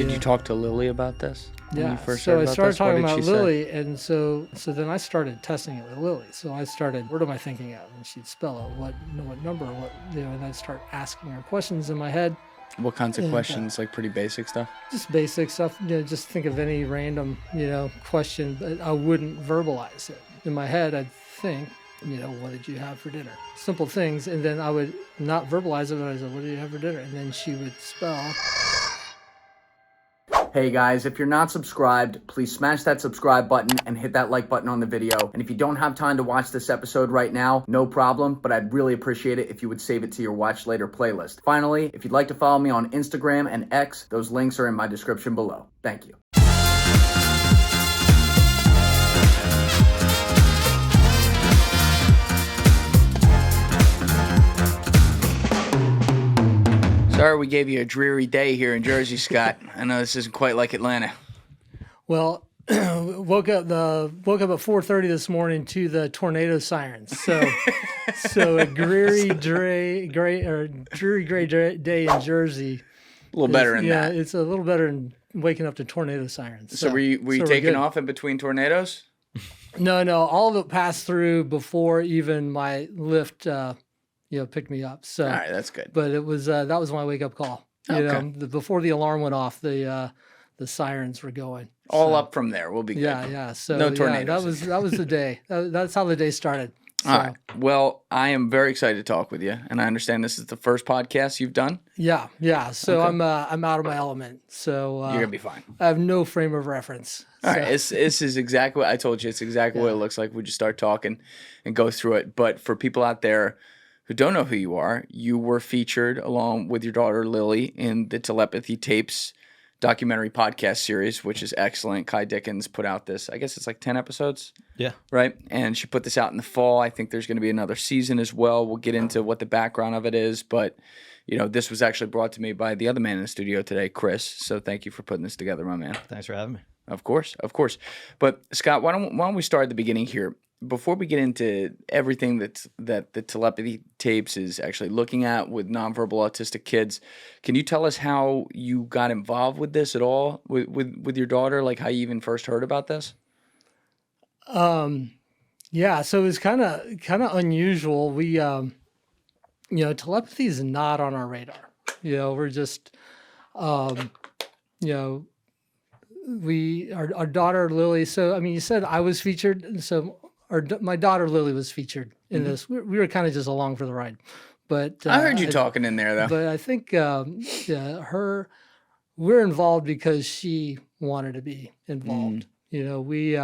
Did you talk to Lily about this? When Yeah. you first So heard I about started this? What talking did about she say? Lily, and so then I started testing it with Lily. So I started, what am I thinking of? And she'd spell it, what number, and I'd start asking her questions in my head. What kinds of questions? Like pretty basic stuff? Just basic stuff, just think of any random, question, but I wouldn't verbalize it. In my head, I'd think, what did you have for dinner? Simple things, and then I would not verbalize it, but I said, what did you have for dinner? And then she would spell. Hey guys, if you're not subscribed, please smash that subscribe button and hit that like button on the video. And if you don't have time to watch this episode right now, no problem, but I'd really appreciate it if you would save it to your watch later playlist. Finally, if you'd like to follow me on Instagram and X, those links are in my description below. Thank you. Sorry we gave you a dreary day here in Jersey, Scott. I know this isn't quite like Atlanta. Well, woke up at 4:30 this morning to the tornado sirens. So a dreary gray day in Jersey. A little better than that. Yeah, it's a little better than waking up to tornado sirens. So were you taking off in between tornadoes? No, all of it passed through before even my lift picked me up. So, all right, that's good. But it was that was my wake up call. Before the alarm went off, the sirens were going. All up from there. We'll be good. Yeah. So no tornadoes. That was the day. That's how the day started. So. All right. Well, I am very excited to talk with you, and I understand this is the first podcast you've done. Yeah. So okay. I'm out of my element. So you're gonna be fine. I have no frame of reference. All right. This is exactly what I told you. It's exactly what it looks like. We just start talking and go through it. But for people out there who don't know who you are, you were featured along with your daughter Lily in the Telepathy Tapes documentary podcast series, which is excellent. Kai Dickens put out this, I guess it's like 10 episodes. Yeah. Right? And she put this out in the fall. I think there's going to be another season as well. We'll get into what the background of it is, but this was actually brought to me by the other man in the studio today, Chris. So thank you for putting this together, my man. Thanks for having me. Of course. But Scott, why don't we start at the beginning here? Before we get into everything that the Telepathy Tapes is actually looking at with nonverbal autistic kids, can you tell us how you got involved with this at all with your daughter? Like how you even first heard about this? Yeah. So it was kind of unusual. We, telepathy is not on our radar. We're just, our daughter Lily. So you said I was featured. So my daughter Lily was featured in this. We were kind of just along for the ride, but I heard you talking in there though. But I think we're involved because she wanted to be involved. We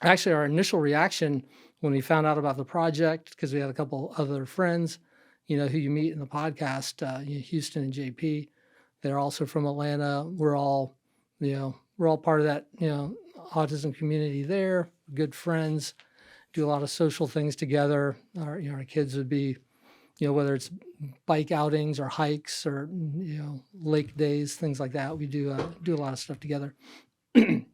actually our initial reaction when we found out about the project, because we had a couple other friends, who you meet in the podcast, Houston and JP. They're also from Atlanta. We're all part of that autism community there. Good friends, do a lot of social things together. Our kids would be, whether it's bike outings or hikes or lake days, things like that. We do a lot of stuff together. We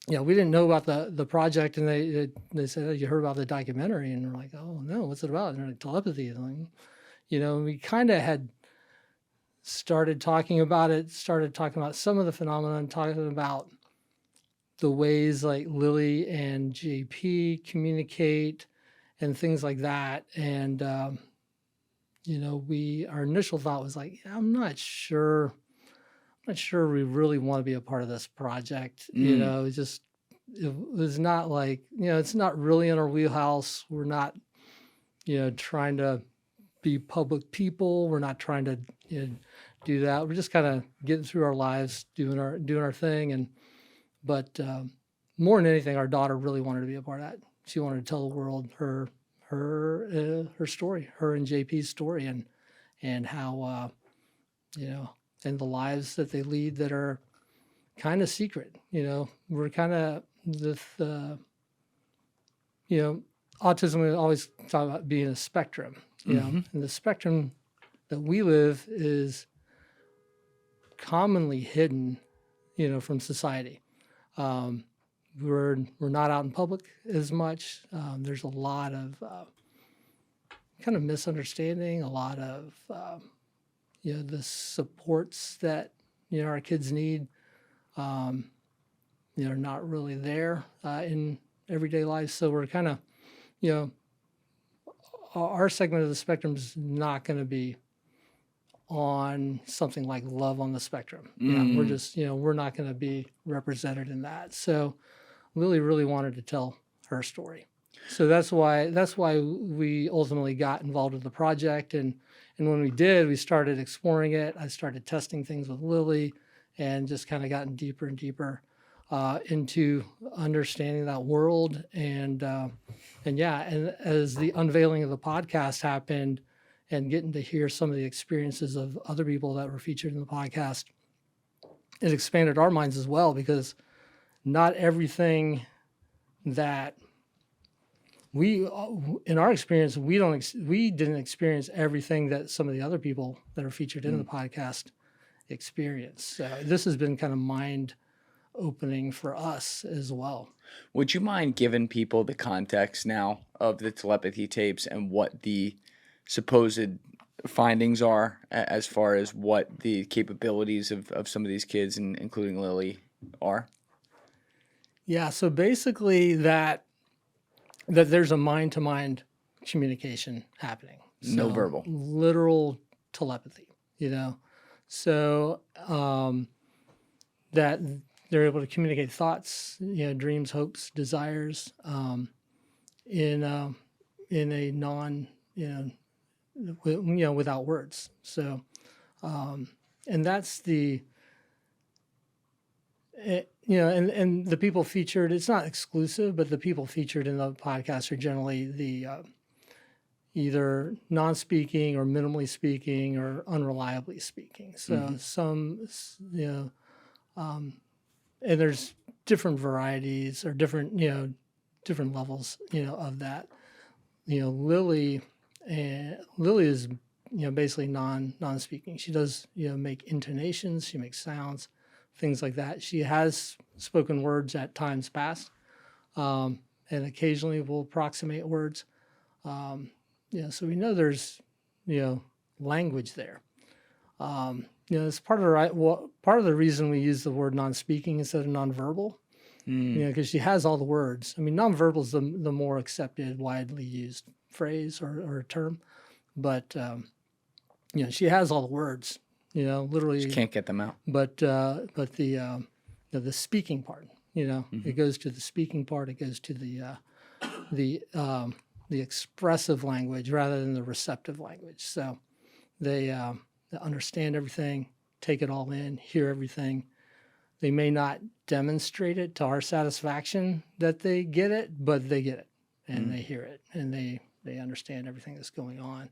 didn't know about the project, and they said, oh, you heard about the documentary, and we're like, oh no, what's it about? And they're like, telepathy. And we kind of had started talking about some of the phenomenon, talking about the ways like Lily and JP communicate and things like that. And, our initial thought was like, I'm not sure we really want to be a part of this project. It was not like, it's not really in our wheelhouse. We're not, trying to be public people. We're not trying to do that. We're just kind of getting through our lives, doing our thing. But more than anything, our daughter really wanted to be a part of that. She wanted to tell the world her story, her and JP's story, and how and the lives that they lead that are kind of secret. We're kind of autism. We always talk about being a spectrum. And the spectrum that we live is commonly hidden, from society. We're not out in public as much. There's a lot of kind of misunderstanding, a lot of the supports that our kids need, are not really there in everyday life. So we're kind of, our segment of the spectrum is not going to be on something like love on the spectrum. We're just, we're not going to be represented in that. So Lily really wanted to tell her story. So that's why we ultimately got involved with the project. And when we did, we started exploring it. I started testing things with Lily and just kind of gotten deeper and deeper into understanding that world. And as the unveiling of the podcast happened and getting to hear some of the experiences of other people that were featured in the podcast, it expanded our minds as well, because not everything that in our experience, we didn't experience everything that some of the other people that are featured in the podcast experienced. So this has been kind of mind opening for us as well. Would you mind giving people the context now of the telepathy tapes and what the supposed findings are as far as what the capabilities of some of these kids, and including Lily, are? Yeah, so basically that there's a mind-to-mind communication happening. No verbal. Literal telepathy, So that they're able to communicate thoughts, dreams, hopes, desires, in a non, without words. So, and that's the, and the people featured, it's not exclusive, but the people featured in the podcast are generally the either non-speaking or minimally speaking or unreliably speaking. So some, and there's different varieties or different levels, of that. Lily is, basically non-speaking. She does, make intonations, she makes sounds, things like that. She has spoken words at times past, and occasionally will approximate words. So we know there's, language there. It's part of the reason we use the word non-speaking instead of nonverbal, because she has all the words. I mean, nonverbal is the more accepted, widely used phrase or term, but she has all the words. Literally, Just can't get them out. But the speaking part, it goes to the speaking part. It goes to the expressive language rather than the receptive language. So they understand everything, take it all in, hear everything. They may not demonstrate it to our satisfaction that they get it, but they get it and they hear it and they understand everything that's going on.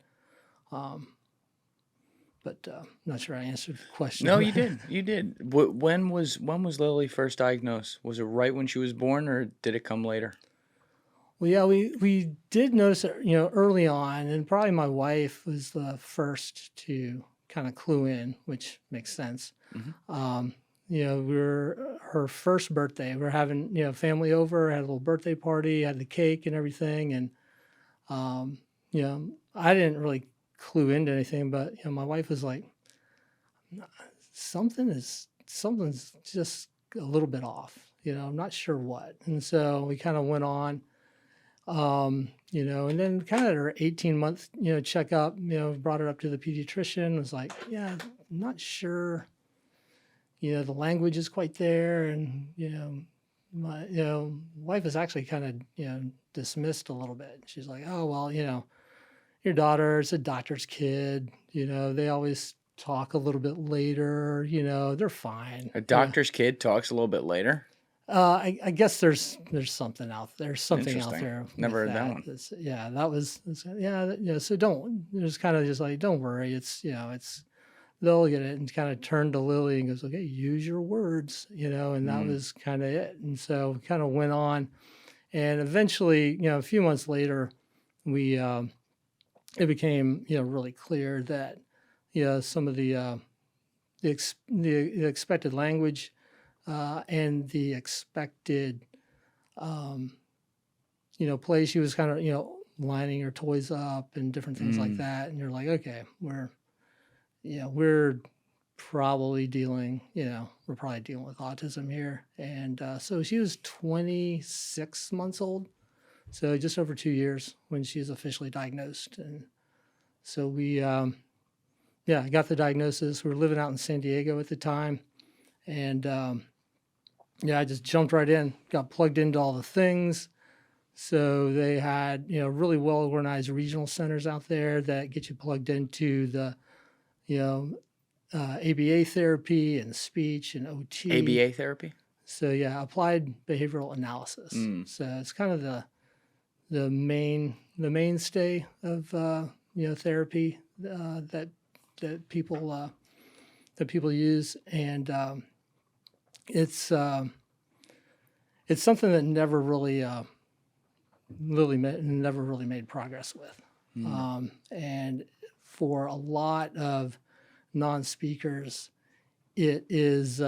But not sure I answered the question. No, you did. You did. When was Lily first diagnosed? Was it right when she was born, or did it come later? Well, yeah, we did notice it, early on, and probably my wife was the first to kind of clue in, which makes sense. We were her first birthday. We were having, family over, had a little birthday party, had the cake and everything, and I didn't really clue into anything, but my wife was like, something's just a little bit off, I'm not sure what. And so we kind of went on, and then kind of her 18-month, checkup, brought her up to the pediatrician, was like, yeah, I'm not sure, the language is quite there. And, my, wife is actually kind of, dismissed a little bit. She's like, oh, well, your daughter's a doctor's kid, they always talk a little bit later, they're fine. A doctor's kid talks a little bit later? I guess there's something out there. There's something out there. Never heard that one. So it's kind of just like, don't worry. They'll get it, and kind of turned to Lily and goes, okay, use your words, and that was kind of it. And so kind of went on, and eventually, a few months later, it became, really clear that, some of the expected language, and the expected, play. She was kind of, lining her toys up and different things like that. And you're like, okay, we're probably dealing with autism here. And so she was 26 months old, so just over 2 years when she was officially diagnosed. And so we I got the diagnosis. We were living out in San Diego at the time, and I just jumped right in, got plugged into all the things. So they had really well organized regional centers out there that get you plugged into the ABA therapy and speech and OT. ABA therapy? So applied behavioral analysis. So it's kind of the mainstay of therapy that people use, and it's something that never really never really made progress with, and for a lot of non-speakers, it is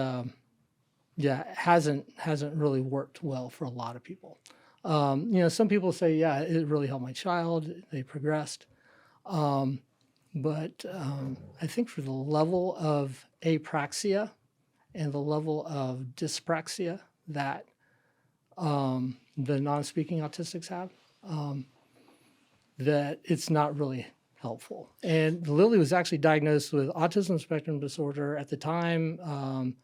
hasn't really worked well for a lot of people. Some people say, it really helped my child. They progressed. But I think for the level of apraxia and the level of dyspraxia that the non-speaking autistics have, that it's not really helpful. And Lily was actually diagnosed with autism spectrum disorder at the time,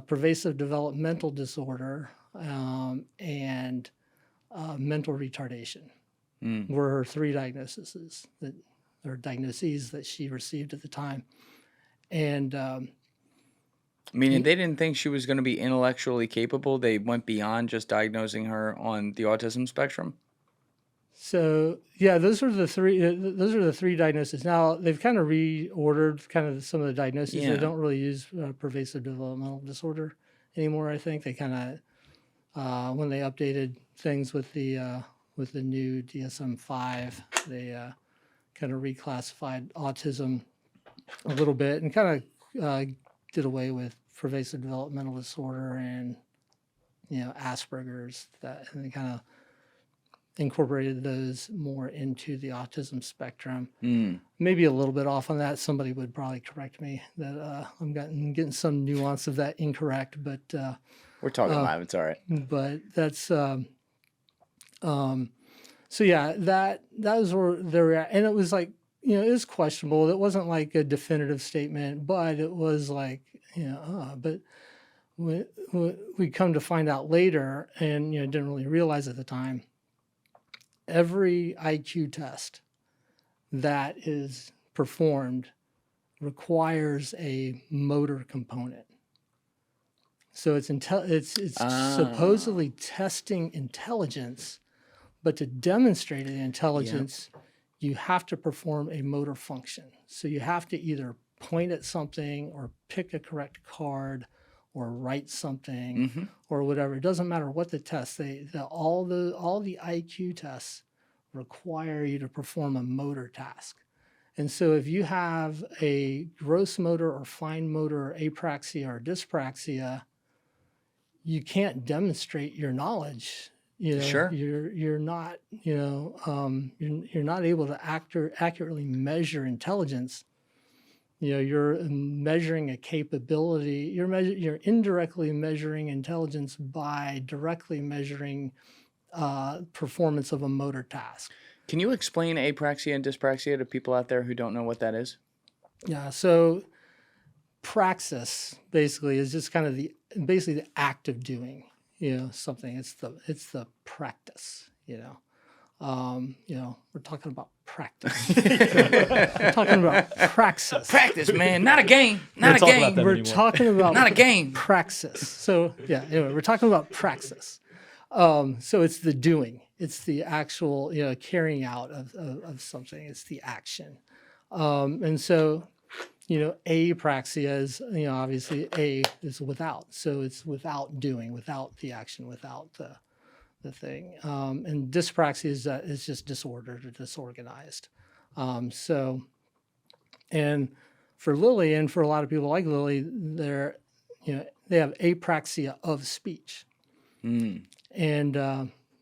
pervasive developmental disorder, and mental retardation were her three diagnoses that she received at the time. And meaning they didn't think she was going to be intellectually capable. They went beyond just diagnosing her on the autism spectrum. So those are the three diagnoses. Now they've kind of reordered kind of some of the diagnoses. They don't really use pervasive developmental disorder anymore. I think they kind of when they updated things with the new DSM-5, they kind of reclassified autism a little bit and kind of did away with pervasive developmental disorder and Asperger's, and they kind of incorporated those more into the autism spectrum. Maybe a little bit off on that. Somebody would probably correct me that I'm getting some nuance of that incorrect, but we're talking live. It's all right. But that's so that was where they were at, and it was like it was questionable. It wasn't like a definitive statement, but it was like but we come to find out later, and didn't really realize at the time. Every IQ test that is performed requires a motor component. So it's supposedly testing intelligence, but to demonstrate the intelligence, you have to perform a motor function. So you have to either point at something or pick a correct card or write something or whatever. It doesn't matter what the test. All the IQ tests require you to perform a motor task. And so if you have a gross motor or fine motor or apraxia or dyspraxia, you can't demonstrate your knowledge. Sure. You're not you're not able to accurately measure intelligence. You're measuring a capability. You're indirectly measuring intelligence by directly measuring performance of a motor task. Can you explain apraxia and dyspraxia to people out there who don't know what that is? Yeah. So praxis basically is just kind of the act of doing something. It's the practice. We're talking about practice. We're talking about praxis. Practice, man, not a game. Not a game. We're talking about not a game. Praxis. So anyway, we're talking about praxis. So it's the doing. It's the actual carrying out of something. It's the action. And so apraxia is obviously A is without. So it's without doing, without the action, without the thing. And dyspraxia is just disordered or disorganized. So, and for Lily and for a lot of people like Lily, they have apraxia of speech. And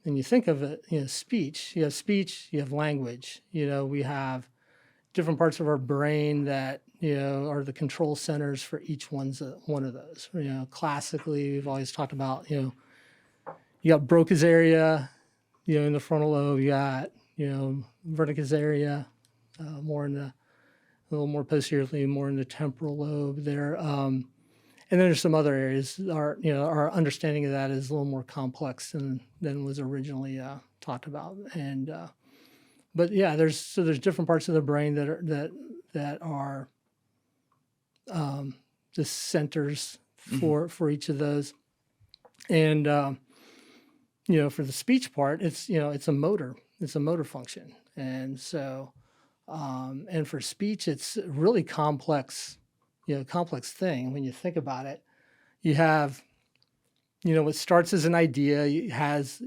you think of it, speech. You have speech. You have language. We have different parts of our brain that are the control centers for each one of those. Classically, we've always talked about, you got Broca's area, in the frontal lobe. You got, Wernicke's area, a little more posteriorly, more in the temporal lobe there. And then there's some other areas. Our understanding of that is a little more complex than was originally talked about. And but yeah, there's different parts of the brain that are the centers for each of those. And for the speech part, it's a motor function. And so and for speech, it's a really complex thing when you think about it. You have, what starts as an idea, you have this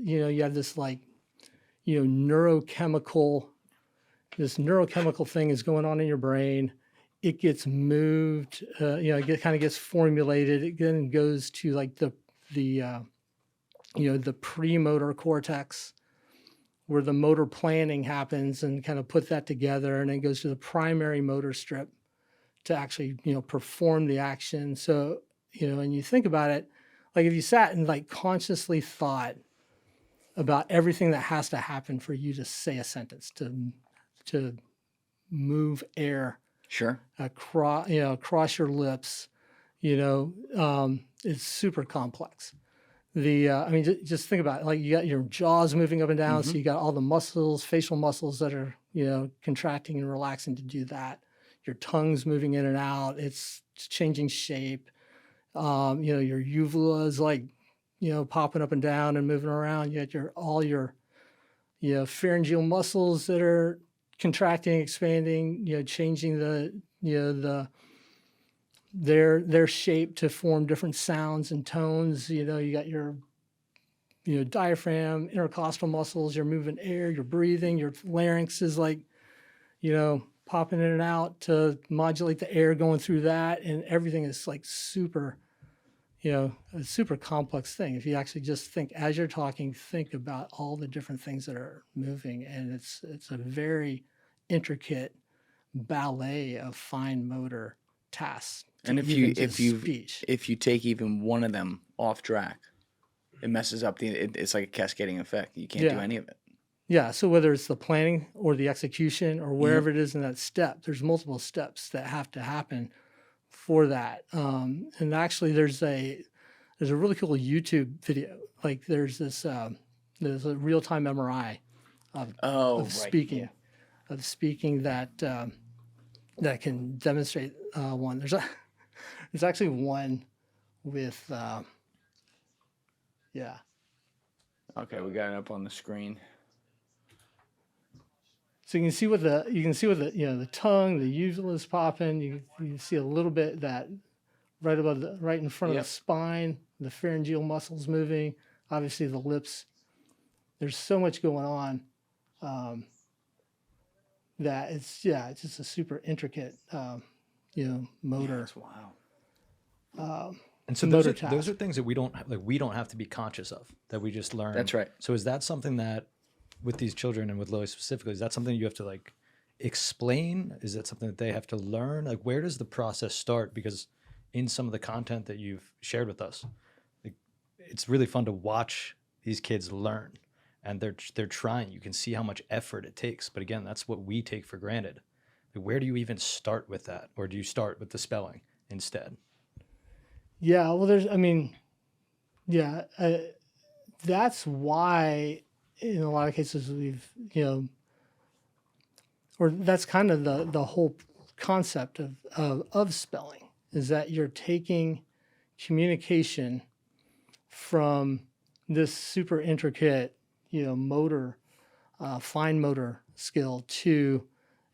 neurochemical thing is going on in your brain. It gets moved, it kind of gets formulated. It then goes to like the premotor cortex, where the motor planning happens, and kind of put that together, and then goes to the primary motor strip to actually, perform the action. So, and you think about it, like if you sat and like consciously thought about everything that has to happen for you to say a sentence, to move air, Sure. across your lips, it's super complex. Just think about it. Like you got your jaws moving up and down, so you got all the muscles, facial muscles that are, contracting and relaxing to do that. Your tongue's moving in and out. It's changing shape. Your uvula is like, popping up and down and moving around. You got all your pharyngeal muscles that are contracting, expanding, changing their shape to form different sounds and tones. You got your diaphragm, intercostal muscles. You're moving air. You're breathing. Your larynx is like, popping in and out to modulate the air going through that, and everything is like super, a super complex thing. If you actually just think as you're talking, think about all the different things that are moving, and it's a very intricate ballet of fine motor tasks. And if you take even one of them off track, it messes up it's like a cascading effect. You can't do any of it. Yeah, so whether it's the planning or the execution or wherever it is in that step, there's multiple steps that have to happen for that. And actually, there's a really cool YouTube video. Like there's a real-time MRI of speaking that that can demonstrate one. There's actually one with Okay, we got it up on the screen. So you can see with the tongue, the uvula is popping. You see a little bit that right in front of the spine, the pharyngeal muscles moving. Obviously the lips. There's so much going on that it's just a super intricate motor. That's wild. And so those are things that we don't have to be conscious of, that we just learn. That's right. So is that something that, with these children and with Lily specifically, is that something you have to like explain? Is that something that they have to learn? Like, where does the process start? Because in some of the content that you've shared with us, like, it's really fun to watch these kids learn, and they're trying. You can see how much effort it takes. But again, that's what we take for granted. Like, where do you even start with that? Or do you start with the spelling instead? Yeah, well, that's why in a lot of cases we've, or that's kind of the whole concept of spelling, is that you're taking communication from this super intricate, motor, fine motor skill to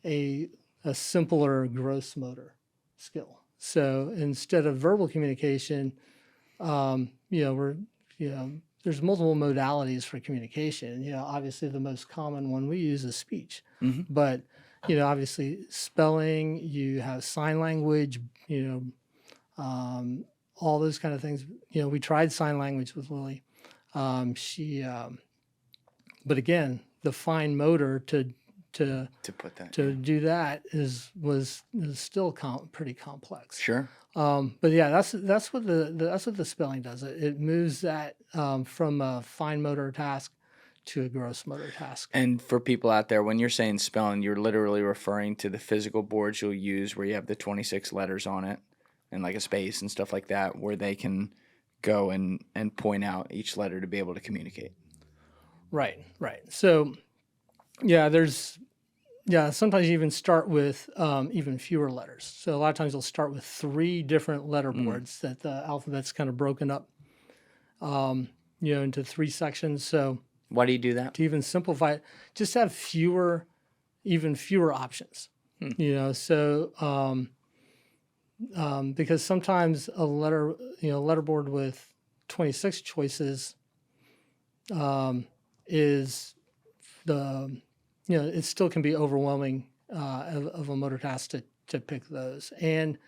a simpler gross motor skill. So instead of verbal communication, there's multiple modalities for communication. Obviously the most common one we use is speech, but obviously spelling, you have sign language, all those kind of things. We tried sign language with Lily. But again, the fine motor to put that. do that was still pretty complex. Sure. But yeah, that's what the spelling does. It moves that from a fine motor task to a gross motor task. And for people out there, when you're saying spelling, you're literally referring to the physical boards you'll use where you have the 26 letters on it and like a space and stuff like that, where they can go and point out each letter to be able to communicate. Right. So sometimes you even start with even fewer letters. So a lot of times you'll start with 3 different letter boards that the alphabet's kind of broken up, into 3 sections. So Why do you do that? to even simplify it, just have even fewer options. So because sometimes a letterboard with 26 choices is it still can be overwhelming of a motor task to pick those and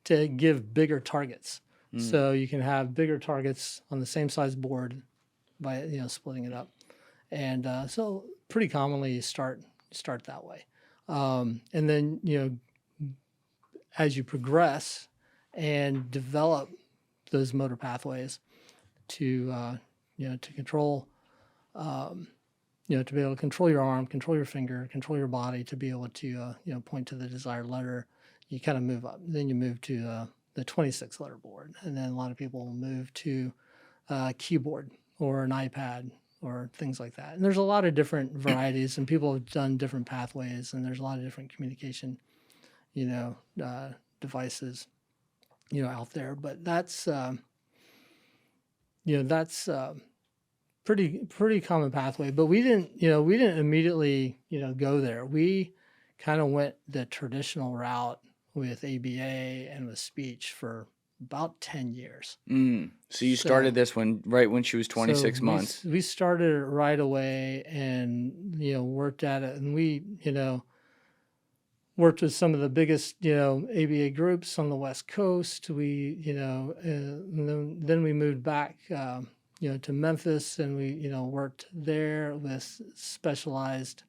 to give bigger targets. So you can have bigger targets on the same size board by splitting it up, and so pretty commonly you start that way, and then as you progress and develop those motor pathways to control. To be able to control your arm, control your finger, control your body, to be able to point to the desired letter, you kind of move up. Then you move to the 26 letter board, and then a lot of people will move to a keyboard or an iPad or things like that. And there's a lot of different varieties, and people have done different pathways, and there's a lot of different communication, devices, out there. But that's pretty common pathway. But we didn't immediately go there. We kind of went the traditional route with ABA and with speech for about 10 years. So you started this right when she was 26 months. We started it right away and worked at it, and we worked with some of the biggest ABA groups on the West Coast. We and then we moved back to Memphis, and we worked there with specialized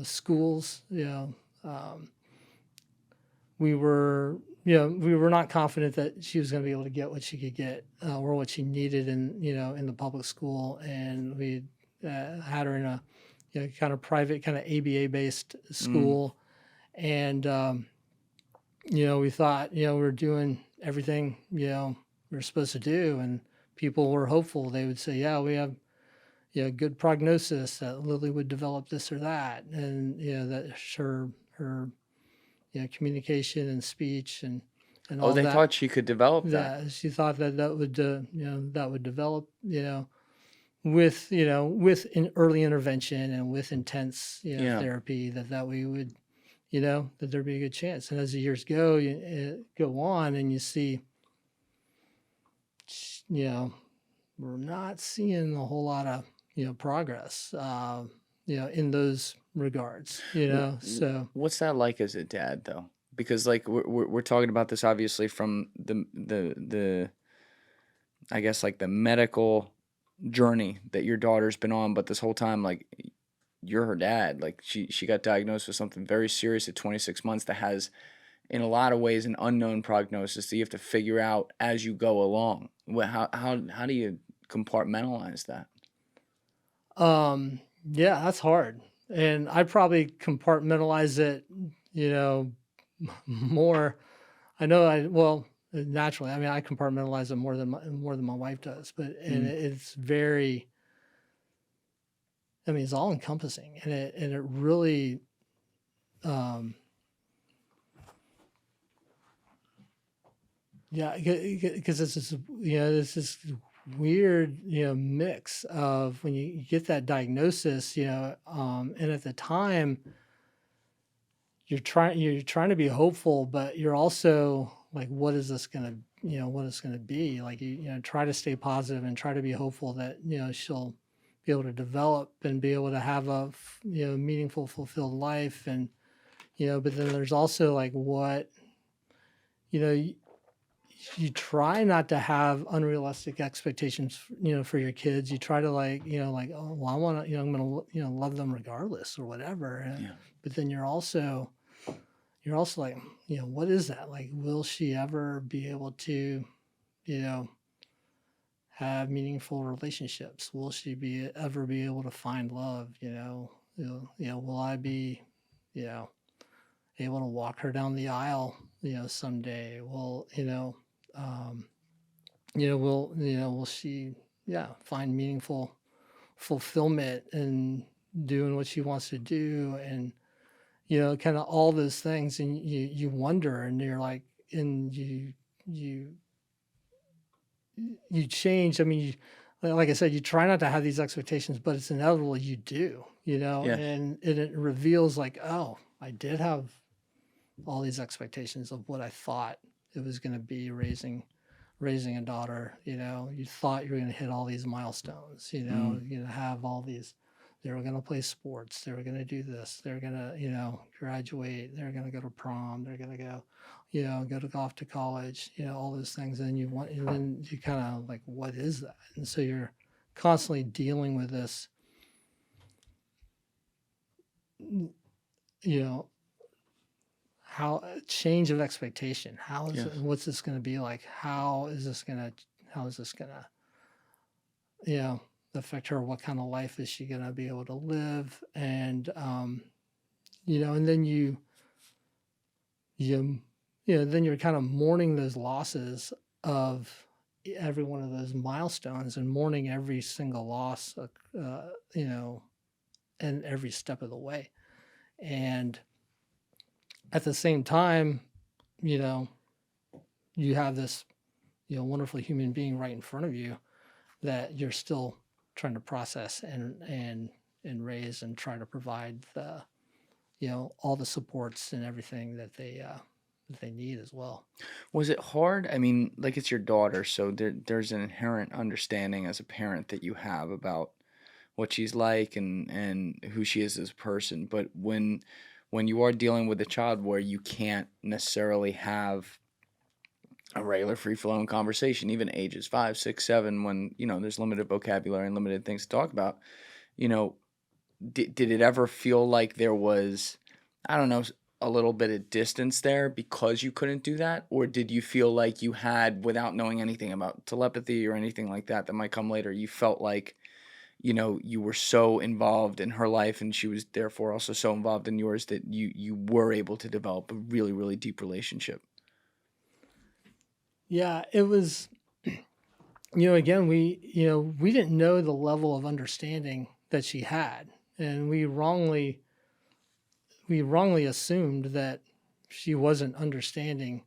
schools. We were not confident that she was going to be able to get what she could get or what she needed in the public school, and we had her in a kind of private, kind of ABA based school, and we thought we were doing everything we were supposed to do, and people were hopeful. They would say, "Yeah, we have good prognosis that Lily would develop this or that," and that her communication and speech and all that. Oh, they thought she could develop that. Yeah, she thought that would develop with in early intervention and with intense therapy, that we would that there'd be a good chance. And as the years go on, and you see we're not seeing a whole lot of progress in those regards. So what's that like as a dad though? Because like we're talking about this obviously from the I guess like the medical journey that your daughter's been on, but this whole time, like, you're her dad. Like she got diagnosed with something very serious at 26 months that has in a lot of ways an unknown prognosis that you have to figure out as you go along. How do you compartmentalize that? Yeah, that's hard. And I probably compartmentalize it, more. Naturally, I mean, I compartmentalize it more than my wife does, but it's very, it's all encompassing, and it really, because it's this weird, mix of when you get that diagnosis, and at the time you're trying to be hopeful, but you're also like, what is this gonna, what it's gonna be? Like, try to stay positive and try to be hopeful that, she'll be able to develop and be able to have a, meaningful, fulfilled life. And, but then there's also like what, you try not to have unrealistic expectations, for your kids. You try to oh, well, I want to, I'm going to, love them regardless or whatever. Yeah. But then you're also like, what is that? Like, will she ever be able to, have meaningful relationships? Will she ever be able to find love? Will I be, able to walk her down the aisle, someday? Will she, find meaningful fulfillment in doing what she wants to do, and kind of all those things, and you wonder, and you're like, and you change. I mean, like I said, you try not to have these expectations, but it's inevitable you do, Yeah. and it reveals like, oh, I did have all these expectations of what I thought it was going to be raising a daughter. You thought you were going to hit all these milestones, you're going to have all these, they were going to play sports, they were going to do this, they're going to, graduate, they're going to go to prom, they're going to go, go off to college, all those things. And then you kind of like, what is that? And so you're constantly dealing with this, how change of expectation. How is it, what's this going to be like? How is this going to, affect her? What kind of life is she going to be able to live? And, and then then you're kind of mourning those losses of every one of those milestones, and mourning every single loss, and every step of the way. And at the same time, you have this, wonderful human being right in front of you that you're still trying to process and raise, and try to provide the, all the supports and everything that they need as well. Was it hard? I mean, like, it's your daughter, so there's an inherent understanding as a parent that you have about what she's like and who she is as a person. But when you are dealing with a child where you can't necessarily have a regular free-flowing conversation, even ages 5, 6, 7, when, there's limited vocabulary and limited things to talk about, did it ever feel like there was, I don't know, a little bit of distance there because you couldn't do that? Or did you feel like you had, without knowing anything about telepathy or anything like that might come later, you felt like, you were so involved in her life, and she was therefore also so involved in yours, that you were able to develop a really, really deep relationship? Yeah, it was, again, we didn't know the level of understanding that she had, and we wrongly assumed that she wasn't understanding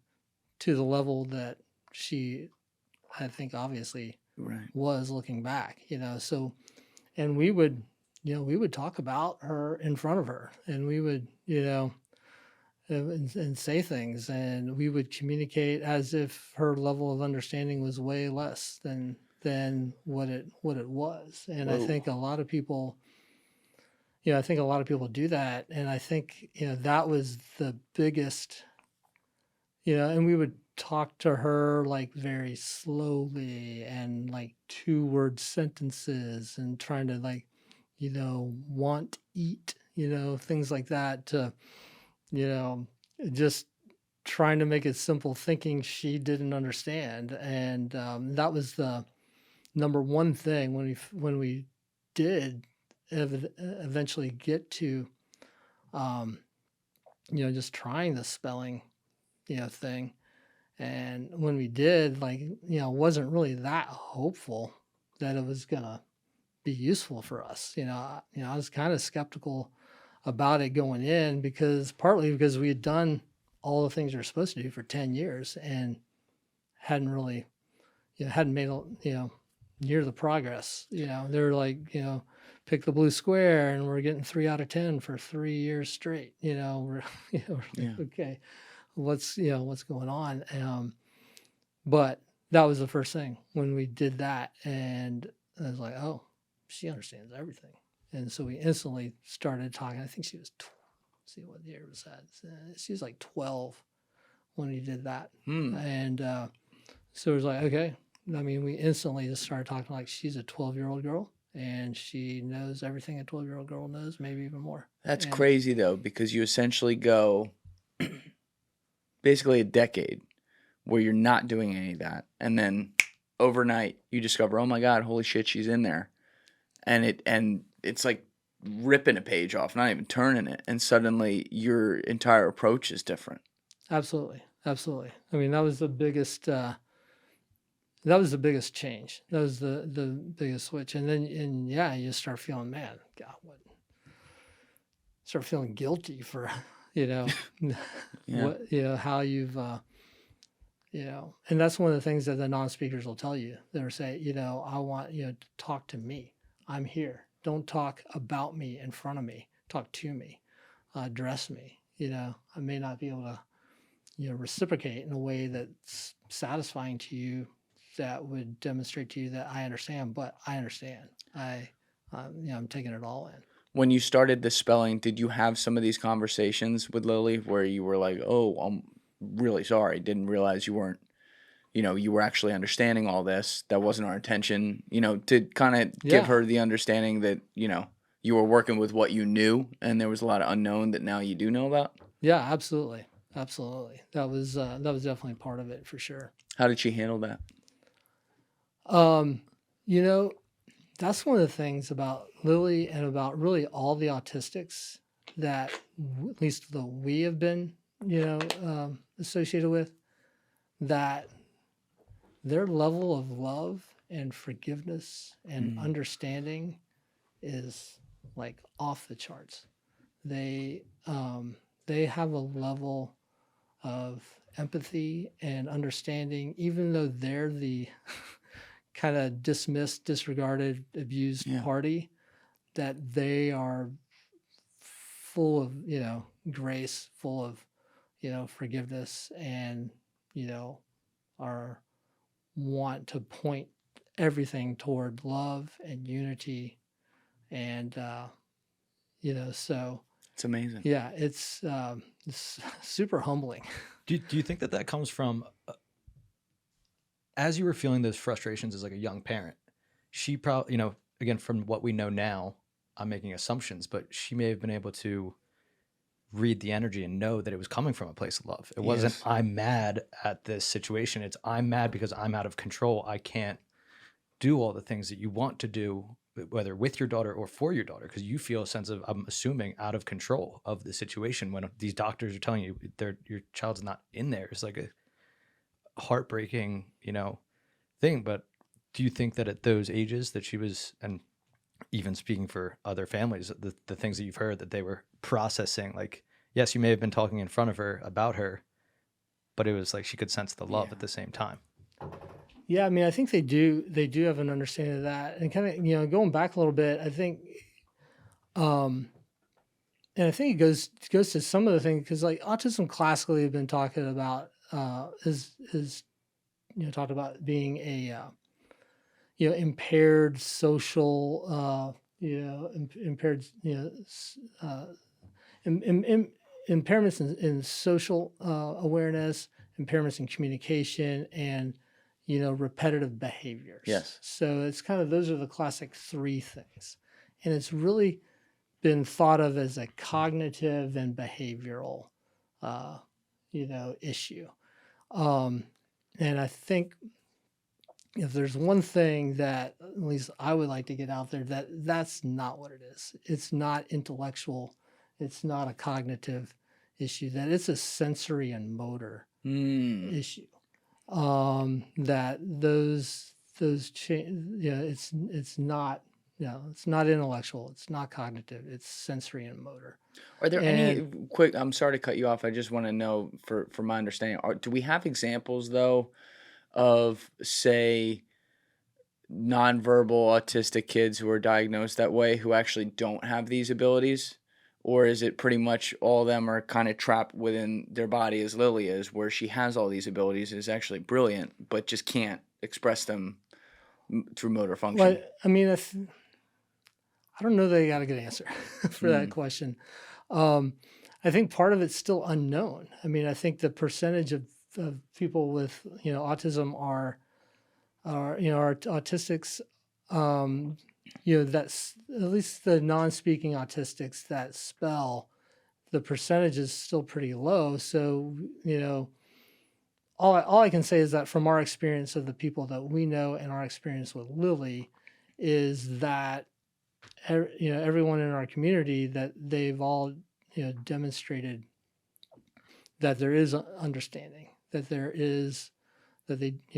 to the level that she, I think, obviously was, looking back, so, and we would talk about her in front of her, and we would, and say things, and we would communicate as if her level of understanding was way less than what it was. And I think a lot of people, do that. And I think, that was the biggest, and we would talk to her like very slowly, and like 2-word sentences, and trying to like, want, eat, things like that, to, just trying to make it simple, thinking she didn't understand. And that was the number one thing when we did eventually get to, just trying the spelling, thing. And when we did, like, wasn't really that hopeful that it was gonna be useful for us. I was kind of skeptical about it going in, partly because we had done all the things we were supposed to do for 10 years and hadn't really, hadn't made, near the progress. They're like, pick the blue square, and we're getting 3 out of 10 for 3 years straight. We're okay, what's going on? But that was the first thing when we did that, and I was like, oh, she understands everything. And so we instantly started talking. I think she was, see what year was that? She was like 12 when we did that. And So it was like, okay. I mean, we instantly just started talking like she's a 12-year-old girl and she knows everything a 12-year-old girl knows, maybe even more. That's And crazy though, because you essentially go basically a decade where you're not doing any of that, and then overnight you discover, oh my God, holy shit, she's in there, and it's like ripping a page off, not even turning it, and suddenly your entire approach is different. Absolutely. Absolutely. I mean, that was the biggest change. That was the biggest switch. And then, yeah, you start feeling, man, God, start feeling guilty for, Yeah. what, how you've, and that's one of the things that the non-speakers will tell you. They'll say, I want you to talk to me. I'm here. Don't talk about me in front of me. Talk to me. Address me. I may not be able to, reciprocate in a way that's satisfying to you, that would demonstrate to you that I understand, but I understand. I'm taking it all in. When you started the spelling, did you have some of these conversations with Lily where you were like, oh, I'm really sorry, didn't realize you weren't, you were actually understanding all this. That wasn't our intention, to kind of give her the understanding that, you were working with what you knew and there was a lot of unknown that now you do know about? Yeah, absolutely. Absolutely. That was definitely part of it for sure. How did she handle that? That's one of the things about Lily and about really all the autistics that at least we have been, associated with, that their level of love and forgiveness and understanding is like off the charts. They have a level of empathy and understanding, even though they're the kind of dismissed, disregarded, abused party, that they are full of, grace, full of, forgiveness, and, are want to point everything toward love and unity. And, so It's amazing. yeah, it's super humbling. Do you think that comes from, as you were feeling those frustrations as like a young parent, she probably, again, from what we know now, I'm making assumptions, but she may have been able to read the energy and know that it was coming from a place of love. It wasn't, I'm mad at this situation. It's, I'm mad because I'm out of control. I can't do all the things that you want to do, whether with your daughter or for your daughter, because you feel a sense of, I'm assuming, out of control of the situation when these doctors are telling you your child's not in there. It's like a heartbreaking, thing. But do you think that at those ages that she was, and even speaking for other families, the things that you've heard, that they were processing, like, yes, you may have been talking in front of her about her, but it was like she could sense the love at the same time? Yeah, I mean, I think they do have an understanding of that. And kind of, going back a little bit, I think, and I think it goes to some of the things, because like autism classically have been talking about, is talked about being a, impaired social, impaired, impairments in social awareness, impairments in communication, and repetitive behaviors. Yes. So it's kind of, those are the classic three things, and it's really been thought of as a cognitive and behavioral, issue. And I think if there's one thing that at least I would like to get out there, that's not what it is. It's not intellectual. It's not a cognitive issue. That it's a sensory and motor issue. That it's not, it's not intellectual. It's not cognitive. It's sensory and motor. Are there any quick? I'm sorry to cut you off. I just want to know for my understanding. Do we have examples though of, say, nonverbal autistic kids who are diagnosed that way who actually don't have these abilities? Or is it pretty much all of them are kind of trapped within their body, as Lily is, where she has all these abilities, is actually brilliant, but just can't express them through motor function? Well, I mean, I don't know that I got a good answer for that question. I think part of it's still unknown. I mean, I think the percentage of people with, autism are autistics, that's at least the non-speaking autistics that spell, the percentage is still pretty low. So, all I can say is that from our experience of the people that we know and our experience with Lily is that, everyone in our community, that they've all, demonstrated that there is understanding, that they,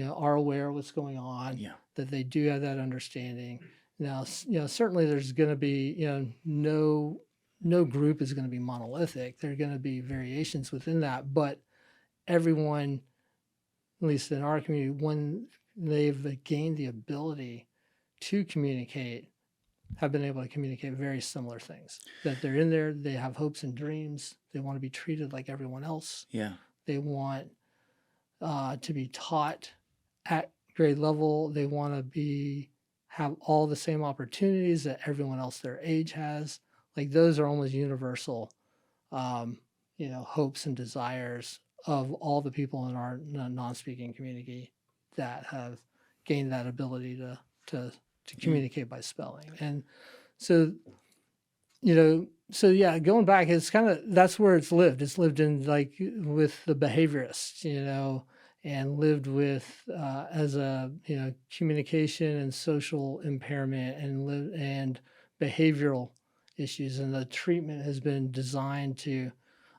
are aware of what's going on, Yeah. that they do have that understanding. Now, certainly there's going to be, no group is going to be monolithic. There are going to be variations within that, but everyone, at least in our community, when they've gained the ability to communicate, have been able to communicate very similar things. That they're in there, they have hopes and dreams, they want to be treated like everyone else. Yeah. They want to be taught at grade level. They want to have all the same opportunities that everyone else their age has. Like those are almost universal, hopes and desires of all the people in our non-speaking community that have gained that ability to communicate by spelling. And so, going back, it's that's where it's lived. It's lived in like with the behaviorists, and lived with as a communication and social impairment and behavioral issues, and the treatment has been designed to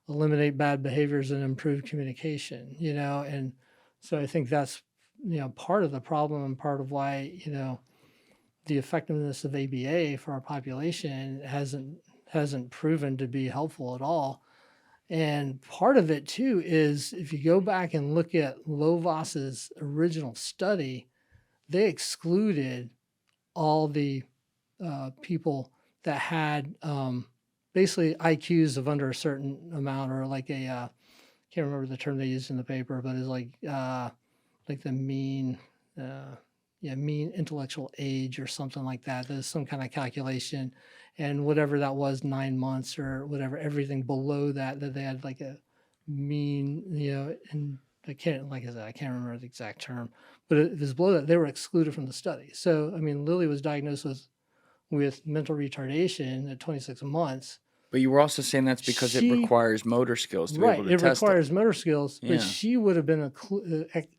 eliminate bad behaviors and improve communication. And so I think that's part of the problem and part of why the effectiveness of ABA for our population hasn't proven to be helpful at all. And part of it too is if you go back and look at Lovas's original study, they excluded all the people that had basically IQs of under a certain amount, or like a can't remember the term they used in the paper, but it's like the mean mean intellectual age or something like that. There's some kind of calculation, and whatever that was, 9 months or whatever, everything below that they had like a mean, and I can't remember the exact term, but it was below that, they were excluded from the study. So, I mean, Lily was diagnosed with mental retardation at 26 months. But you were also saying that's because it requires motor skills to be able to test it. Right, it requires motor skills, Yeah. but she would have been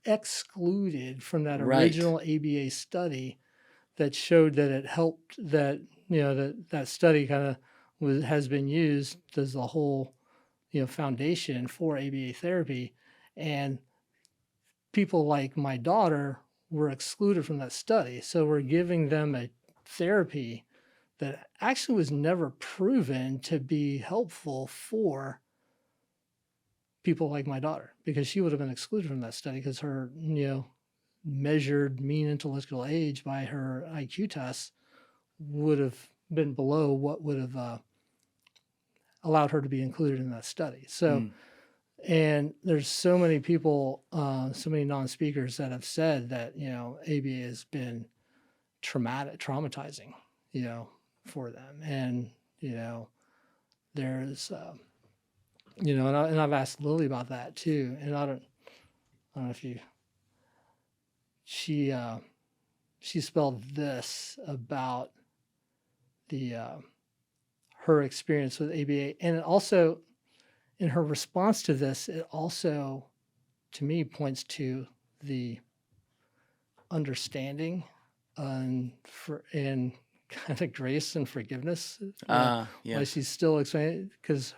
excluded from that original ABA study that showed that it helped, that, that study kind of has been used as the whole, foundation for ABA therapy. And people like my daughter were excluded from that study. So we're giving them a therapy that actually was never proven to be helpful for people like my daughter, because she would have been excluded from that study because her, measured mean intellectual age by her IQ tests would have been below what would have allowed her to be included in that study. So, and there's so many people, so many non-speakers that have said that, ABA has been traumatizing, for them. And, there's, and I've asked Lily about that too. And I don't know if she spelled this about her experience with ABA. And it also, in her response to this, it also, to me, points to the understanding and kind of grace and forgiveness. Why she's still explaining, because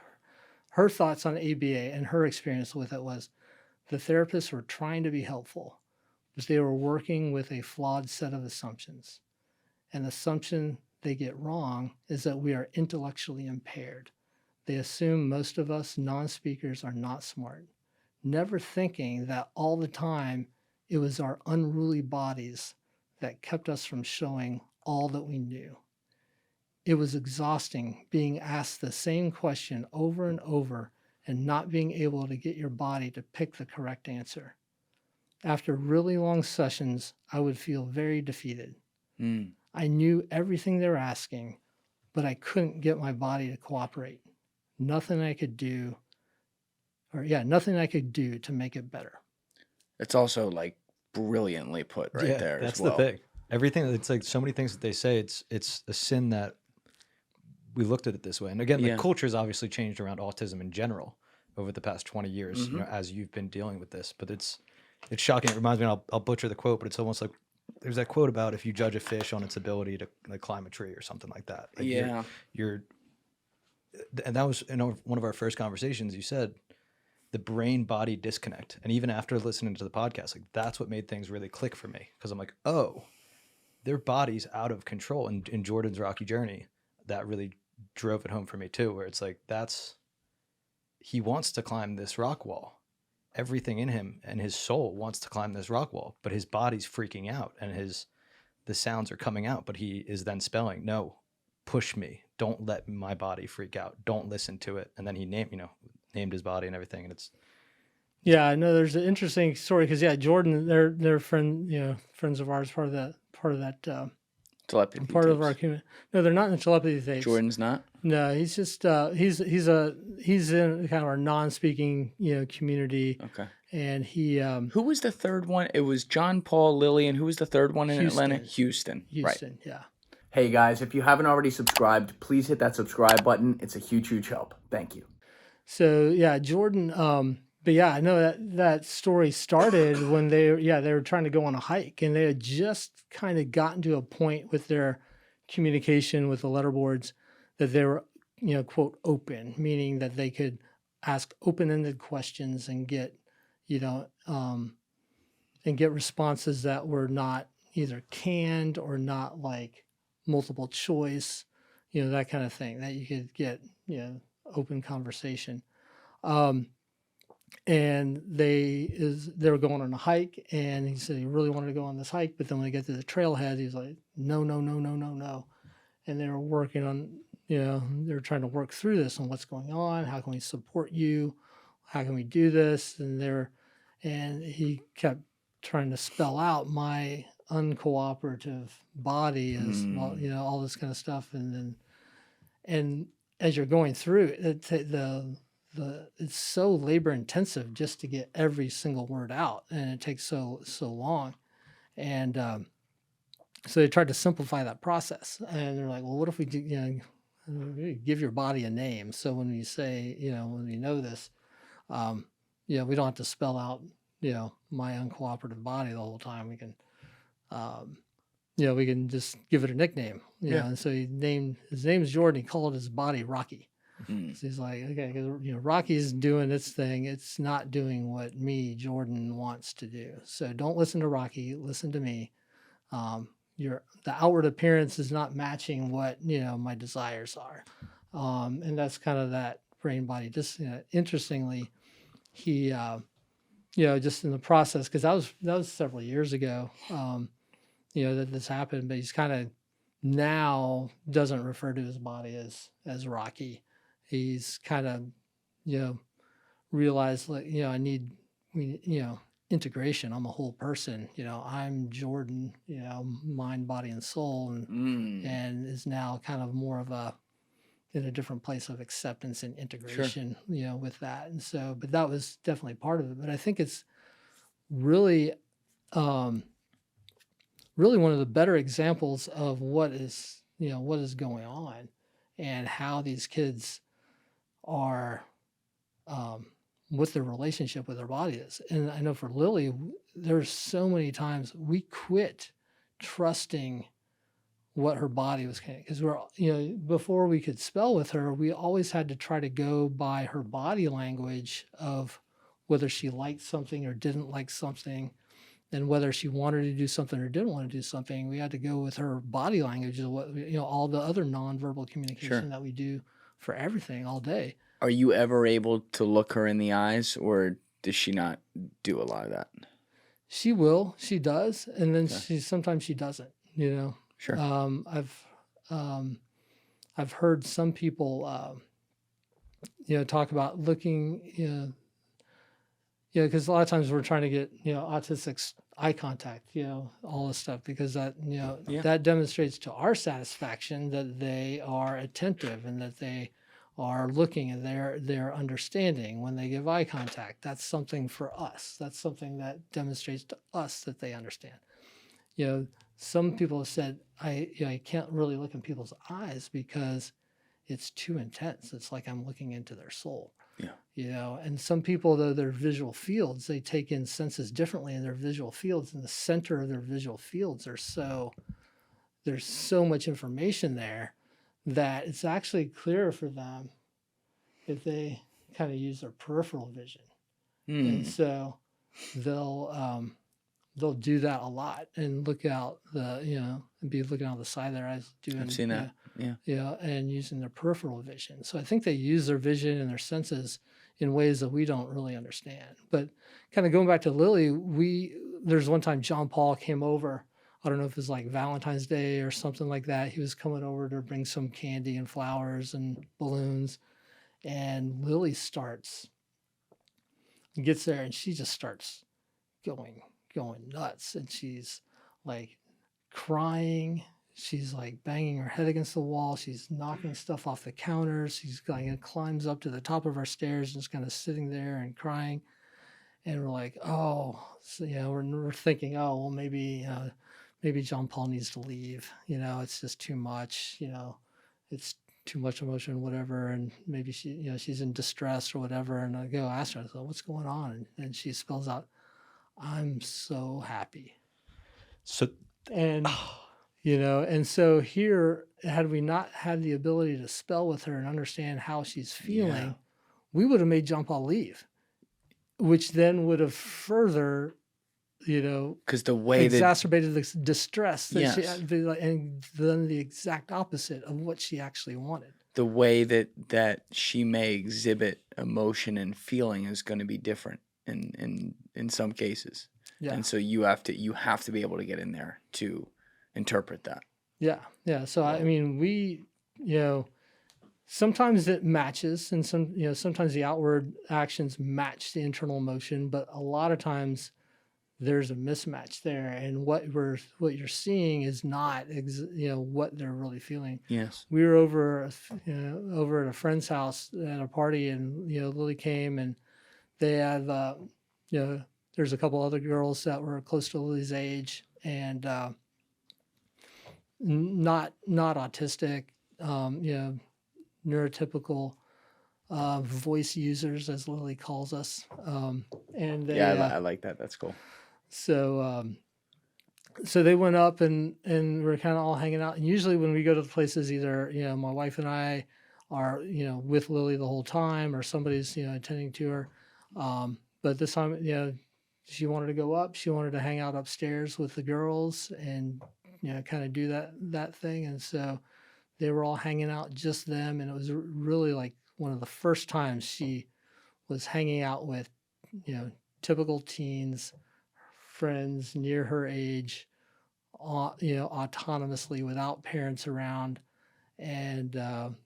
her thoughts on ABA and her experience with it was the therapists were trying to be helpful, but they were working with a flawed set of assumptions. An assumption they get wrong is that we are intellectually impaired. They assume most of us non-speakers are not smart, never thinking that all the time it was our unruly bodies that kept us from showing all that we knew. It was exhausting being asked the same question over and over and not being able to get your body to pick the correct answer. After really long sessions, I would feel very defeated. I knew everything they were asking, but I couldn't get my body to cooperate. Nothing I could do to make it better. It's also like brilliantly put right there that's as well. the thing. Everything, it's like so many things that they say, it's a sin that we looked at it this way. And again, the Yeah. culture has obviously changed around autism in general over the past 20 years, you know, as you've been dealing with this. But it's shocking. It reminds me, and I'll butcher the quote, but it's almost like there's that quote about if you judge a fish on its ability to like climb a tree or something like that. Like Yeah. And that was in one of our first conversations. You said the brain body disconnect, and even after listening to the podcast, like that's what made things really click for me, because I'm like, oh, their body's out of control. And in Jordan's rocky journey, that really drove it home for me too, where it's like he wants to climb this rock wall. Everything in him and his soul wants to climb this rock wall, but his body's freaking out and the sounds are coming out, but he is then spelling, no, push me. Don't let my body freak out. Don't listen to it. And then he named his body and everything. And it's, Yeah, I know there's an interesting story because Jordan, they're friends of ours, part of that Telepathy part of tapes. our community. No, they're not in the telepathy tapes. Jordan's not? No, he's just he's in kind of our non-speaking community, Okay. and he Who was the third one? It was John, Paul, Lily, and who was the third one in Atlanta? Houston. Right. yeah. Hey guys, if you haven't already subscribed, please hit that subscribe button. It's a huge, huge help. Thank you. So yeah, Jordan. But yeah, I know that story started when they were trying to go on a hike, and they had just kind of gotten to a point with their communication with the letterboards that they were, quote, open, meaning that they could ask open-ended questions and get, and get responses that were not either canned or not like multiple choice, that kind of thing, that you could get, open conversation. And they were going on a hike, and he said he really wanted to go on this hike, but then when they get to the trailhead, he's like, no. And they were working on, they were trying to work through this and what's going on. How can we support you? How can we do this? And he kept trying to spell out my uncooperative body as all this kind of stuff. And as you're going through it, it's so labor intensive just to get every single word out, and it takes so long. And so they tried to simplify that process, and they're like, well, what if we do, give your body a name, so when we say, when we know this, we don't have to spell out, my uncooperative body the whole time. We can we can just give it a nickname, and so his name is Jordan. He called his body Rocky. So he's like, okay, because Rocky's doing its thing. It's not doing what me, Jordan, wants to do. So don't listen to Rocky. Listen to me. The outward appearance is not matching what my desires are, and that's kind of that brain body. Just interestingly, he just in the process, because that was several years ago. That this happened, but he's kind of now doesn't refer to his body as Rocky. He's kind of, realized like, I need, integration. I'm a whole person, I'm Jordan, mind, body, and soul, and is now kind of more of in a different place of acceptance and integration, with that. And so, but that was definitely part of it. But I think it's really, really one of the better examples of what is going on and how these kids are, what their relationship with their body is. And I know for Lily, there's so many times we quit trusting what her body was, because before we could spell with her, we always had to try to go by her body language of whether she liked something or didn't like something, and whether she wanted to do something or didn't want to do something. We had to go with her body language, of what all the other nonverbal communication that we do for everything all day. Are you ever able to look her in the eyes, or does she not do a lot of that? She will, she does, and then sometimes she doesn't. Sure. I've heard some people, talk about looking, because a lot of times we're trying to get, autistics eye contact, all this stuff, because that, that demonstrates to our satisfaction that they are attentive and that they are looking and they're understanding when they give eye contact. That's something for us. That's something that demonstrates to us that they understand. You know, some people have said, I can't really look in people's eyes because it's too intense. It's like I'm looking into their soul. Yeah. You know, and some people, though, their visual fields, they take in senses differently in their visual fields. In the center of their visual fields there's so much information there that it's actually clearer for them if they kind of use their peripheral vision. And so they'll do that a lot and look out and be looking out the side of their eyes doing. I've seen that. Yeah. And using their peripheral vision. So I think they use their vision and their senses in ways that we don't really understand. But kind of going back to Lily, there's one time John Paul came over. I don't know if it was like Valentine's Day or something like that. He was coming over to bring some candy and flowers and balloons. And Lily gets there and she just starts going nuts. And she's like crying. She's like banging her head against the wall. She's knocking stuff off the counters. She's like, climbs up to the top of our stairs and just kind of sitting there and crying. And we're like, oh, so, we're thinking, oh, well, maybe John Paul needs to leave. It's just too much. It's too much emotion, whatever. And maybe she's in distress or whatever. And I go ask her, I go, what's going on? And she spells out, I'm so happy. And so here, had we not had the ability to spell with her and understand how she's feeling, we would have made John Paul leave, which then would have further, because the way exacerbated the distress that Yes. and then the exact opposite of what she actually wanted. the way that she may exhibit emotion and feeling is going to be different in some cases. Yeah. And so you have to be able to get in there to interpret that. Yeah. So I mean, we, sometimes it matches, and sometimes the outward actions match the internal emotion, but a lot of times there's a mismatch there, and what you're seeing is not what they're really feeling. Yes. We were over at a friend's house at a party, and Lily came, and they had there's a couple other girls that were close to Lily's age, and not autistic, neurotypical voice users, as Lily calls us. And they, I like that. That's cool. So they went up and we're kind of all hanging out. And usually when we go to the places, either my wife and I are with Lily the whole time, or somebody's attending to her. But this time, she wanted to go up. She wanted to hang out upstairs with the girls and kind of do that thing. And so they were all hanging out, just them, and it was really like one of the first times she was hanging out with typical teens, friends near her age, autonomously without parents around. And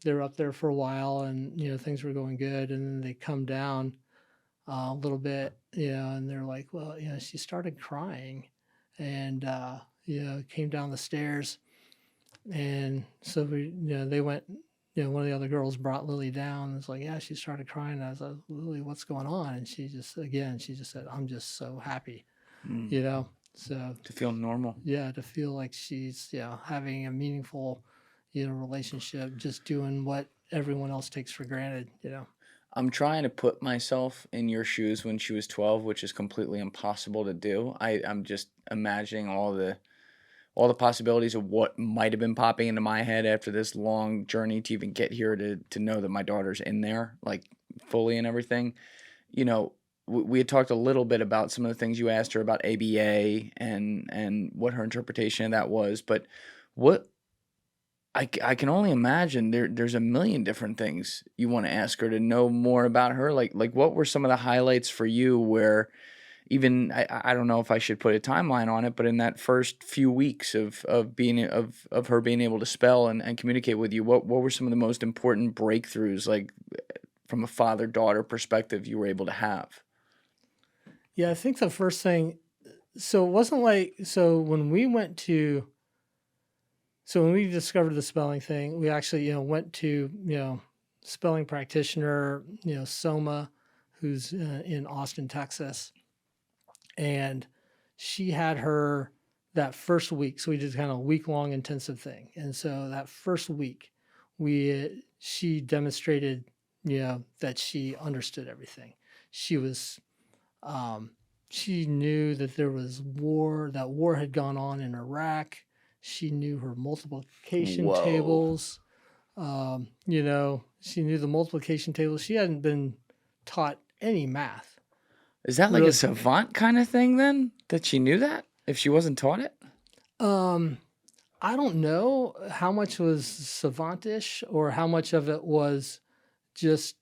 they were up there for a while, and things were going good, and then they come down a little bit, and they're like, well, she started crying, and came down the stairs. And so they went, one of the other girls brought Lily down. It's like, yeah, she started crying. I was like, Lily, what's going on? And she just said, I'm just so happy, so To feel normal. yeah, to feel like she's, having a meaningful, relationship, just doing what everyone else takes for granted, I'm trying to put myself in your shoes when she was 12, which is completely impossible to do. I'm just imagining all the possibilities of what might have been popping into my head after this long journey to even get here to know that my daughter's in there, like fully and everything. We had talked a little bit about some of the things you asked her about ABA and what her interpretation of that was, but what I can only imagine there's a million different things you want to ask her to know more about her. Like what were some of the highlights for you where even I don't know if I should put a timeline on it, but in that first few weeks of her being able to spell and communicate with you, what were some of the most important breakthroughs, like from a father-daughter perspective, you were able to have? Yeah, I think the first thing, so it wasn't like, when we discovered the spelling thing, we actually, went to, spelling practitioner, Soma, who's in Austin, Texas. And she had her that first week. So we did kind of a week-long intensive thing. And so that first week, she demonstrated, that she understood everything. She was, she knew that there was war, that war had gone on in Iraq. She knew her multiplication Whoa. tables. She knew the multiplication tables. She hadn't been taught any math. Is that like Really? a savant kind of thing then? That she knew that if she wasn't taught it? I don't know how much was savantish or how much of it was just,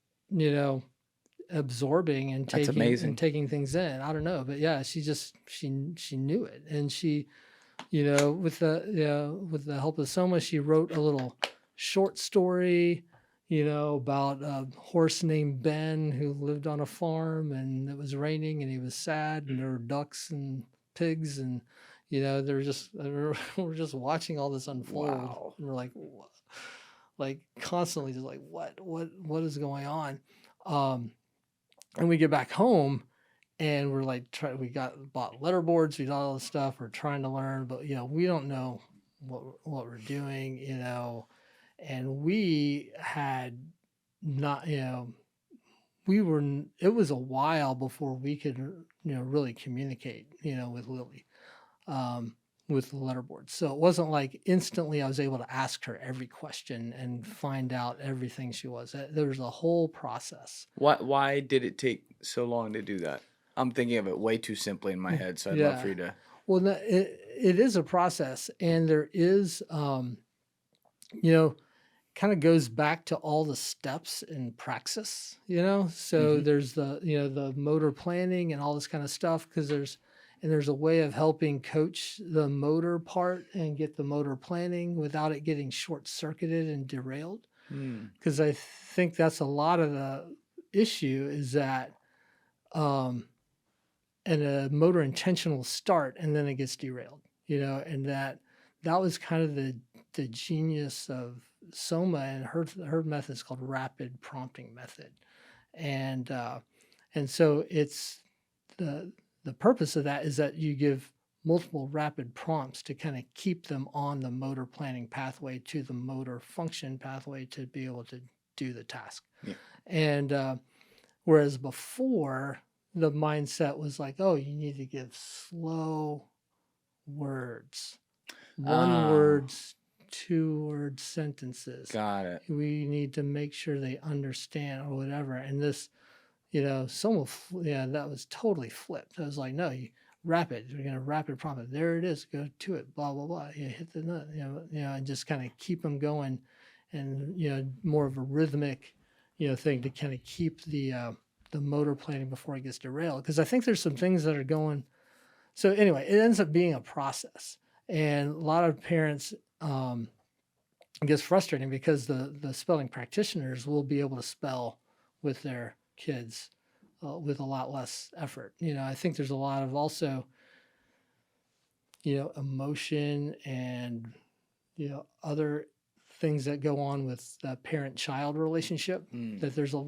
absorbing and That's amazing. taking things in. I don't know, but yeah, she knew it, and she, with the help of Soma, she wrote a little short story, about a horse named Ben who lived on a farm, and it was raining and he was sad, and there were ducks and pigs, and we're just watching all this unfold. Wow. And we're like, what? Like constantly just like, what is going on? And we get back home and we're like, we bought letterboards, we got all this stuff, we're trying to learn, but we don't know what we're doing, and we had not, it was a while before we could, really communicate, with Lily, with the letterboard. So it wasn't like instantly I was able to ask her every question and find out everything she was. There was a whole process. Why did it take so long to do that? I'm thinking of it way too simply in my head, so I'd love for you to. Well, no, it is a process, and there is, kind of goes back to all the steps in praxis, so there's the motor planning and all this kind of stuff, because there's a way of helping coach the motor part and get the motor planning without it getting short-circuited and derailed. Because I think that's a lot of the issue is that and a motor intention will start and then it gets derailed, and that was kind of the genius of Soma, and her method is called rapid prompting method. And so it's the purpose of that is that you give multiple rapid prompts to kind of keep them on the motor planning pathway to the motor function pathway to be able to do the task. Yeah. And whereas before, the mindset was like, oh, you need to give slow words, one words, 2-word sentences. Got it. We need to make sure they understand or whatever. And this, that was totally flipped. I was like, no, rapid. We're going to rapid prompt it. There it is. Go to it. Blah, blah, blah. Hit the nut, and just kind of keep them going, and, more of a rhythmic, thing to kind of keep the motor planning before it gets derailed. Because I think there's some things that are going. So anyway, it ends up being a process. And a lot of parents, it gets frustrating because the spelling practitioners will be able to spell with their kids with a lot less effort. I think there's a lot of also, emotion and, other things that go on with the parent-child relationship, that there's just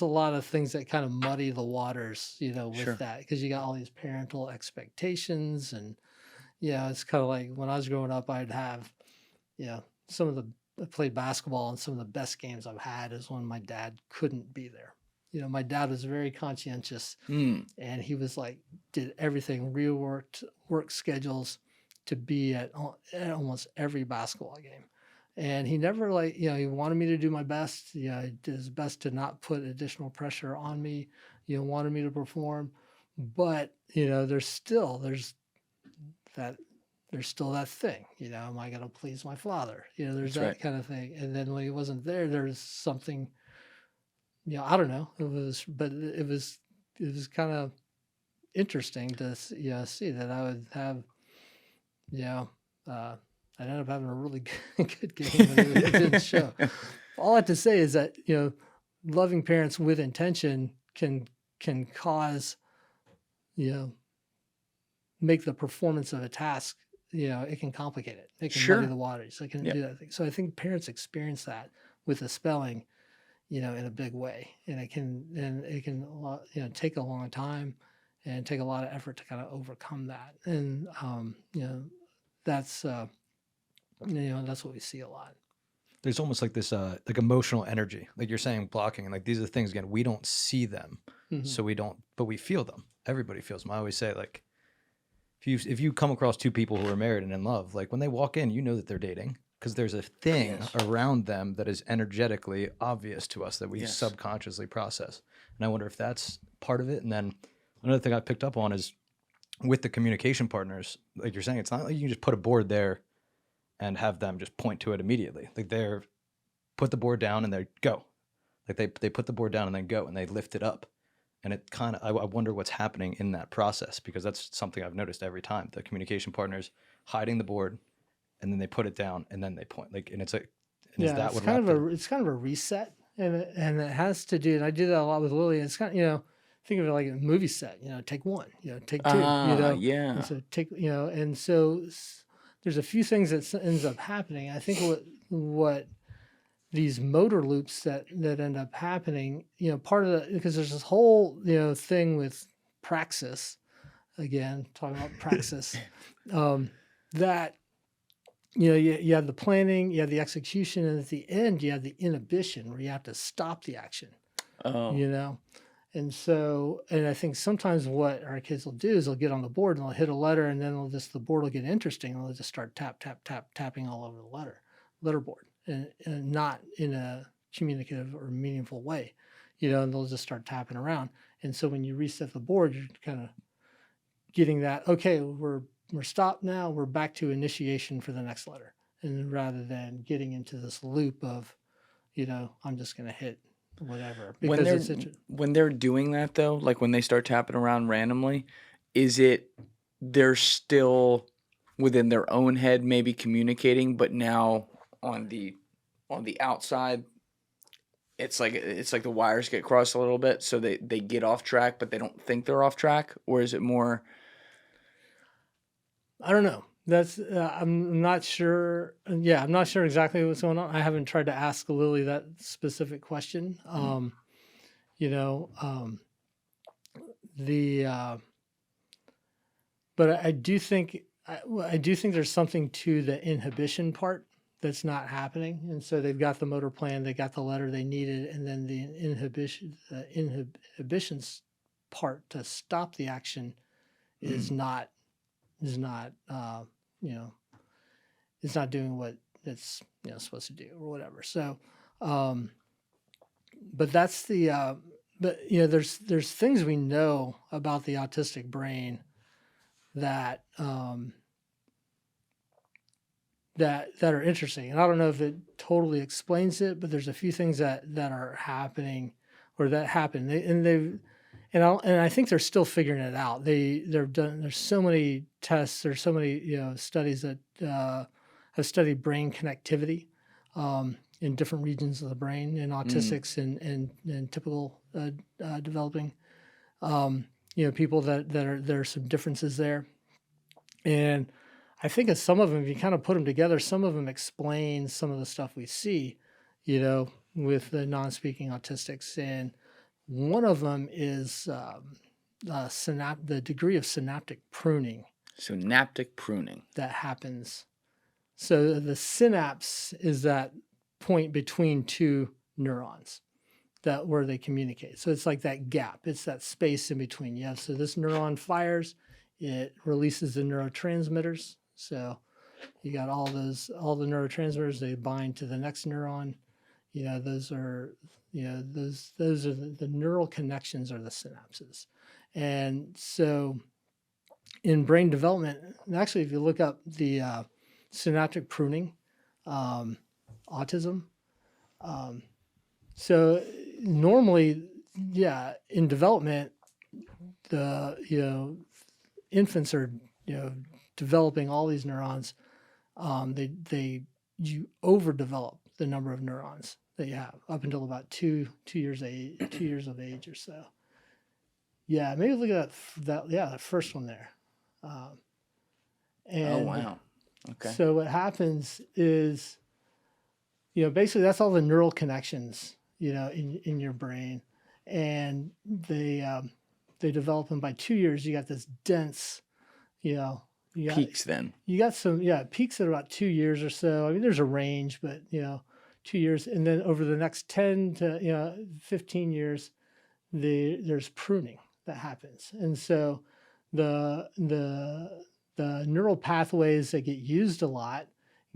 a lot of things that kind of muddy the waters, with that, because you got all these parental expectations, and it's kind of like when I was growing up, I'd have, I played basketball, and some of the best games I've had is when my dad couldn't be there. My dad was very conscientious, and he was like, did everything, work schedules to be at almost every basketball game. And he never he wanted me to do my best. He did his best to not put additional pressure on me. Wanted me to perform, but there's still that thing. Am I going to please my father? There's that kind of thing. And then when he wasn't there, there's something. I don't know. It was kind of interesting to see that I would have. I ended up having a really good game, but it didn't show. All I have to say is that, loving parents with intention can cause, make the performance of a task, it can complicate it. It can Sure. muddy the waters. It can do that thing. So I think parents experience that with the spelling, in a big way, and it can take a long time and take a lot of effort to kind of overcome that. And that's that's what we see a lot. There's almost like this like emotional energy, like you're saying, blocking, and like these are the things, again, we don't see them, so we don't, but we feel them. Everybody feels them. I always say, like, if you come across two people who are married and in love, like when they walk in, you know that they're dating, because there's a thing around them that is energetically obvious to us that we subconsciously process. And I wonder if that's part of it. And then another thing I picked up on is with the communication partners, like you're saying, it's not like you can just put a board there and have them just point to it immediately. Like they're put the board down and they go. Like they put the board down and then go, and they lift it up. And it kind of, I wonder what's happening in that process, because that's something I've noticed every time. The communication partners hiding the board, and then they put it down, and then they point. Like, and it's like, and is that it's what kind of a reset, and it has to do. And I do that a lot with Lily. And it's kind of think of it like a movie set. Take one. Take two. Yeah. And so and so there's a few things that ends up happening. I think what these motor loops that end up happening, part of the, because there's this whole thing with praxis, again talking about praxis, that you have the planning, you have the execution, and at the end you have the inhibition where you have to stop the action. And so, and I think sometimes what our kids will do is they'll get on the board and they'll hit a letter, and then the board will get interesting, and they'll just start tapping all over the letter board, and not in a communicative or meaningful way, and they'll just start tapping around. And so when you reset the board, you're kind of getting that, okay, we're stopped now, we're back to initiation for the next letter. And rather than getting into this loop of, I'm just going to hit whatever. Because when they're doing that though, like when they start tapping around randomly, is it they're still within their own head maybe communicating, but now on the outside it's like the wires get crossed a little bit, so they get off track, but they don't think they're off track? Or is it more, I don't know. That's I'm not sure. Yeah, I'm not sure exactly what's going on. I haven't tried to ask Lily that specific question. But I do think there's something to the inhibition part that's not happening, and so they've got the motor plan, they got the letter they needed, and then the inhibitions part to stop the action is not it's not doing what it's supposed to do or whatever. So, but that's the but there's things we know about the autistic brain that that are interesting, and I don't know if it totally explains it, but there's a few things that are happening or that happen, and I think they're still figuring it out. There's so many tests, there's so many studies that have studied brain connectivity in different regions of the brain in autistics and typical developing people that are, there are some differences there. And I think of some of them, if you kind of put them together, some of them explain some of the stuff we see, with the non-speaking autistics. And one of them is the degree of synaptic pruning. Synaptic pruning. That happens. So the synapse is that point between two neurons where they communicate. So it's like that gap. It's that space in between. Yeah. So this neuron fires, it releases the neurotransmitters. So you got all the neurotransmitters, they bind to the next neuron. Those are the neural connections, are the synapses. And so in brain development, and actually if you look up the synaptic pruning, autism, so normally, in development, the infants are developing all these neurons. You overdevelop the number of neurons that you have up until about 2 years of age or so. Yeah, maybe look at that. Yeah, the first one there. Oh wow! Okay. So what happens is, basically that's all the neural connections, in your brain, and they develop them by 2 years. You got this dense, you got Peaks then. you got some peaks at about 2 years or so. I mean, there's a range, but 2 years, and then over the next 10 to 15 years, there's pruning that happens, and so the neural pathways that get used a lot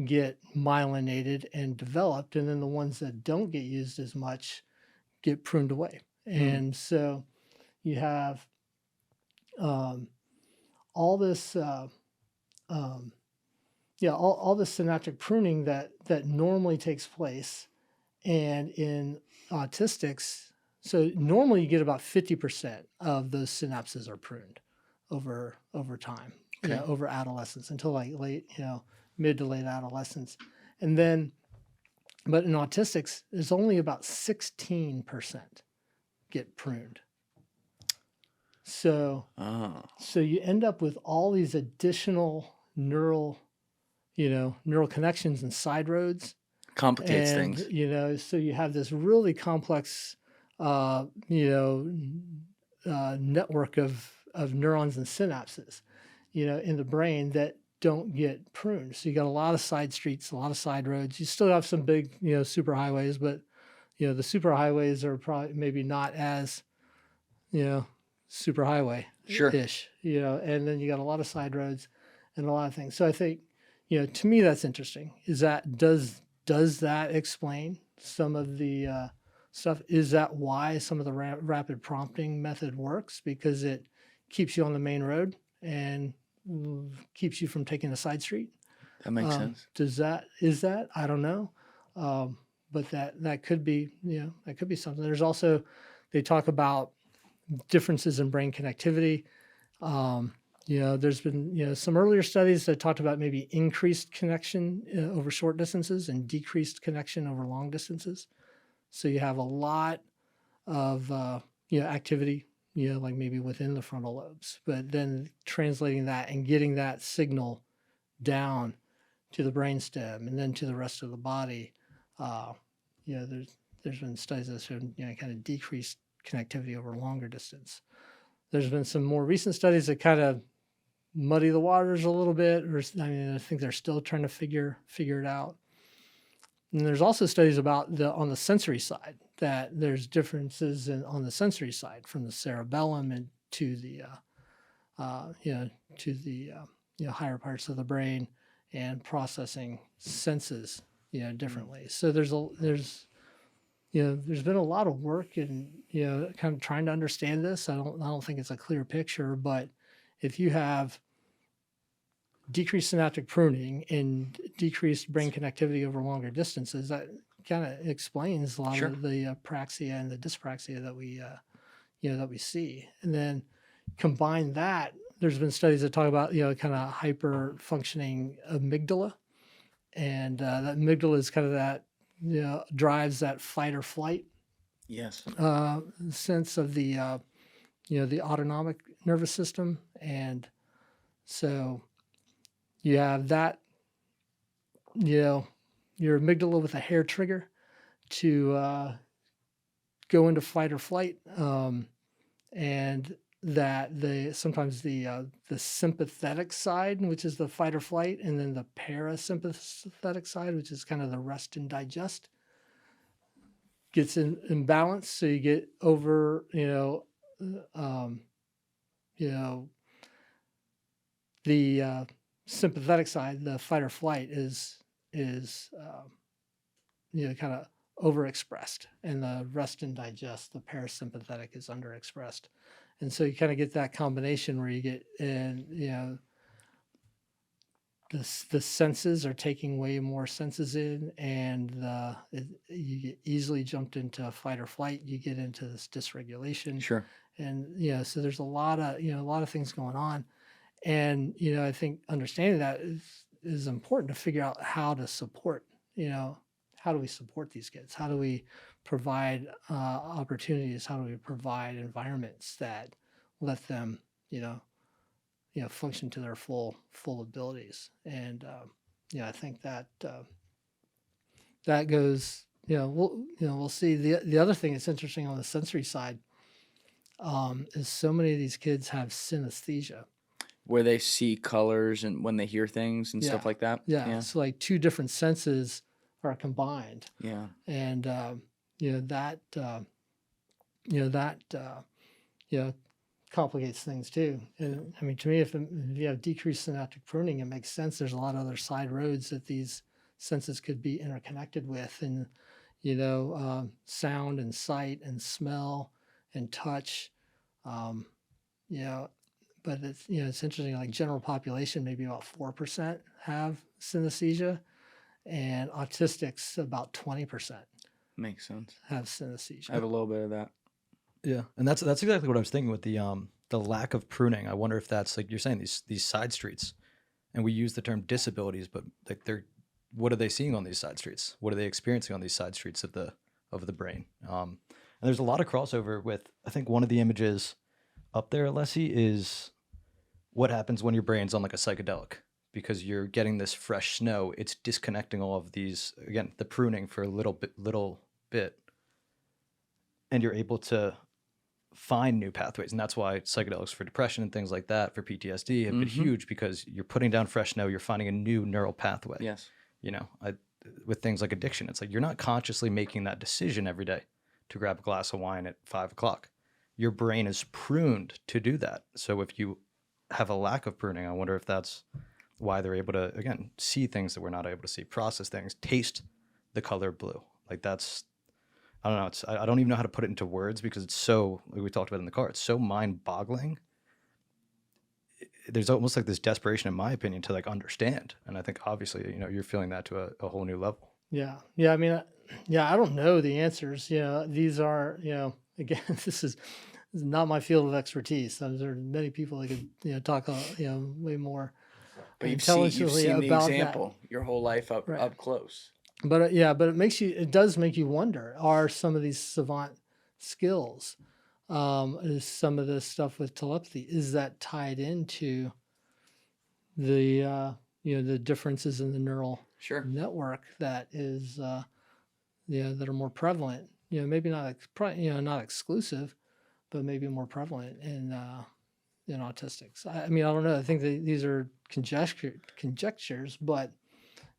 get myelinated and developed, and then the ones that don't get used as much get pruned away. And so you have all this all this synaptic pruning that normally takes place. And in autistics, so normally you get about 50% of those synapses are pruned over time, Okay. over adolescence until like late, mid to late adolescence. And then, but in autistics, there's only about 16% get pruned. So, so you end up with all these additional neural connections and side roads. Complicates And, things. so you have this really complex, network of neurons and synapses, in the brain that don't get pruned. So you got a lot of side streets, a lot of side roads. You still have some big, super highways, but, the super highways are probably maybe not as, super highway ish, and then you got a lot of side roads and a lot of things. So I think, to me, that's interesting. Is that, does that explain some of the stuff? Is that why some of the rapid prompting method works? Because it keeps you on the main road and keeps you from taking a side street. That makes sense. Is that? I don't know. But that could be, that could be something. There's also, they talk about differences in brain connectivity. There's been, some earlier studies that talked about maybe increased connection over short distances and decreased connection over long distances. So you have a lot of, activity, like maybe within the frontal lobes, but then translating that and getting that signal down to the brainstem and then to the rest of the body. There's been studies that show, kind of decreased connectivity over longer distance. There's been some more recent studies that kind of muddy the waters a little bit, or I think they're still trying to figure it out. And there's also studies about on the sensory side, that there's differences on the sensory side from the cerebellum and to the higher parts of the brain and processing senses differently. So there's been a lot of work in kind of trying to understand this. I don't think it's a clear picture, but if you have decreased synaptic pruning and decreased brain connectivity over longer distances, that kind of explains a lot of the praxia and the dyspraxia that we see. And then combine that, there's been studies that talk about kind of hyper functioning amygdala, and that amygdala is kind of that drives that fight or flight sense of the the autonomic nervous system. And so you have that, your amygdala with a hair trigger to go into fight or flight, and that sometimes the sympathetic side, which is the fight or flight, and then the parasympathetic side, which is kind of the rest and digest, gets in balance. So you get over, the sympathetic side, the fight or flight is kind of overexpressed, and the rest and digest, the parasympathetic, is underexpressed. And so you kind of get that combination where you get the senses are taking way more senses in, and you get easily jumped into fight or flight. You get into this dysregulation. Sure. And so there's a lot of things going on. And, I think understanding that is important to figure out how to support, how do we support these kids? How do we provide opportunities? How do we provide environments that let them, function to their full abilities? And I think that that goes. We'll see. The other thing that's interesting on the sensory side is so many of these kids have synesthesia. Where they see colors and when they hear things and stuff like that. Yeah. So like two different senses are combined. Yeah. And that complicates things too. And I mean, to me, if you have decreased synaptic pruning, it makes sense. There's a lot of other side roads that these senses could be interconnected with, and sound and sight and smell and touch. But it's interesting. Like general population, maybe about 4% have synesthesia, and autistics about 20%. Makes sense. Have synesthesia. I have a little bit of that. Yeah, and that's exactly what I was thinking with the lack of pruning. I wonder if that's like you're saying these side streets, and we use the term disabilities, but like what are they seeing on these side streets? What are they experiencing on these side streets of the brain? And there's a lot of crossover with, I think one of the images up there, Alessi, is what happens when your brain's on like a psychedelic, because you're getting this fresh snow. It's disconnecting all of these, again, the pruning for a little bit, and you're able to find new pathways. And that's why psychedelics for depression and things like that, for PTSD, have been huge, because you're putting down fresh snow, you're finding a new neural pathway. Yes. With things like addiction, it's like you're not consciously making that decision every day to grab a glass of wine at 5 o'clock. Your brain is pruned to do that. So if you have a lack of pruning, I wonder if that's why they're able to, again, see things that we're not able to see, process things, taste the color blue. Like that's, I don't know. I don't even know how to put it into words, because it's so, like we talked about in the car, it's so mind boggling. There's almost like this desperation, in my opinion, to like understand. And I think obviously, you're feeling that to a whole new level. Yeah. I mean, I don't know the answers. These are, again, this is not my field of expertise. There are many people that could, talk, way more. But you've seen the example that. Your whole life up close. But it does make you wonder, are some of these savant skills, is some of this stuff with telepathy, is that tied into the the differences in the neural network that is that are more prevalent, maybe not not exclusive, but maybe more prevalent in autistics. I mean, I don't know. I think these are conjectures, but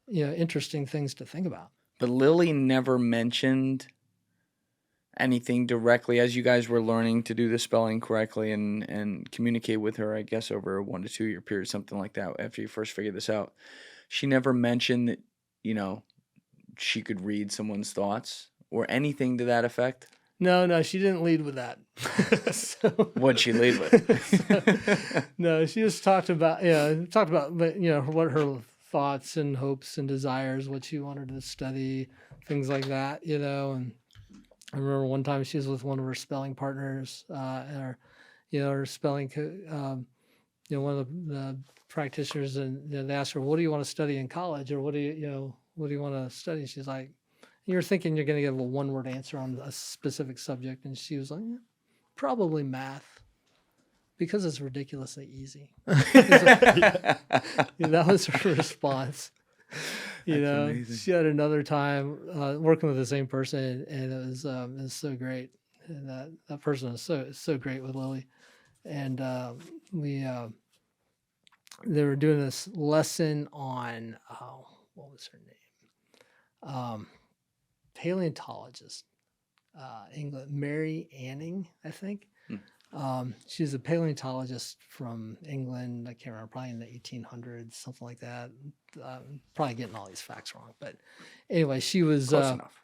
interesting things to think about. But Lily never mentioned anything directly as you guys were learning to do the spelling correctly and communicate with her, I guess, over a 1 to 2 year period, something like that, after you first figured this out. She never mentioned that, she could read someone's thoughts or anything to that effect. No, she didn't lead with that. What'd she lead with? No, she just talked about what her thoughts and hopes and desires, what she wanted to study, things like that, and I remember one time she was with one of her spelling partners, and her spelling, one of the practitioners, and they asked her, "What do you want to study in college?" or what do you want to study? She's like, "You're thinking you're going to give a one-word answer on a specific subject," and she was like, "Probably math, because it's ridiculously easy." That was her response. Amazing. She had another time working with the same person, and it was so great. And that person is so great with Lily. And they were doing this lesson on what was her name? Paleontologist, England, Mary Anning, I think. She's a paleontologist from England. I can't remember, probably in the 1800s, something like that. Probably getting all these facts wrong, but anyway, she was Close enough.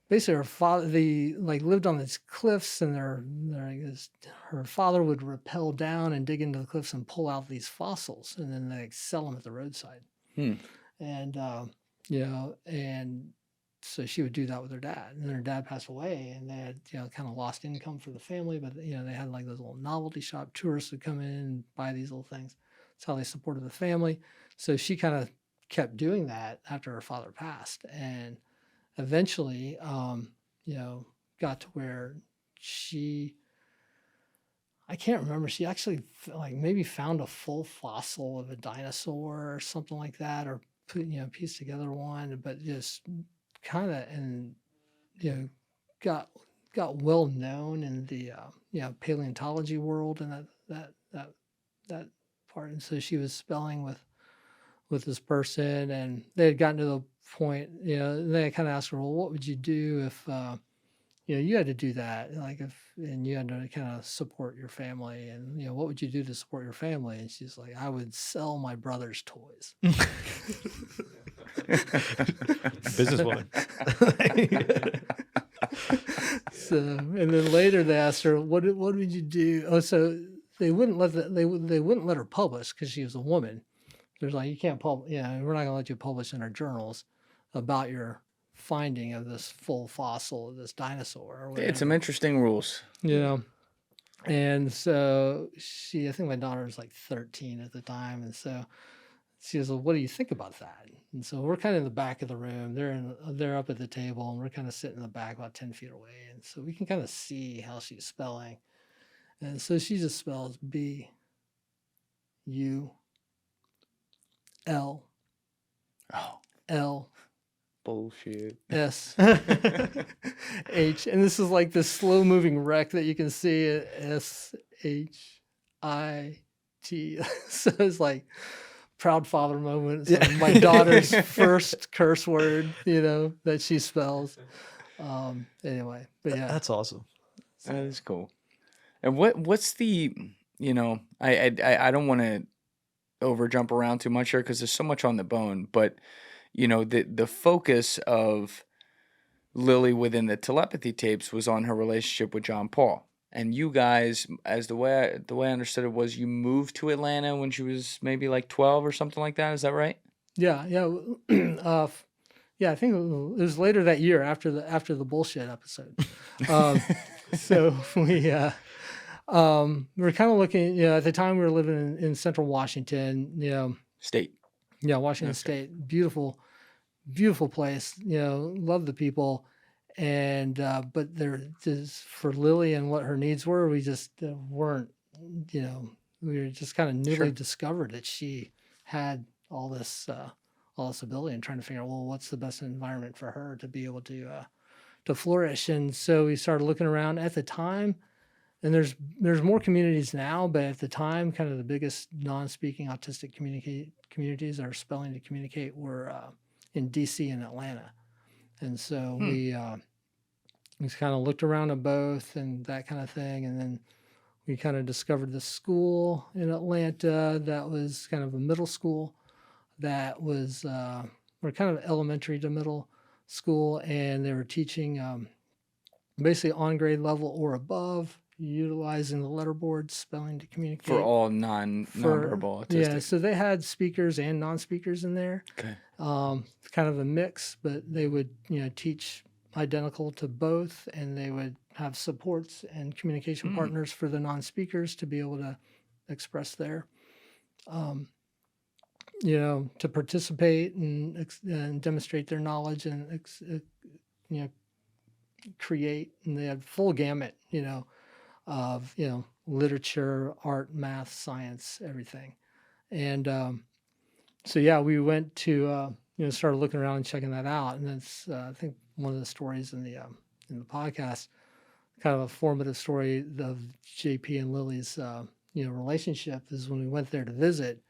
Basically her father. They lived on these cliffs, and her father would rappel down and dig into the cliffs and pull out these fossils, and then they sell them at the roadside. And and so she would do that with her dad, and then her dad passed away, and they had kind of lost income for the family, but they had like those little novelty shop, tourists would come in and buy these little things. That's how they supported the family. So she kind of kept doing that after her father passed, and eventually got to where she, I can't remember. She actually like maybe found a full fossil of a dinosaur or something like that, or put, pieced together one, but just kind of, and got well known in the paleontology world and that part. And so she was spelling with this person, and they had gotten to the point, they kind of asked her, well, what would you do if you had to do that, like and you had to kind of support your family, and what would you do to support your family? And she's like, I would sell my brother's toys. Businesswoman. So, and then later they asked her, what would you do? Oh, so they wouldn't they wouldn't let her publish because she was a woman. There's like, you can't publish, we're not going to let you publish in our journals about your finding of this full fossil of this dinosaur. Or It's some interesting rules. And so I think my daughter was like 13 at the time. And so she was like, what do you think about that? And so we're kind of in the back of the room. They're up at the table, and we're kind of sitting in the back about 10 feet away. And so we can kind of see how she's spelling. And so she just spells B-U-L-L. Bullshit. S H, and this is like this slow moving wreck that you can see at SHIT. So it's like proud father moment. It's like my daughter's first curse word, that she spells. Anyway, but yeah, That's awesome. That is cool. And what's the, I don't want to over jump around too much here because there's so much on the bone, but the focus of Lily within the telepathy tapes was on her relationship with John Paul. And you guys, as the way I understood it was, you moved to Atlanta when she was maybe like 12 or something like that. Is that right? Yeah. I think it was later that year after the bullshit episode. So we were kind of looking. At the time we were living in Central Washington. State. Yeah, Washington State, beautiful place. Love the people, and but there just for Lily and what her needs were, we just weren't. We were just kind of newly discovered that she had all this ability, and trying to figure out, well, what's the best environment for her to be able to flourish. And so we started looking around at the time. And there's more communities now, but at the time, kind of the biggest non-speaking autistic communities or spelling to communicate were in DC and Atlanta. And so we kind of looked around at both and that kind of thing. And then we kind of discovered this school in Atlanta that was kind of a middle school that was, or kind of elementary to middle school. And they were teaching basically on grade level or above, utilizing the letterboard spelling to communicate For all nonverbal autistic. Yeah, so they had speakers and non-speakers in there. Okay. Kind of a mix, but they would teach identical to both, and they would have supports and communication partners for the non-speakers to be able to express their to participate and demonstrate their knowledge and create. And they had full gamut of literature, art, math, science, everything. And so we went to started looking around and checking that out. And that's I think one of the stories in the podcast, kind of a formative story of JP and Lily's relationship, is when we went there to visit.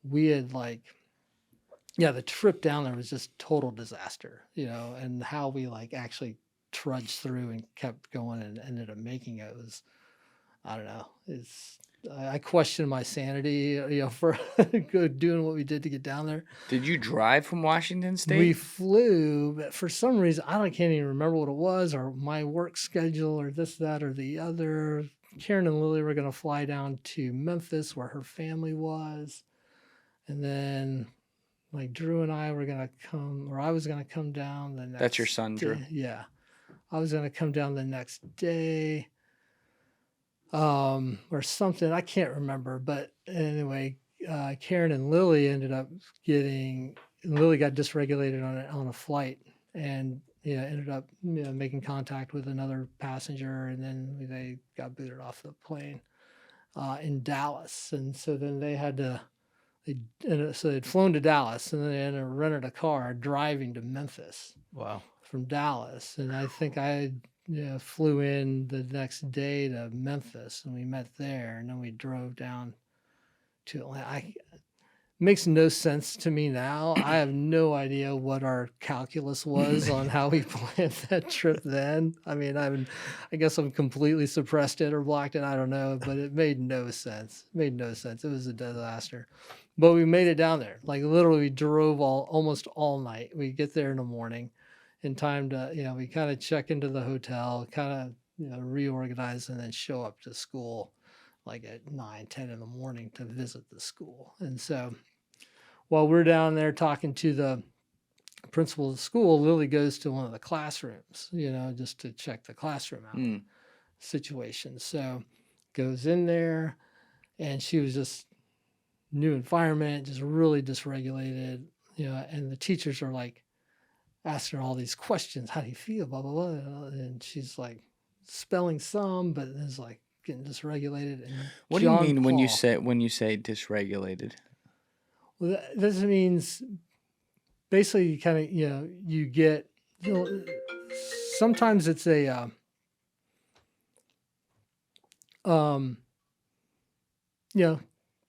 We had the trip down there was just total disaster, and how we actually trudged through and kept going and ended up making it was, I don't know. I question my sanity, for doing what we did to get down there. Did you drive from Washington State? We flew, but for some reason, can't even remember what it was, or my work schedule, or this, that, or the other. Karen and Lily were going to fly down to Memphis where her family was. And then Drew and I were going to come, or I was going to come down the next That's your son, day. Drew? Yeah. I was going to come down the next day, or something. I can't remember. But anyway, Karen and Lily Lily got dysregulated on a flight, and ended up making contact with another passenger, and then they got booted off the plane. in Dallas. And so then so they'd flown to Dallas, and then they had rented a car driving to Memphis Wow. from Dallas. And I think I flew in the next day to Memphis, and we met there, and then we drove down to Atlanta. Makes no sense to me now. I have no idea what our calculus was on how we planned that trip then. I mean, I guess I'm completely suppressed it or blocked it. I don't know, but it made no sense. It made no sense. It was a disaster. But we made it down there. Like literally, we drove almost all night. We get there in the morning, in time to we kind of check into the hotel, kind of reorganize, and then show up to school like at 9-10 in the morning to visit the school. And so while we're down there talking to the principal of the school, Lily goes to one of the classrooms, just to check the classroom out situation. So goes in there, and she was just new environment, just really dysregulated, and the teachers are like asking her all these questions. How do you feel? Blah, blah, blah. And she's like spelling some, but is like getting dysregulated. And what do you mean when you say dysregulated? Well, this means basically you kind of, you get, sometimes it's a,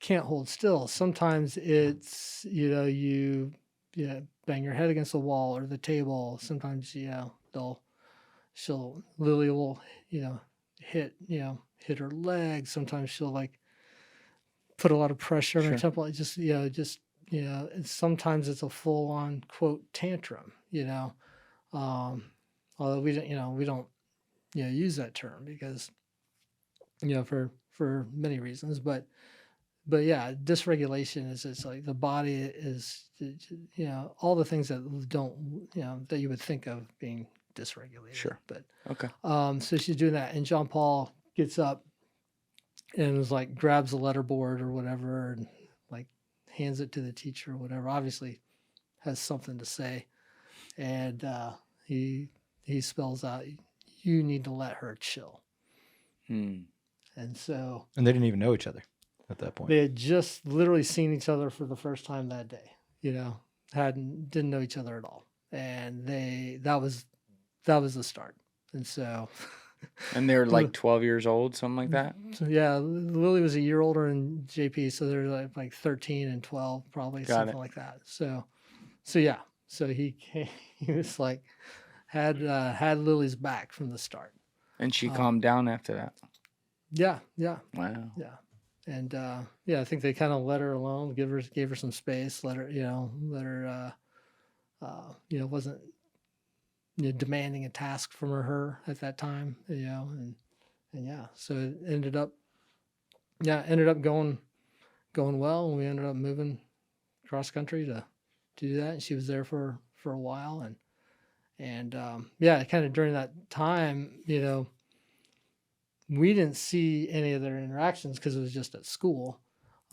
can't hold still. Sometimes it's, you bang your head against the wall or the table. Sometimes, Lily will, hit her leg. Sometimes she'll like put a lot of pressure on her temple. It just, sometimes it's a full on quote tantrum, although we don't, use that term because, for many reasons, but yeah, dysregulation is, it's like the body is, all the things that don't, that you would think of being dysregulated. Sure. But, okay. So she's doing that, and John Paul gets up and was like, grabs a letterboard or whatever, and like hands it to the teacher or whatever, obviously has something to say. And, he spells out, you need to let her chill. And so. And they didn't even know each other at that point. They had just literally seen each other for the first time that day, didn't know each other at all. And that was the start. And so. And they're like 12 years old, something like that? So yeah, Lily was a year older than JP, so they're like 13 and 12, probably. Got something it. like that. So yeah. So he was like, had Lily's back from the start. And she calmed down after that? Yeah. Wow. Yeah. And I think they kind of let her alone, gave her some space, let her wasn't demanding a task from her at that time, and yeah, so it ended up going well, and we ended up moving cross country to do that. And she was there for a while, and kind of during that time, we didn't see any of their interactions because it was just at school.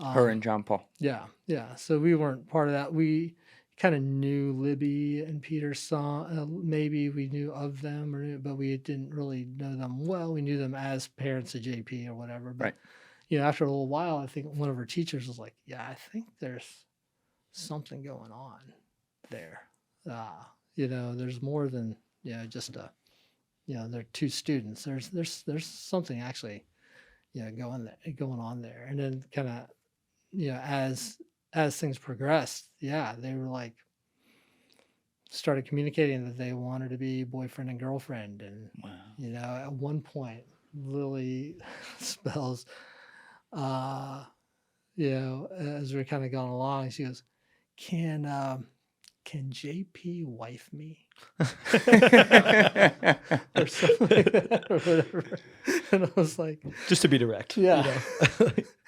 Her and John Paul. Yeah. So we weren't part of that. We kind of knew Libby and Peter. Maybe we knew of them, but we didn't really know them well. We knew them as parents of JP or whatever. But, right. After a little while, I think one of her teachers was like, yeah, I think there's something going on there. There's more than, just they're two students. There's something actually, going on there. And then kind of, as things progressed, they were like, started communicating that they wanted to be boyfriend and girlfriend. And, wow. At one point, Lily spells, as we're kind of going along, she goes, can JP wife me? Or something like that, or whatever. And I was like, just to be direct. Yeah.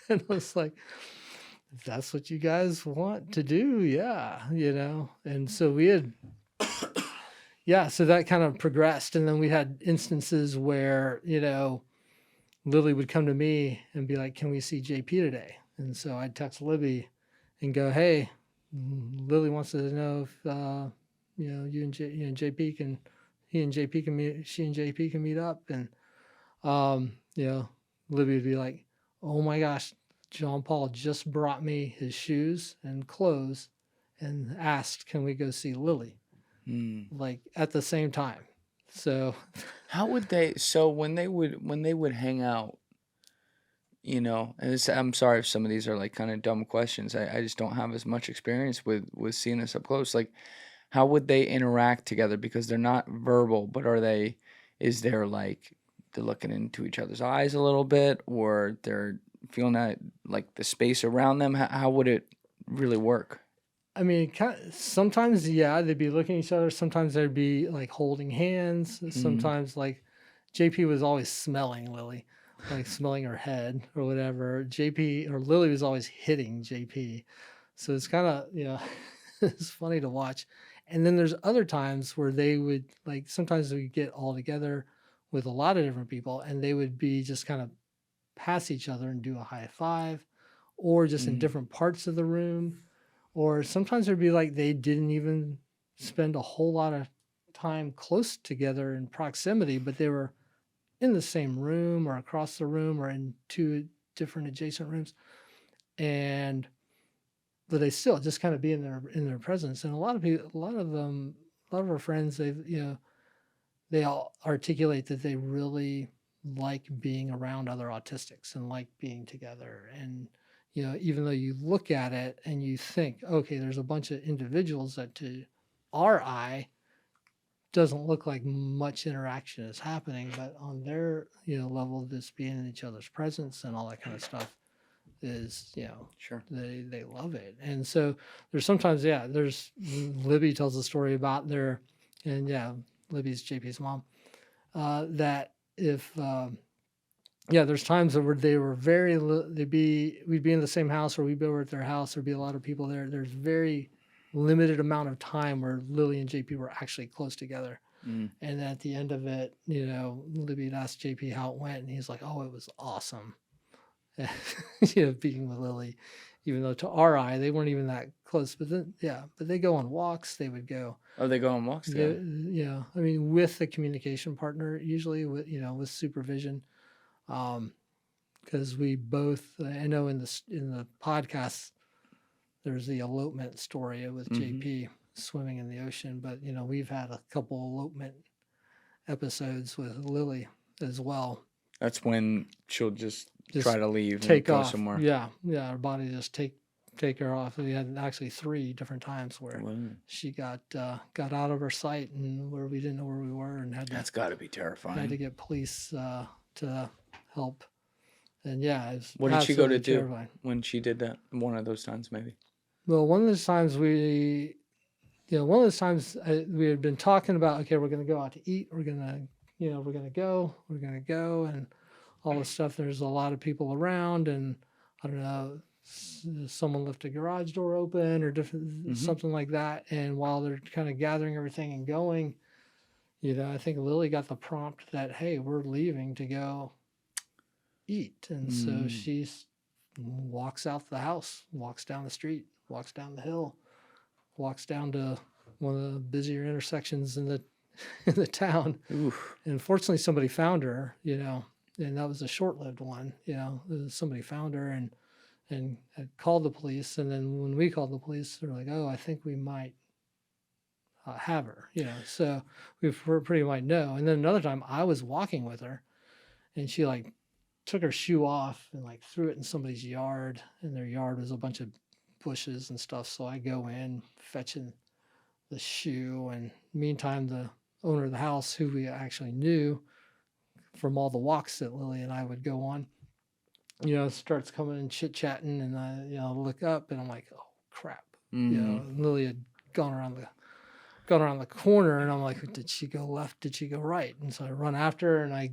And I was like, if that's what you guys want to do, yeah. And so we had, so that kind of progressed. And then we had instances where, Lily would come to me and be like, can we see JP today? And so I'd text Libby and go, hey, Lily wants to know if, you and JP can, he and JP can meet up. And, Libby would be like, oh my gosh, John Paul just brought me his shoes and clothes and asked, can we go see Lily? Like at the same time. So How would they? So when they would hang out, and I'm sorry if some of these are like kind of dumb questions. I just don't have as much experience with seeing this up close. Like, how would they interact together? Because they're not verbal, but is there like they're looking into each other's eyes a little bit, or they're feeling that like the space around them? How would it really work? I mean, sometimes, yeah, they'd be looking at each other. Sometimes they'd be like holding hands. Sometimes, like, JP was always smelling Lily, like smelling her head or whatever. JP or Lily was always hitting JP. So it's kind of, it's funny to watch. And then there's other times where they would, like, sometimes we get all together with a lot of different people and they would be just kind of pass each other and do a high five, or just in different parts of the room. Or sometimes it'd be like they didn't even spend a whole lot of time close together in proximity, but they were in the same room or across the room or in two different adjacent rooms. But they still just kind of be in their presence. And a lot of our friends, they all articulate that they really like being around other autistics and like being together. And even though you look at it and you think, okay, there's a bunch of individuals that to our eye doesn't look like much interaction is happening, but on their, level, just being in each other's presence and all that kind of stuff is, Sure. they love it. And so there's sometimes, there's Libby tells a story about Libby's JP's mom, that if, there's times where they were we'd be in the same house or we'd be over at their house. There'd be a lot of people there. There's very limited amount of time where Lily and JP were actually close together. And at the end of it, Libby had asked JP how it went, and he's like, "Oh, it was awesome." Being with Lily, even though to our eye they weren't even that close. But then, but they go on walks. They would go. Oh, they go on walks together. Yeah, I mean, with a communication partner, usually with supervision. Because we both, I know in the podcast, there's the elopement story with JP swimming in the ocean, but we've had a couple elopement episodes with Lily as well. That's when she'll just try to leave take and go off somewhere. Yeah, her body just take her off. We had actually 3 different times where she got out of her sight and where we didn't know where we were and that's got to be terrifying. Had to get police to help. And what did she go to do terrifying. When she did that? One of those times, maybe. Well, one of those times we had been talking about, okay, we're going to go out to eat. We're going to go, and all this stuff. There's a lot of people around, and I don't know, someone left a garage door open or different something like that. And while they're kind of gathering everything and going, I think Lily got the prompt that, hey, we're leaving to go eat. And so she walks out the house, walks down the street, walks down the hill, walks down to one of the busier intersections in the town. Oof. And fortunately somebody found her, and that was a short-lived one. Somebody found her and had called the police. And then when we called the police, they're like, oh, I think we might have her, so we pretty might know. And then another time I was walking with her and she like took her shoe off and like threw it in somebody's yard, and their yard was a bunch of bushes and stuff. So I go in fetching the shoe, and meantime the owner of the house, who we actually knew from all the walks that Lily and I would go on, starts coming and chit-chatting, and I look up and I'm like, oh crap. Lily had gone around the corner, and I'm like, did she go left? Did she go right? And so I run after her, and I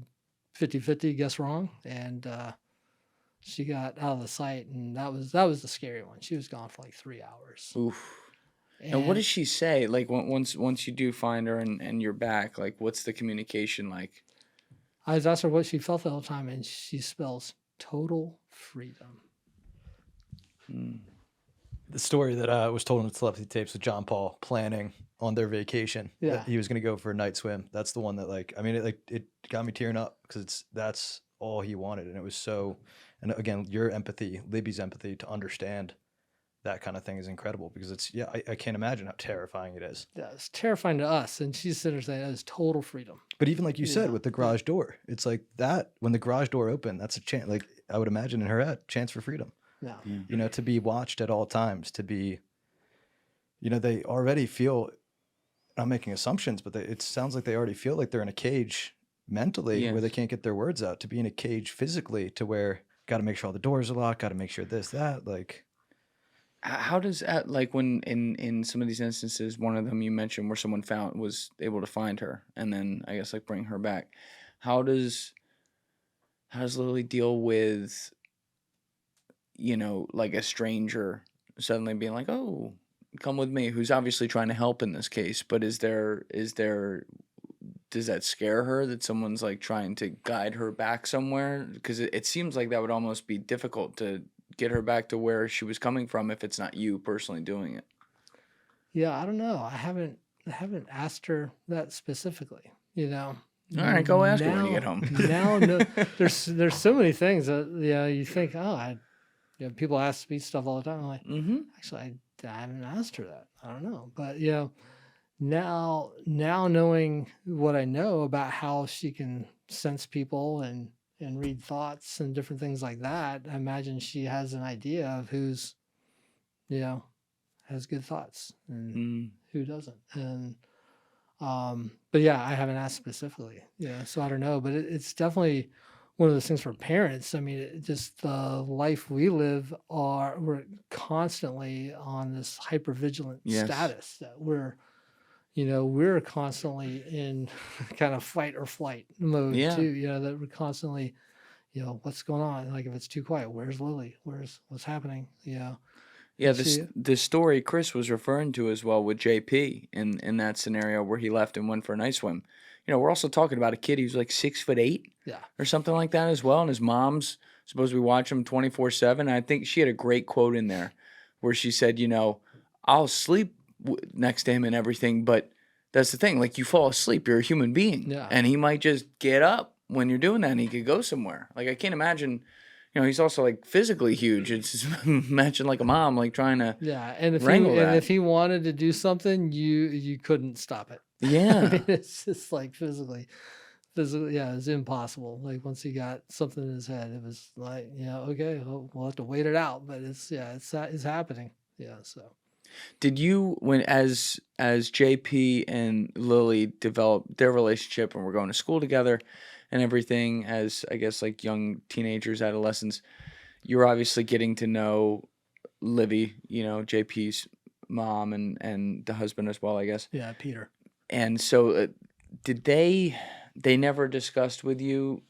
50-50 guess wrong, and she got out of the sight, and that was the scary one. She was gone for like 3 hours. Oof. And what does she say? Like once you do find her and you're back, like what's the communication like? I was asked her what she felt the whole time, and she spells total freedom. The story that was told in the Telepathy tapes with John Paul planning on their vacation. Yeah. He was going to go for a night swim. That's the one that it got me tearing up because that's all he wanted. And it was so, And again, your empathy, Libby's empathy to understand that kind of thing is incredible, because it's, yeah, I can't imagine how terrifying it is. Yeah, it's terrifying to us. And she's sitting there saying, that is total freedom. But even like you said, Yeah. with the garage door, it's like that, when the garage door opened, that's a chance, like I would imagine in her head, chance for freedom, Yeah. you know, to be watched at all times, to be, you know, they already feel, I'm making assumptions, but it sounds like they already feel like they're in a cage mentally, where they Yes. can't get their words out, to be in a cage physically, to where got to make sure all the doors are locked, got to make sure this, that, like. How does that, like, when in some of these instances, one of them you mentioned where someone was able to find her and then I guess like bring her back. How does Lily deal with, you know, like a stranger suddenly being like, "Oh, come with me," who's obviously trying to help in this case, but does that scare her that someone's like trying to guide her back somewhere? Because it seems like that would almost be difficult to get her back to where she was coming from if it's not you personally doing it. Yeah, I don't know. I haven't asked her that specifically, you know. All right, go ask her when you get home. Now, no, there's so many things that, yeah, you think, people ask me stuff all the time. I'm like, actually, I haven't asked her that. I don't know. But, you know, now knowing what I know about how she can sense people and read thoughts and different things like that, I imagine she has an idea of who's, you know, has good thoughts and who doesn't. And but yeah, I haven't asked specifically. Yeah, so I don't know. But it's definitely one of those things for parents. I mean, just the life we live, we're constantly on this hypervigilant status that we're constantly in kind of fight or flight mode too. You know, that we're constantly, you know, what's going on? Like if it's too quiet, where's Lily? What's happening? You know. Yeah, this story Chris was referring to as well with JP in that scenario where he left and went for a night swim. You know, we're also talking about a kid who's like 6'8", or something like that as well, and his mom's supposed to be watching him 24/7. I think she had a great quote in there where she said, you know, I'll sleep next to him and everything, but that's the thing, like you fall asleep, you're a human being, and he might just get up when you're doing that, and he could go somewhere. Like I can't imagine. You know, he's also like physically huge. It's just imagine like a mom like trying to and if he wanted to do something, you couldn't stop it. Yeah, I mean, it's just like physically, yeah, it's impossible. Like once he got something in his head, it was like, yeah, okay, we'll have to wait it out. But it's happening. Yeah. So, did you when as JP and Lily developed their relationship and were going to school together and everything, as I guess like young teenagers, adolescents, you're obviously getting to know Livy, you know, JP's mom and the husband as well, I guess. Yeah, Peter. And so did they never discussed with you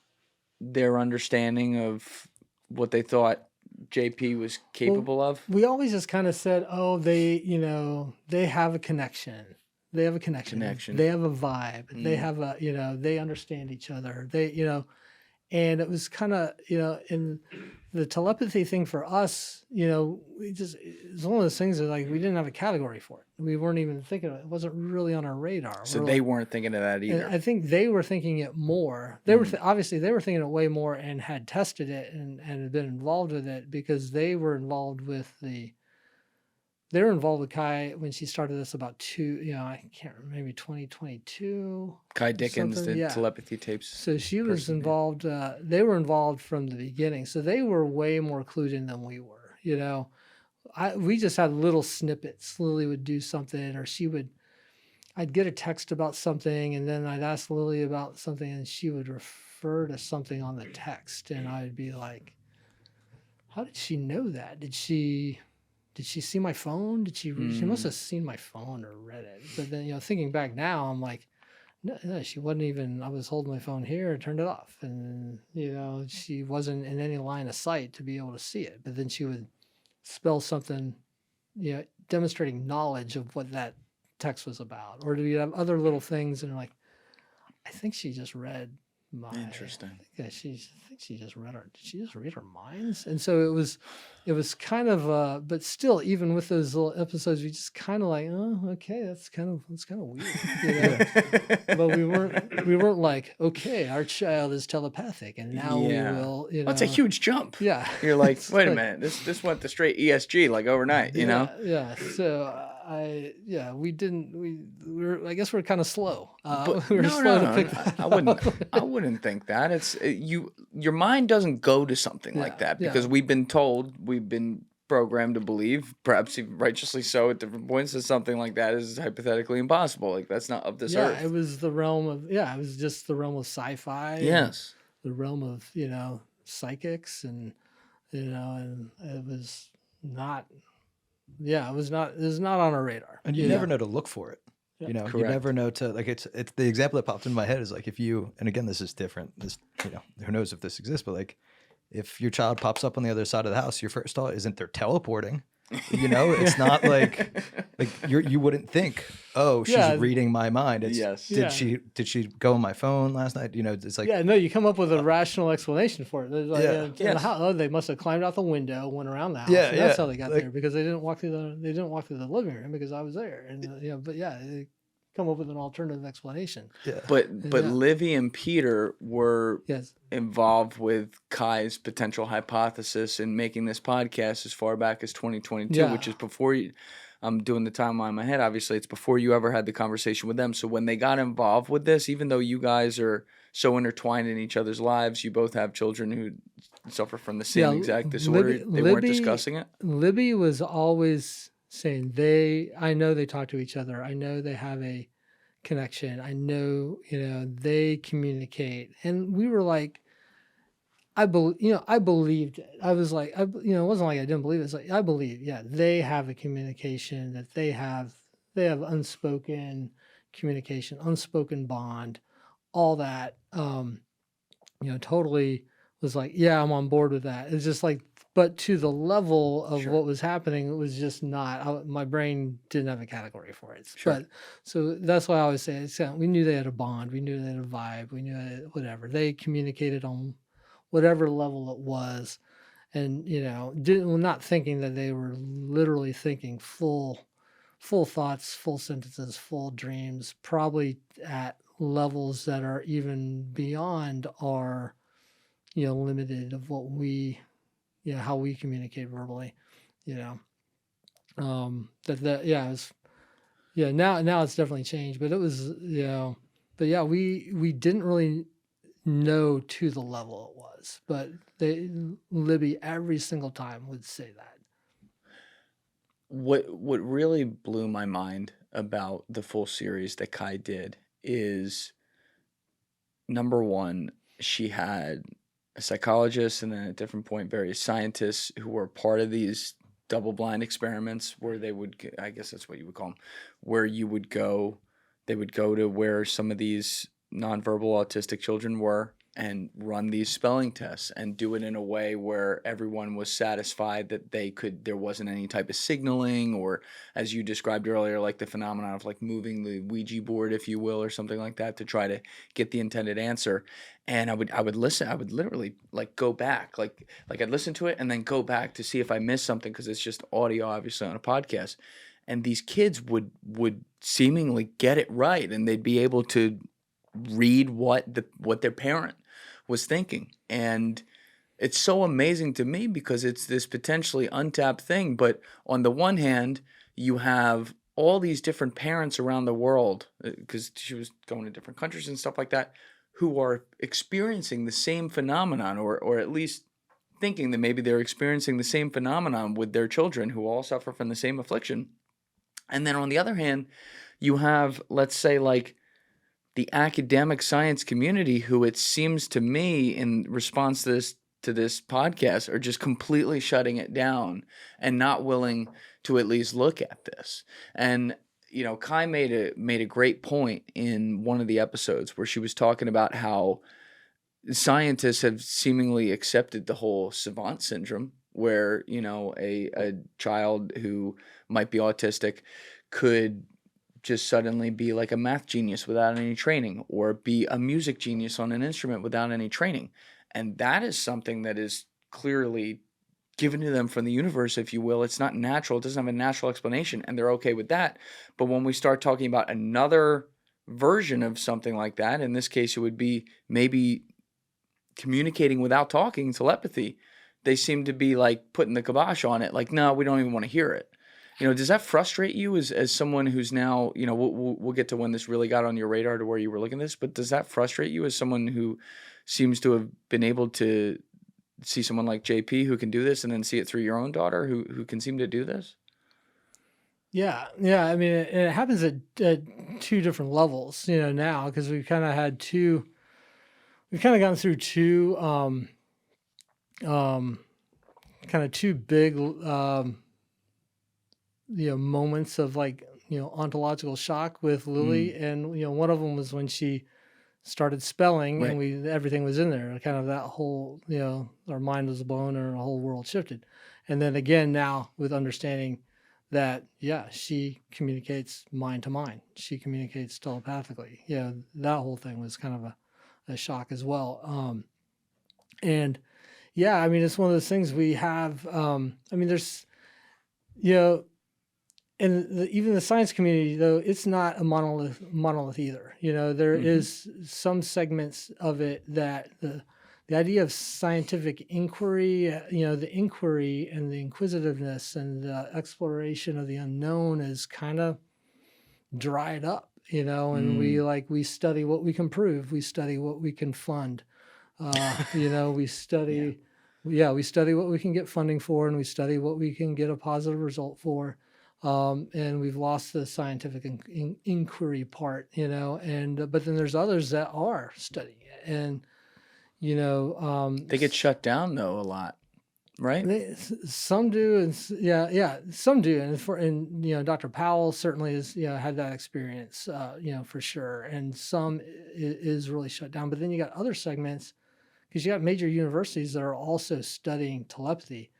their understanding of what they thought JP was capable of? We always just kind of said, oh, they have a connection. They have a connection. They have a vibe. They have a, you know, they understand each other. They, you know, and it was kind of, you know, in the telepathy thing for us, you know, it's one of those things that like we didn't have a category for it. We weren't even thinking of it. It wasn't really on our radar. So they weren't thinking of that either. I think they were thinking it more. They were obviously they were thinking it way more and had tested it and had been involved with it because they were involved with they were involved with Kai when she started this about I can't remember, maybe 2022. Kai Dickens did telepathy tapes. So she was involved. They were involved from the beginning. So they were way more clued in than we were. You know, we just had little snippets. Lily would do something, or I'd get a text about something, and then I'd ask Lily about something, and she would refer to something on the text, and I'd be like, "How did she know that? Did she see my phone? She must have seen my phone or read it." But then, you know, thinking back now, I'm like, no, she wasn't even, I was holding my phone here and turned it off. And, you know, she wasn't in any line of sight to be able to see it. But then she would spell something, you know, demonstrating knowledge of what that text was about. Or do you have other little things and like, I think she just read Interesting. I think she just read our. Did she just read our minds? And so it was kind of. But still, even with those little episodes, we just kind of like, oh, okay, that's kind of weird, you know. But we weren't like, okay, our child is telepathic, and now we will, you know. Well, it's a huge jump. Yeah. You're like, It's wait a like- minute, this went to straight ESG like overnight, you know? Yeah. So I guess we're kind of slow. But we were slow to pick no, that I wouldn't think that. It's your mind doesn't go to something like Yeah, that because we've been programmed to believe, perhaps even righteously so at different points, that something like that is hypothetically impossible. Like that's not of this earth. It was the realm of it was just the realm of sci-fi. and Yes. the realm of psychics, and and it was not. Yeah, it was not on our radar. And you never know to look for it. You know, you Correct. never know to like. It's the example that popped into my head is like if you, and again this is different. This who knows if this exists, but like if your child pops up on the other side of the house, your first thought isn't they're teleporting. You know, it's not like you wouldn't think, oh, she's reading my mind. It's Yes. did she go on my phone last night? You know, it's like No, you come up with a rational explanation for it. There's like, Yes. They must have climbed out the window, went around the house. Yeah, and that's yeah. how they got Like- there, because they didn't walk through the living room because I was there. And they come up with an alternative explanation. yeah. But Yeah. Livy and Peter were Yes. involved with Kai's potential hypothesis in making this podcast as far back as 2022, Yeah. which is before you. I'm doing the timeline in my head. Obviously, it's before you ever had the conversation with them. So when they got involved with this, even though you guys are so intertwined in each other's lives, you both have children who suffer from the same exact disorder. They weren't discussing it. Libby was always saying I know they talk to each other. I know they have a connection. I know, they communicate. And we were like, I believed it. I was like, it wasn't like I didn't believe it. It's like, I believe, they have a communication, that they have unspoken communication, unspoken bond, all that, totally was like, yeah, I'm on board with that. It's just like, but to the level of Sure. what was happening, it was just not, my brain didn't have a category for it. Sure. But so that's why I always say, we knew they had a bond. We knew they had a vibe. We knew whatever. They communicated on whatever level it was. And, not thinking that they were literally thinking full thoughts, full sentences, full dreams, probably at levels that are even beyond our, limited of what we, how we communicate verbally, it was, now it's definitely changed, but it was, we didn't really know to the level it was, but Libby every single time would say that. What really blew my mind about the full series that Kai did is, number one, she had a psychologist and then at a different point various scientists who were part of these double-blind experiments where they would, I guess that's what you would call them, where they would go to where some of these nonverbal autistic children were and run these spelling tests and do it in a way where everyone was satisfied that there wasn't any type of signaling, or as you described earlier, like the phenomenon of like moving the Ouija board, if you will, or something like that to try to get the intended answer. And I would listen, I would literally like go back, like I'd listen to it and then go back to see if I missed something, because it's just audio obviously on a podcast. And these kids would seemingly get it right, and they'd be able to read what their parent was thinking. And it's so amazing to me because it's this potentially untapped thing. But on the one hand, you have all these different parents around the world, because she was going to different countries and stuff like that, who are experiencing the same phenomenon, or at least thinking that maybe they're experiencing the same phenomenon with their children who all suffer from the same affliction. And then on the other hand, you have, let's say, like the academic science community, who it seems to me in response to this podcast are just completely shutting it down and not willing to at least look at this. And Kai made a great point in one of the episodes where she was talking about how scientists have seemingly accepted the whole Savant syndrome, where a child who might be autistic could just suddenly be like a math genius without any training, or be a music genius on an instrument without any training. And that is something that is clearly given to them from the universe, if you will. It's not natural. It doesn't have a natural explanation, and they're okay with that. But when we start talking about another version of something like that, in this case, it would be maybe communicating without talking, telepathy, they seem to be like putting the kibosh on it. Like, no, we don't even want to hear it. Does that frustrate you as someone who's now, we'll get to when this really got on your radar to where you were looking at this, but does that frustrate you as someone who seems to have been able to see someone like JP who can do this, and then see it through your own daughter who can seem to do this? Yeah. I mean, it happens at two different levels, now, because we've kind of gone through two, kind of two big, moments of like, ontological shock with Lily. And, one of them was when she started spelling, Right. and everything was in there, kind of that whole, our mind was blown and our whole world shifted. And then again, now with understanding that, she communicates mind to mind. She communicates telepathically. That whole thing was kind of a shock as well. And I mean, it's one of those things we have, there's, and even the science community, though, it's not a monolith either. There is some segments of it that the idea of scientific inquiry, the inquiry and the inquisitiveness and the exploration of the unknown is kind of dried up, and we study what we can prove. We study what we can fund. We study, we study what we can get funding for, and we study what we can get a positive result for. And we've lost the scientific inquiry part, but then there's others that are studying it, and they get shut down though a lot, right? Some do, and some do, and Dr. Powell certainly has had that experience, for sure, and some is really shut down. But then you got other segments, because you got major universities that are also studying telepathy.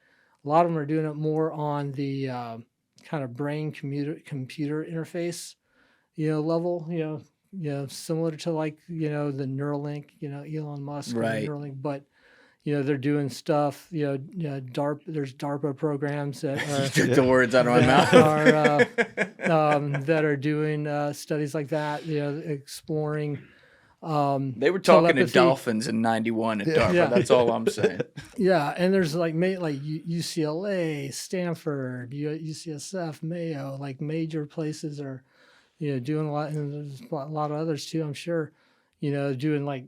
A lot of them are doing it more on the kind of brain computer interface, level, similar to like, the Neuralink, Elon Musk, right. Neuralink, but, they're doing stuff, DARPA, there's DARPA programs that are, took the words out of my mouth. that are doing studies like that, exploring. They were talking telepathy. To dolphins in '91 at DARPA. That's all I'm saying. And there's like UCLA, Stanford, UCSF, Mayo, like major places are, doing a lot, and there's a lot of others too, I'm sure, doing like,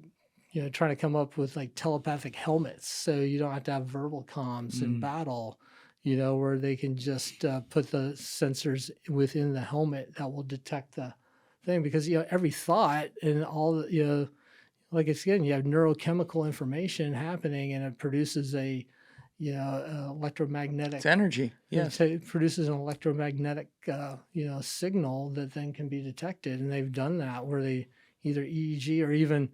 trying to come up with like telepathic helmets, so you don't have to have verbal comms in battle, where they can just put the sensors within the helmet that will detect the thing, because every thought and all the like, it's again, you have neurochemical information happening, and it produces a electromagnetic, It's energy. Yes. it produces an electromagnetic signal that then can be detected. And they've done that where they either EEG, or even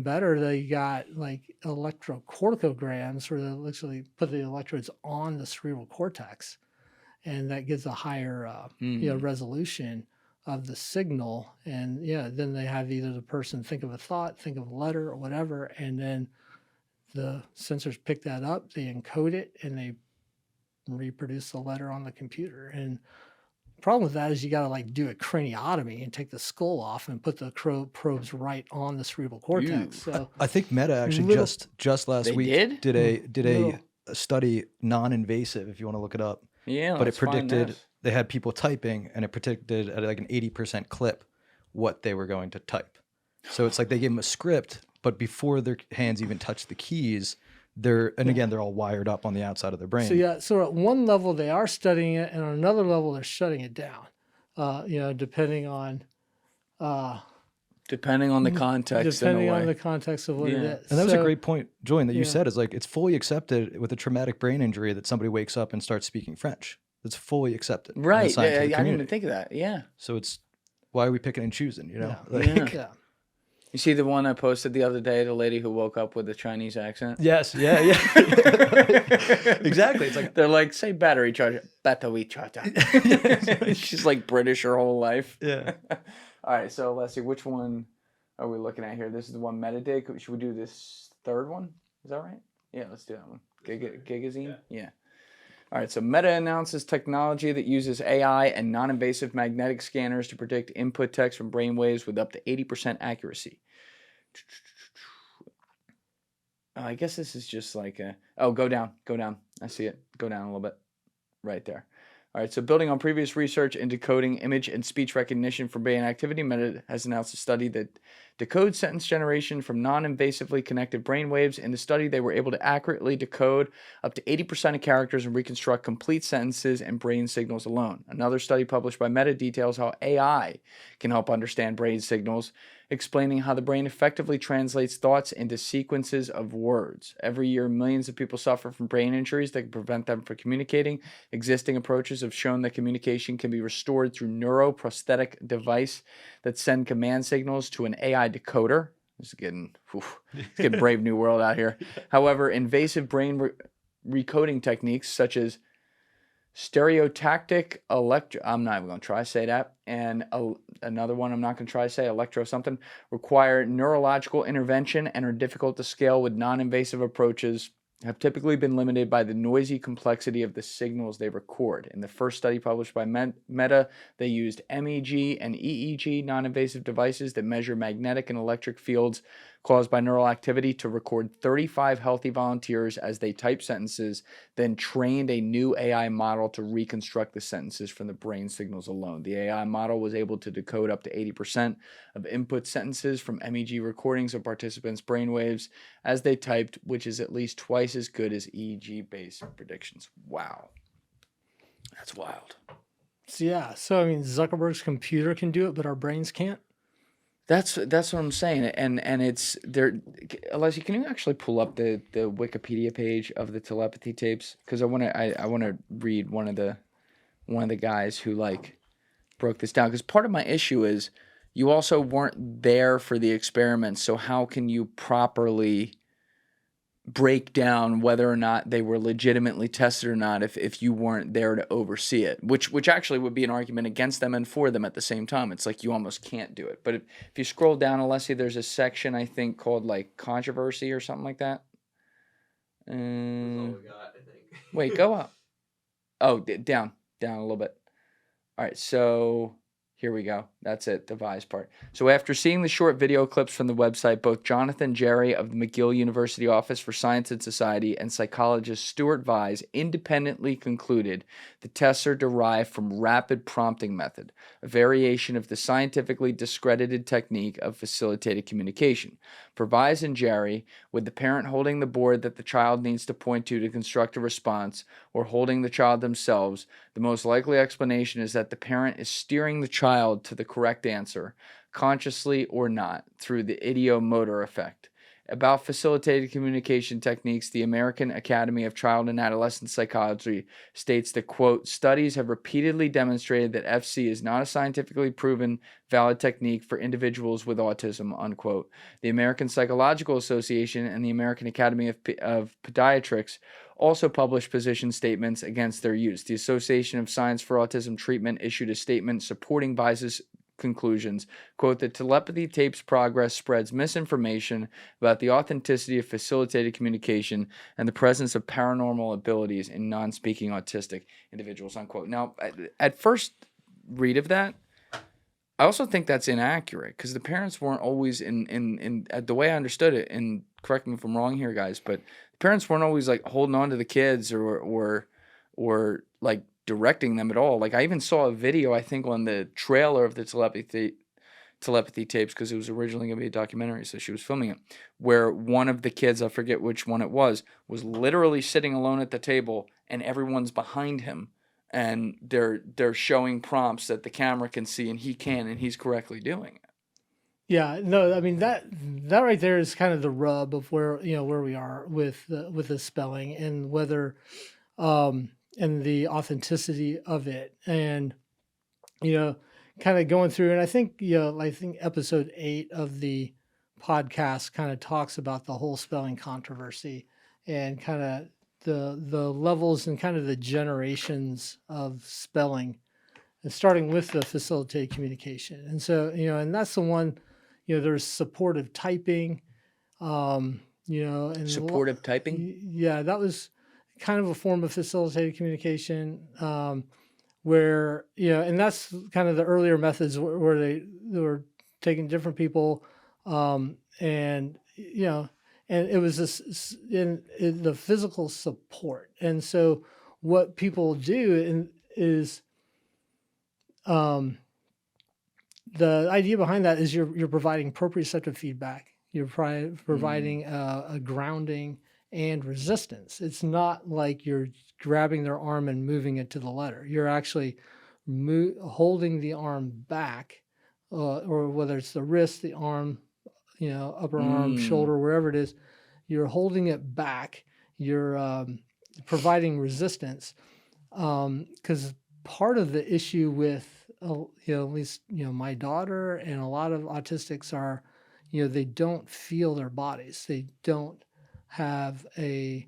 better, they got like electrocorticograms, where they literally put the electrodes on the cerebral cortex, and that gives a higher resolution of the signal. And then they have either the person think of a thought, think of a letter or whatever, and then the sensors pick that up, they encode it, and they reproduce the letter on the computer. And the problem with that is you got to like do a craniotomy and take the skull off and put the probes right on the cerebral cortex. So I think Meta actually just last They week did a study, non-invasive, if you want to look it up. Yeah, but it let's find predicted, this. they had people typing, and it predicted at like an 80% clip what they were going to type. So it's like they gave them a script, but before their hands even touch the keys, they're all wired up on the outside of their brain. So at one level they are studying it, and on another level they're shutting it down. Depending on the context. Depending on the context of what it is. And that was a great point, Julian, that you said, is like, it's fully accepted with a traumatic brain injury that somebody wakes up and starts speaking French. It's fully accepted. Right. I didn't even think of that. Yeah. So it's, why are we picking and choosing, Yeah. You see the one I posted the other day, the lady who woke up with a Chinese accent? Yes. Yeah. Exactly. It's like They're like, say battery charger. Battery charger. She's like British her whole life. yeah. All right, so let's see. Which one are we looking at here? This is the one Meta did. Should we do this third one? Is that right? Yeah, let's do that one. Gigazine? Yeah. All right, so Meta announces technology that uses AI and non-invasive magnetic scanners to predict input text from brainwaves with up to 80% accuracy. I guess this is just like a... Oh, go down. I see it. Go down a little bit. Right there. All right, so building on previous research in decoding image and speech recognition for brain activity, Meta has announced a study that decodes sentence generation from non-invasively connected brain waves. In the study, they were able to accurately decode up to 80% of characters and reconstruct complete sentences and brain signals alone. Another study published by Meta details how AI can help understand brain signals, explaining how the brain effectively translates thoughts into sequences of words. Every year, millions of people suffer from brain injuries that can prevent them from communicating. Existing approaches have shown that communication can be restored through neuroprosthetic device that send command signals to an AI decoder. This is getting Brave New World out here. However, invasive brain recoding techniques such as stereotactic I'm not even going to try to say that, and another one I'm not going to try to say, electro something, require neurological intervention and are difficult to scale with non-invasive approaches, have typically been limited by the noisy complexity of the signals they record. In the first study published by Meta, they used MEG and EEG non-invasive devices that measure magnetic and electric fields caused by neural activity to record 35 healthy volunteers as they type sentences, then trained a new AI model to reconstruct the sentences from the brain signals alone. The AI model was able to decode up to 80% of input sentences from MEG recordings of participants' brainwaves as they typed, which is at least twice as good as EEG-based predictions. Wow. That's wild. So I mean, Zuckerberg's computer can do it, but our brains can't. That's what I'm saying, and it's there. Alessi, can you actually pull up the Wikipedia page of the telepathy tapes? Because I want to read one of the guys who like broke this down. Because part of my issue is you also weren't there for the experiments, so how can you properly break down whether or not they were legitimately tested or not if you weren't there to oversee it, which actually would be an argument against them and for them at the same time. It's like you almost can't do it. But if you scroll down, Alessi, there's a section I think called like controversy or something like that. That's all we got, I think. Wait, go up. Oh, down a little bit. All right, so here we go. That's it, the Vise part. So after seeing the short video clips from the website, both Jonathan Jerry of the McGill University Office for Science and Society and psychologist Stuart Vise independently concluded the tests are derived from rapid prompting method, a variation of the scientifically discredited technique of facilitated communication. For Vise and Jerry, with the parent holding the board that the child needs to point to construct a response, or holding the child themselves, the most likely explanation is that the parent is steering the child to the correct answer, consciously or not, through the ideomotor effect. About facilitated communication techniques, the American Academy of Child and Adolescent Psychology states that, quote, studies have repeatedly demonstrated that FC is not a scientifically proven valid technique for individuals with autism, unquote. The American Psychological Association and the American Academy of Pediatrics also published position statements against their use. The Association of Science for Autism Treatment issued a statement supporting Vise's conclusions. Quote, the telepathy tapes progress spreads misinformation about the authenticity of facilitated communication and the presence of paranormal abilities in non-speaking autistic individuals, unquote. Now, at first read of that, I also think that's inaccurate because the parents weren't always in the way I understood it, and correct me if I'm wrong here, guys, but the parents weren't always like holding on to the kids or like directing them at all. Like I even saw a video, I think, on the trailer of the telepathy tapes, because it was originally going to be a documentary, so she was filming it, where one of the kids, I forget which one it was literally sitting alone at the table and everyone's behind him, and they're showing prompts that the camera can see and he can, and he's correctly doing it. Yeah, no, I mean that right there is kind of the rub of where we are with the spelling and whether and the authenticity of it, and kind of going through. And I think I think episode 8 of the podcast kind of talks about the whole spelling controversy and kind of the levels and kind of the generations of spelling, and starting with the facilitated communication. And so, and that's the one, there's supportive typing, and Supportive typing? Yeah, that was kind of a form of facilitated communication, where, and that's kind of the earlier methods where they were taking different people, and it was this in the physical support. And so what people do is, the idea behind that is you're providing proprioceptive feedback. You're providing a grounding and resistance. It's not like you're grabbing their arm and moving it to the letter. You're actually holding the arm back, or whether it's the wrist, the arm, upper arm, shoulder, wherever it is, you're holding it back. You're providing resistance, because part of the issue with, at least, my daughter and a lot of autistics are, they don't feel their bodies. They don't have a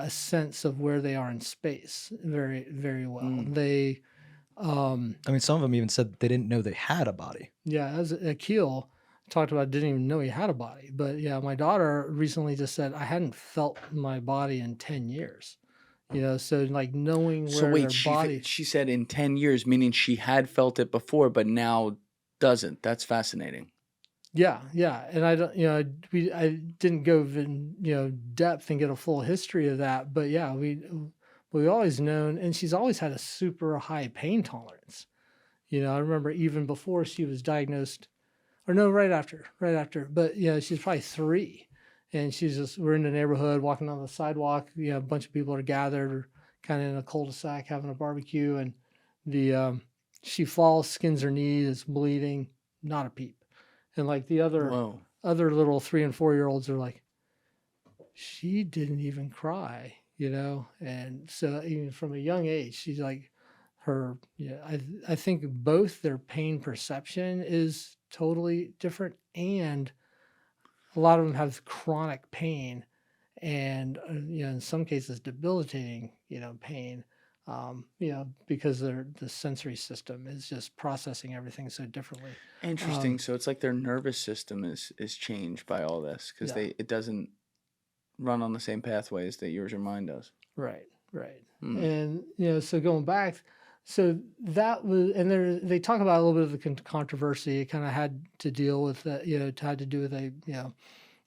sense of where they are in space very, very well. They, I mean, some of them even said they didn't know they had a body. yeah, as Akil talked about, didn't even know he had a body. But yeah, my daughter recently just said, I hadn't felt my body in 10 years. So like knowing where So wait, their body. she said in 10 years, meaning she had felt it before, but now doesn't. That's fascinating. Yeah, yeah, and I don't, I didn't go in, depth and get a full history of that, but yeah, we always known, and she's always had a super high pain tolerance. I remember even before she was diagnosed, or no, right after, but she's probably 3, and we're in the neighborhood walking on the sidewalk, a bunch of people are gathered, kind of in a cul-de-sac having a barbecue, and she falls, skins her knee, is bleeding, not a peep. And like the other little 3 and 4-year-olds are like, she didn't even cry, and so even from a young age, she's like, I think both their pain perception is totally different, and a lot of them have chronic pain, and in some cases debilitating, pain, because the sensory system is just processing everything so differently. Interesting. So it's like their nervous system is changed by all this, because it doesn't run on the same pathways that yours or mine does. Right. And so going back, so that was, and they talk about a little bit of the controversy. It kind of had to deal with that. It had to do with a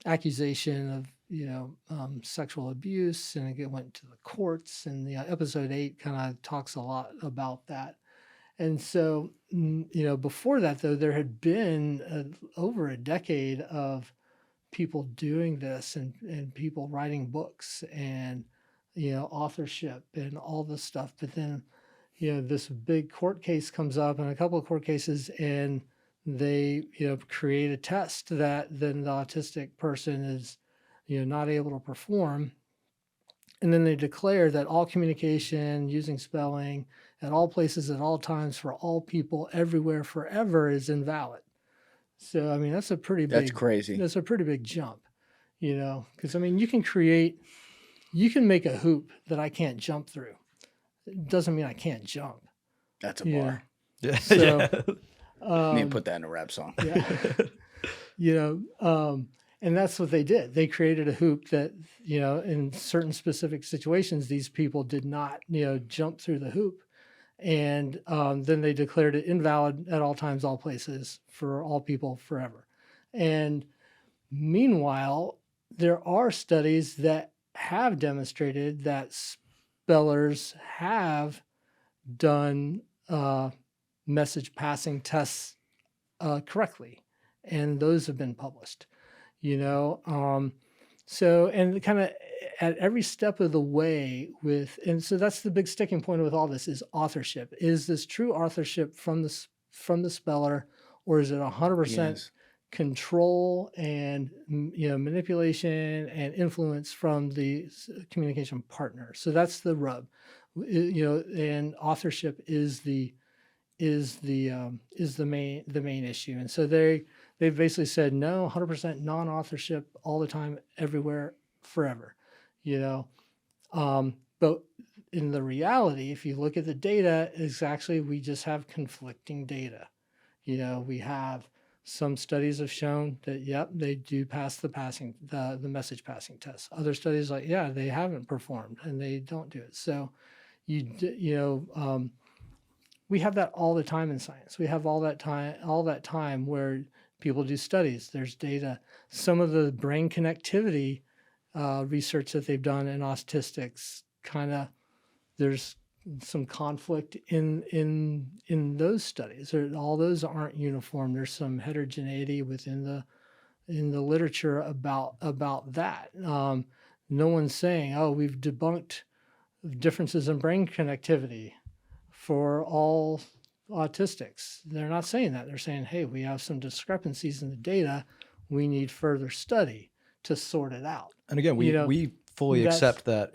accusation of sexual abuse, and it went to the courts. And episode 8 kind of talks a lot about that. And so, before that, though, there had been over a decade of people doing this, and people writing books, and authorship and all this stuff. But then, this big court case comes up, and a couple of court cases, and they create a test that then the autistic person is not able to perform, and then they declare that all communication using spelling at all places at all times for all people everywhere forever is invalid. So I mean, that's crazy. That's a pretty big jump, because I mean, you can make a hoop that I can't jump through. It doesn't mean I can't jump. That's a bar. Yeah. So, you need to put that in a rap song. Yeah. And that's what they did. They created a hoop that, in certain specific situations, these people did not, jump through the hoop. And then they declared it invalid at all times, all places, for all people forever. And meanwhile, there are studies that have demonstrated that spellers have done message passing tests correctly. And those have been published. So, and kind of at every step of the way and so that's the big sticking point with all this is authorship. Is this true authorship from the speller, or is it 100% control and, manipulation and influence from the communication partner? So that's the rub, and authorship is the main issue. And so they've basically said no, 100% non-authorship all the time, everywhere, forever. You know, but in the reality, if you look at the data, is actually we just have conflicting data. You know, we have some studies have shown that yep, they do pass the message passing test. Other studies like yeah, they haven't performed and they don't do it. So we have that all the time in science. We have all that time where people do studies. There's data. Some of the brain connectivity research that they've done in autistics there's some conflict in those studies. All those aren't uniform. There's some heterogeneity within the literature about that. No one's saying, oh, we've debunked differences in brain connectivity for all autistics. They're not saying that. They're saying, hey, we have some discrepancies in the data. We need further study to sort it out. And again, we fully accept that,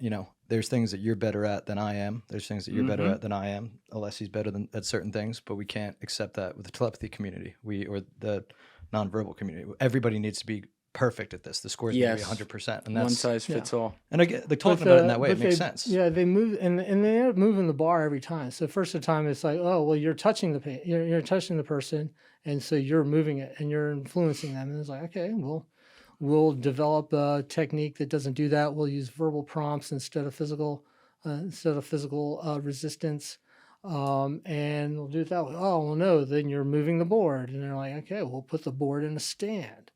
there's things that you're better at than I am. There's things that you're better at than I am. Alessi's better at certain things, but we can't accept that with the telepathy community, or the nonverbal community. Everybody needs to be perfect at this. The scores need to be 100%. And that's one size fits all. And I get talking about it in that way, it makes sense. Yeah, they move and they end up moving the bar every time. So first of the time it's like, oh, well, you're touching you're touching the person, and so you're moving it and you're influencing them. And it's like, okay, well, we'll develop a technique that doesn't do that. We'll use verbal prompts instead of physical resistance, and we'll do it that way. Oh, well, no, then you're moving the board, and they're like, okay, we'll put the board in a stand,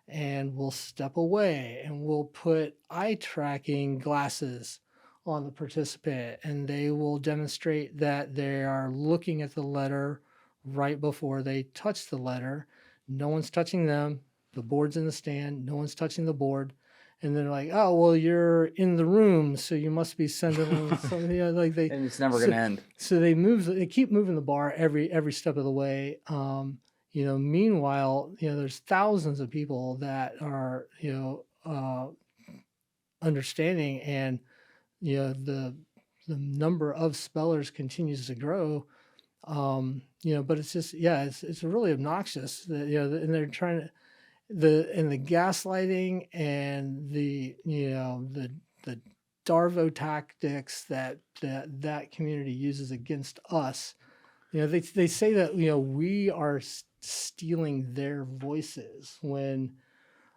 and we'll step away, and we'll put eye tracking glasses on the participant, and they will demonstrate that they are looking at the letter right before they touch the letter. No one's touching them. The board's in the stand. No one's touching the board. And they're like, oh, well, you're in the room, so you must be sending something. And it's never going to end. So they keep moving the bar every step of the way. Meanwhile, there's thousands of people that are, understanding, and, the number of spellers continues to grow. But it's just, it's really obnoxious that, and they're trying to, the gaslighting and the Darvo tactics that community uses against us. They say that we are stealing their voices when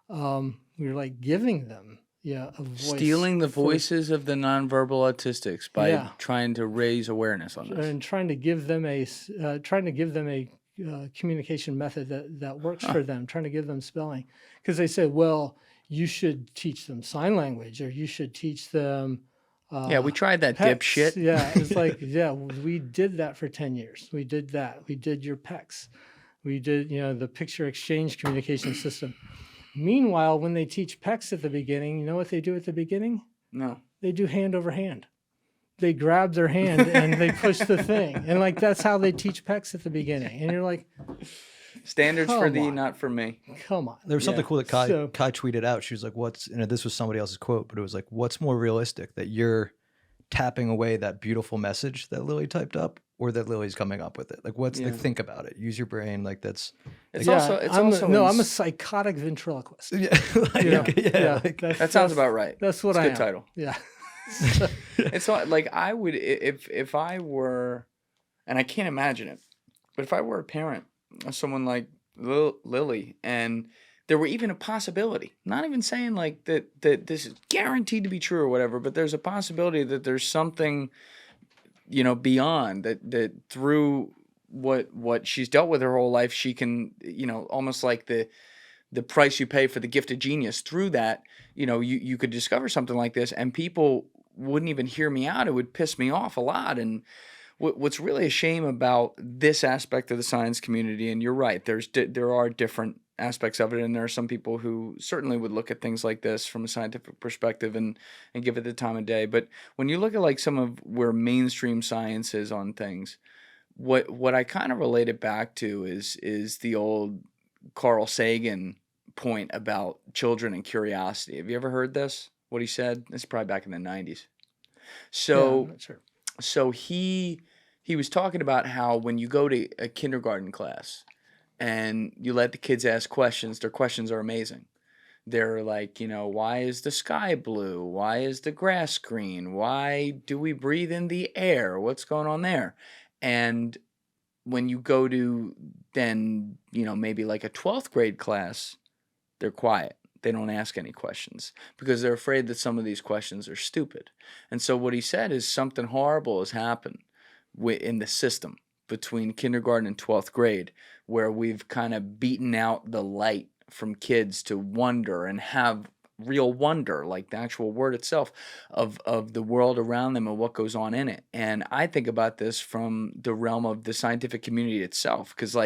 we're like giving them a voice. Stealing the voices of the nonverbal autistics by trying to raise awareness on this and trying to give them a communication method that works for them, trying to give them spelling, because they said, well, you should teach them sign language, or you should teach them we tried that PECs. dipshit. It's like, we did that for 10 years. We did that. We did your PECs. We did the picture exchange communication system. Meanwhile, when they teach PECs at the beginning, you know what they do at the beginning? No, they do hand over hand. They grab their hand and they push the thing. And that's how they teach PECs at the beginning. And you're like, standards for thee, not for me. Come on. There was something cool that Kai tweeted out. She was like, this was somebody else's quote, but it was like, what's more realistic, that you're tapping away that beautiful message that Lily typed up, or that Lily's coming up with it? Like, think about it. Use your brain. Like, that's... I'm a psychotic ventriloquist. That sounds about right. That's what I am. Good title. Yeah. It's not like I would, if I were, and I can't imagine it, but if I were a parent of someone like Lily, and there were even a possibility, not even saying like that this is guaranteed to be true or whatever, but there's a possibility that there's something, beyond that through what she's dealt with her whole life, she can, almost like the price you pay for the gift of genius, through that, you could discover something like this, and people wouldn't even hear me out. It would piss me off a lot. And what's really a shame about this aspect of the science community, and you're right, there are different aspects of it, and there are some people who certainly would look at things like this from a scientific perspective and give it the time of day. But when you look at like some of where mainstream science is on things, what I kind of relate it back to is the old Carl Sagan point about children and curiosity. Have you ever heard this? What he said? This is probably back in the 90s. So, I'm not sure. So he was talking about how when you go to a kindergarten class and you let the kids ask questions. Their questions are amazing. They're like, why is the sky blue? Why is the grass green? Why do we breathe in the air? What's going on there? And when you go to then, maybe like a 12th grade class, they're quiet. They don't ask any questions because they're afraid that some of these questions are stupid. And so what he said is something horrible has happened in the system between kindergarten and 12th grade, where we've kind of beaten out the light from kids to wonder and have real wonder, like the actual word itself, of the world around them and what goes on in it. And I think about this from the realm of the scientific community itself, because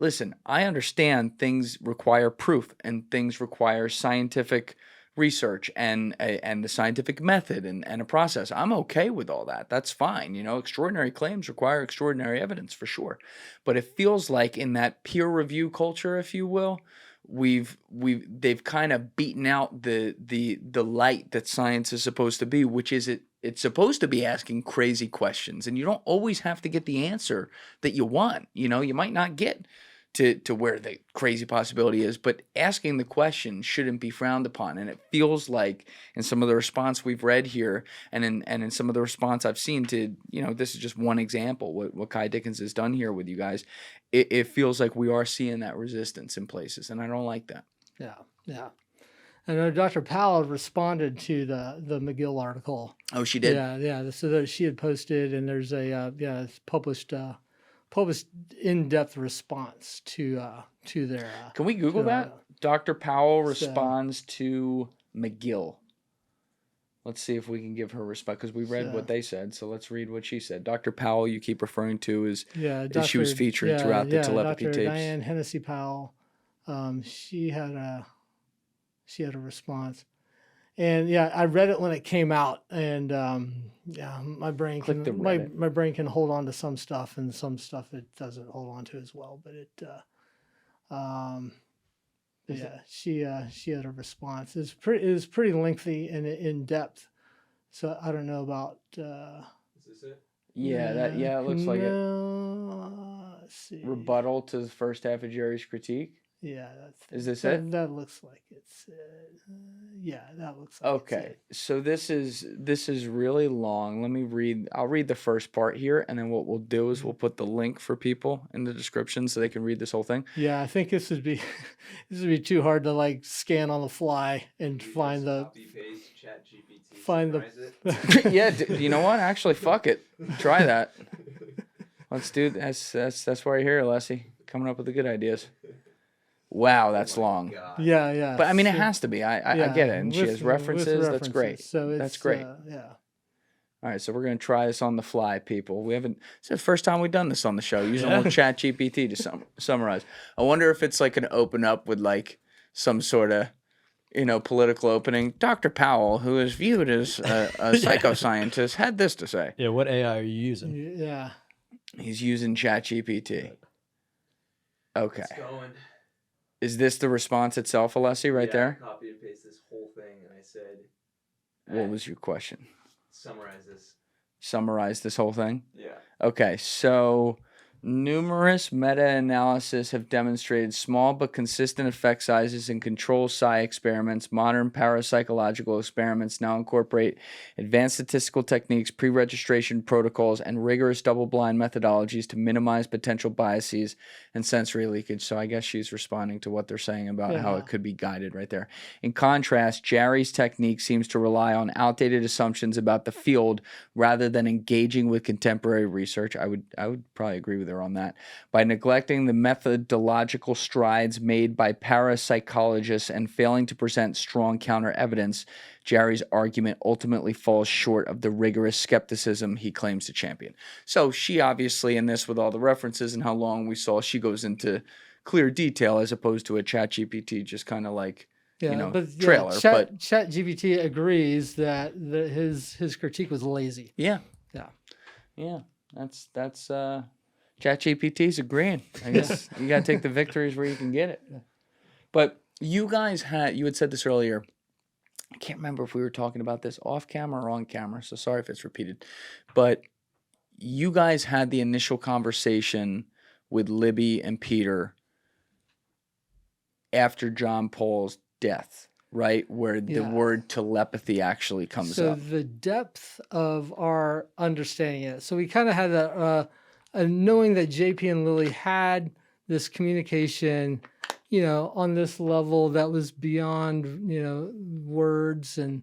listen, I understand things require proof and things require scientific research and the scientific method and a process. I'm okay with all that. That's fine. Extraordinary claims require extraordinary evidence for sure. But it feels like in that peer review culture, if you will, they've kind of beaten out the light that science is supposed to be, which is it's supposed to be asking crazy questions, and you don't always have to get the answer that you want. You might not get to where the crazy possibility is, but asking the question shouldn't be frowned upon. And it feels like in some of the response we've read here, and in some of the response I've seen to, this is just one example, what Kai Dickens has done here with you guys, it feels like we are seeing that resistance in places, and I don't like that. Yeah. I know Dr. Powell responded to the McGill article. Oh, she did? Yeah. So that she had posted, and there's it's published in-depth response to their. Can we Google that? Dr. Powell responds to McGill. Let's see if we can give her respect, because we read what they said. So let's read what she said. Dr. Powell, you keep referring to as she was featured throughout the telepathy Dr. tapes. Diane Hennessy Powell, she had a response. And I read it when it came out, and my brain can hold on to some stuff, and some stuff it doesn't hold on to as well. But she had a response. It was pretty lengthy and in depth. So I don't know about. Is this it? Yeah, it looks like it. Let's see. Rebuttal to the first half of Jerry's critique. Yeah, is this it? That looks like it's. That looks like okay. So this is really long. Let me read. I'll read the first part here, and then what we'll do is we'll put the link for people in the description so they can read this whole thing. Yeah, I think this would be too hard to scan on the fly and find the. Copy paste ChatGPT. Find the. Yeah, you know what? Actually, fuck it. Try that. Let's do that's why you're here, Leslie. Coming up with the good ideas. Wow, that's long. God. Yeah. But I mean, it has to be. I get it. And she has references. That's great. So that's great. All right, so we're going to try this on the fly, people. It's the first time we've done this on the show, using a little chat GPT to summarize. I wonder if it's going to open up with some sort of, political opening. Dr. Powell, who is viewed as a psychoscientist, had this to say. Yeah, what AI are you using? Yeah. He's using chat GPT. Okay. It's going. Is this the response itself, Alessi, right there? I copied and pasted this whole thing, and I said... What was your question? Summarize this. Summarize this whole thing? Yeah. Okay, so numerous meta-analyses have demonstrated small but consistent effect sizes in control psi experiments. Modern parapsychological experiments now incorporate advanced statistical techniques, pre-registration protocols, and rigorous double-blind methodologies to minimize potential biases and sensory leakage. So I guess she's responding to what they're saying about how it could be guided right there. In contrast, Jerry's technique seems to rely on outdated assumptions about the field rather than engaging with contemporary research. I would probably agree with her on that. By neglecting the methodological strides made by parapsychologists and failing to present strong counter evidence, Jerry's argument ultimately falls short of the rigorous skepticism he claims to champion. So she obviously, in this, with all the references and how long we saw, she goes into clear detail as opposed to a chat GPT just kind of trailer. But ChatGPT agrees that his critique was lazy. Yeah. That's ChatGPT's agreeing. I guess you got to take the victories where you can get it. But you guys you had said this earlier. I can't remember if we were talking about this off camera or on camera, so sorry if it's repeated. But you guys had the initial conversation with Libby and Peter after John Paul's death, right? Where the Yeah. word telepathy actually comes So up. the depth of our understanding it. So we kind of had a knowing that JP and Lily had this communication, on this level that was beyond, words, and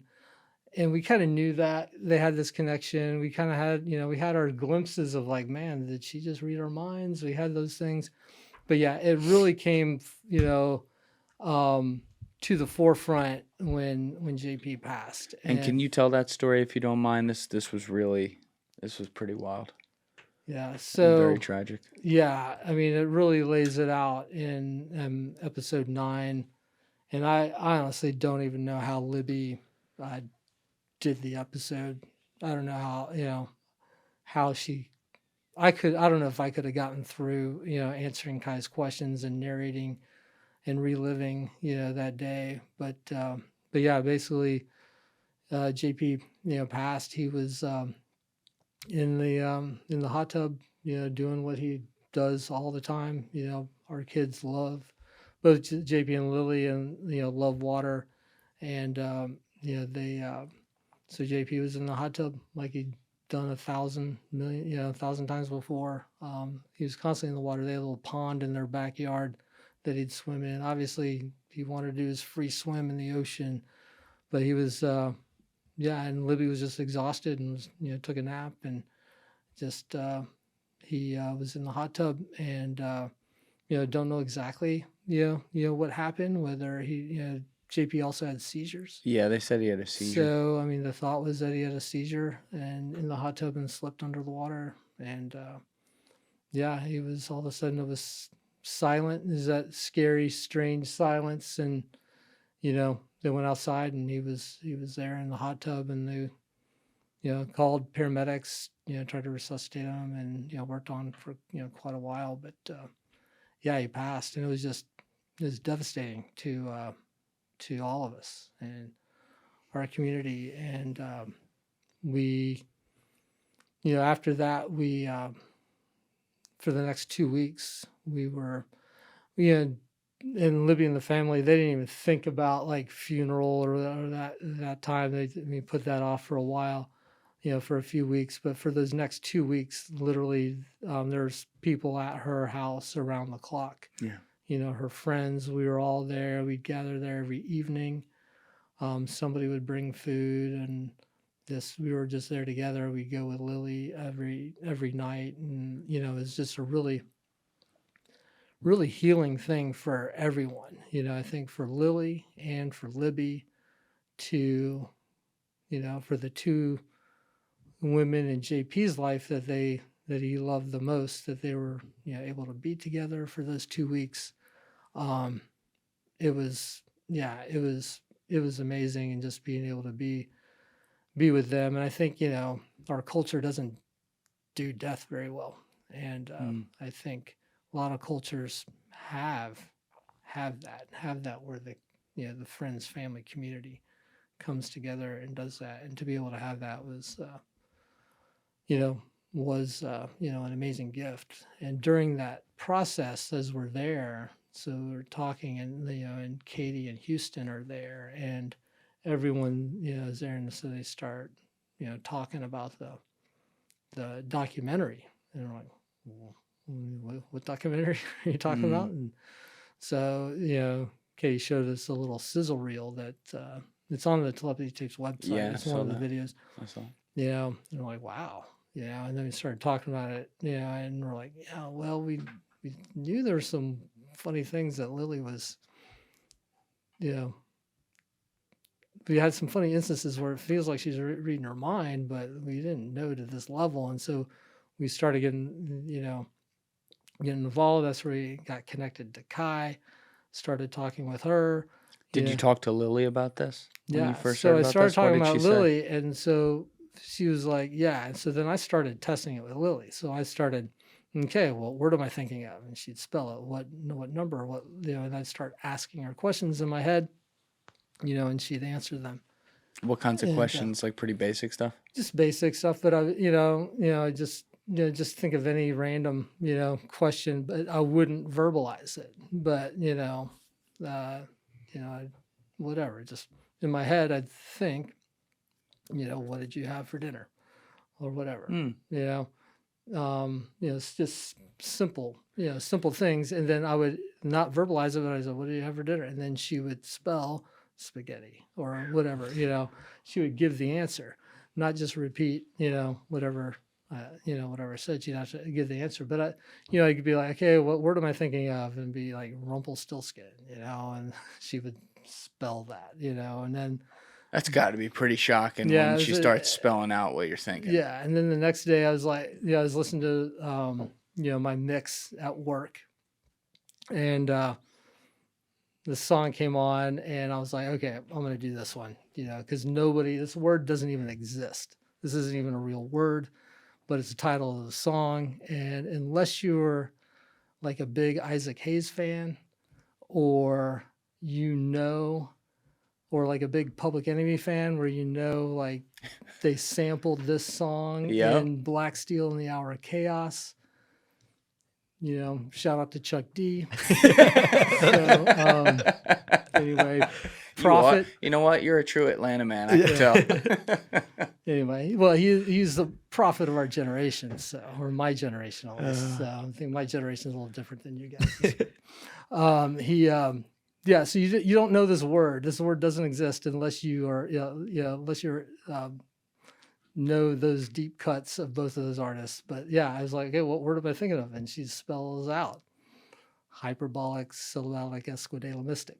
we kind of knew that they had this connection. We kind of had, we had our glimpses of like, man, did she just read our minds? We had those things, but yeah, it really came, to the forefront when JP passed. And can you tell that story if you don't mind? This was pretty wild. Yeah, And so very tragic. yeah, I mean, it really lays it out in episode 9, and I honestly don't even know how Libby did the episode. I don't know how she. I don't know if I could have gotten through, answering Kai's questions and narrating and reliving, that day. But yeah, basically, JP, passed. He was in the hot tub, doing what he does all the time. Our kids love both JP and Lily, and love water, and they. So JP was in the hot tub like he'd done 1,000 times before. He was constantly in the water. They had a little pond in their backyard that he'd swim in. Obviously, he wanted to do his free swim in the ocean, but he was, and Libby was just exhausted and was, took a nap, and just he was in the hot tub, and don't know exactly, what happened. Whether he, JP also had seizures. Yeah, they said he had a seizure. So, I mean, the thought was that he had a seizure and in the hot tub and slipped under the water. And he was, all of a sudden, it was silent. Is that scary, strange silence? And, they went outside, and he was there in the hot tub, and they, called paramedics, tried to resuscitate him, and, worked on for, quite a while. But he passed, and it was devastating to all of us and our community. And we, after that, we for the next 2 weeks, we had, and Libby and the family, they didn't even think about like funeral or that time. We put that off for a while, for a few weeks. But for those next 2 weeks, literally, there's people at her house around the clock. Yeah. Her friends, we were all there. We'd gather there every evening. Somebody would bring food, and we were just there together. We'd go with Lily every night, and it was just a really, really healing thing for everyone. I think for Lily and for Libby, to, for the two women in JP's life that he loved the most, that they were able to be together for those 2 weeks. It was amazing, and just being able to be with them. And I think our culture doesn't do death very well, and I think a lot of cultures have that where the friends, family, community comes together and does that. And to be able to have that was an amazing gift. And during that process, as we're there, so we're talking, and and Katie and Houston are there, and everyone is there, and so they start talking about the documentary, and we're like, well, what documentary are you talking about? And so Katie showed us a little sizzle reel that it's on the Telepathy Tapes website. Yeah, It's I one saw of the that. videos. I saw. And we're like, wow. And then we started talking about it, and we're like, well, we knew there were some funny things that Lily was, we had some funny instances where it feels like she's reading her mind, but we didn't know to this level. And so we started getting involved. That's where we got connected to Kai, started talking with her. Did you talk to Lily about this? When you first so heard I about started this? What talking did about she say? Lily, and so she was like, yeah. And so then I started testing it with Lily. So I started, okay, well, what am I thinking of? And she'd spell it, what number, what, and I'd start asking her questions in my head, and she'd answer them. What kinds of questions? Like pretty basic stuff? Just basic stuff, but I just think of any random, question, but I wouldn't verbalize it. But, Whatever. Just in my head, I'd think, what did you have for dinner, or whatever. It's just simple, simple things. And then I would not verbalize it, but I said, what did you have for dinner? And then she would spell spaghetti or whatever, she would give the answer, not just repeat, whatever, whatever I said. She'd have to give the answer. But I could be like, okay, what word am I thinking of? And be like Rumpelstiltskin, and she would spell that, and then That's got to be pretty shocking when she starts spelling out what you're thinking. Yeah, and then the next day I was like, I was listening to my mix at work, and the song came on, and I was like, okay, I'm gonna do this one, because this word doesn't even exist. This isn't even a real word, but it's the title of the song, and unless you're like a big Isaac Hayes fan, or or like a big Public Enemy fan where like they sampled this song in Black Steel and the Hour of Chaos. Shout out to Chuck D. So, anyway, Prophet. You know what? You're a true Atlanta man. I can tell. Anyway, well, he's the prophet of our generation, or my generation at least. So I think my generation is a little different than you guys. Yeah, so you don't know this word. This word doesn't exist unless you are, unless you're know those deep cuts of both of those artists. But yeah, I was like, okay, what word am I thinking of? And she spells out hyperbolic, syllabic, esquidalomistic,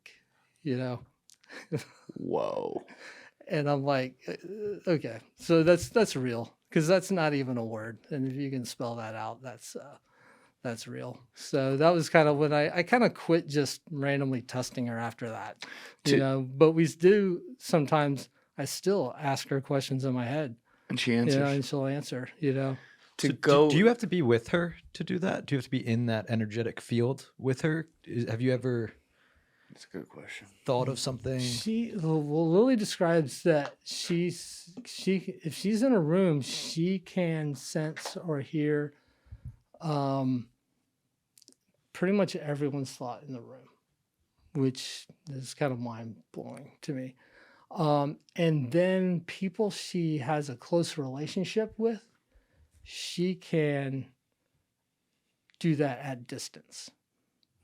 Whoa. And I'm like, okay, so that's real, because that's not even a word. And if you can spell that out, that's real. So that was kind of when I kind of quit just randomly testing her after that, but we do sometimes, I still ask her questions in my head. And she answers. And she'll answer, Do you have to be with her to do that? Do you have to be in that energetic field with her? Have you ever... That's a good question. Thought of something? Lily describes that if she's in a room, she can sense or hear pretty much everyone's thought in the room, which is kind of mind-blowing to me. And then people she has a close relationship with, she can do that at distance.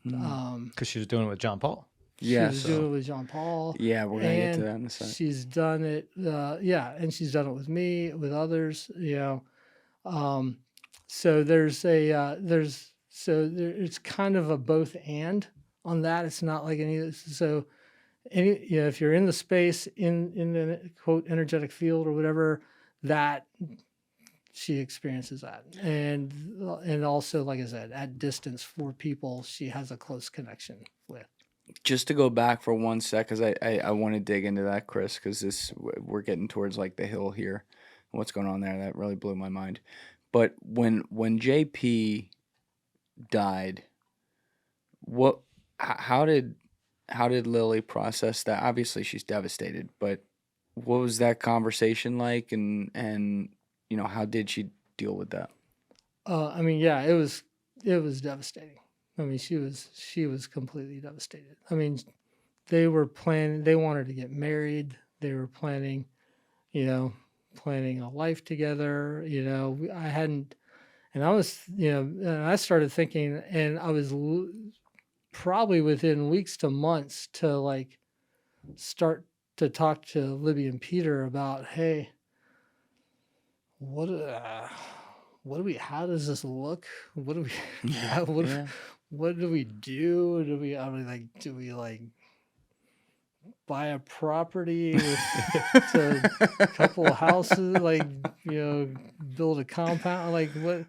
Because she was doing it with John Paul. Yeah, she's doing it with John Paul. Yeah, we're gonna get to that in a second. She's done it. And she's done it with me, with others. So it's kind of a both and on that. It's not like if you're in the space in the quote energetic field or whatever, that she experiences that, and also, like I said, at distance for people she has a close connection with. Just to go back for 1 sec, because I want to dig into that, Chris, because we're getting towards like the hill here. What's going on there? That really blew my mind. But when JP died, how did Lily process that? Obviously, she's devastated, but what was that conversation like, and how did she deal with that? It was devastating. She was completely devastated. They wanted to get married. They were planning a life together. I hadn't, and I was, and I started thinking, and I was probably within weeks to months to like start to talk to Libby and Peter about, hey, how does this look? What do we, what do we do? Do we buy a property with a couple of houses, build a compound, what?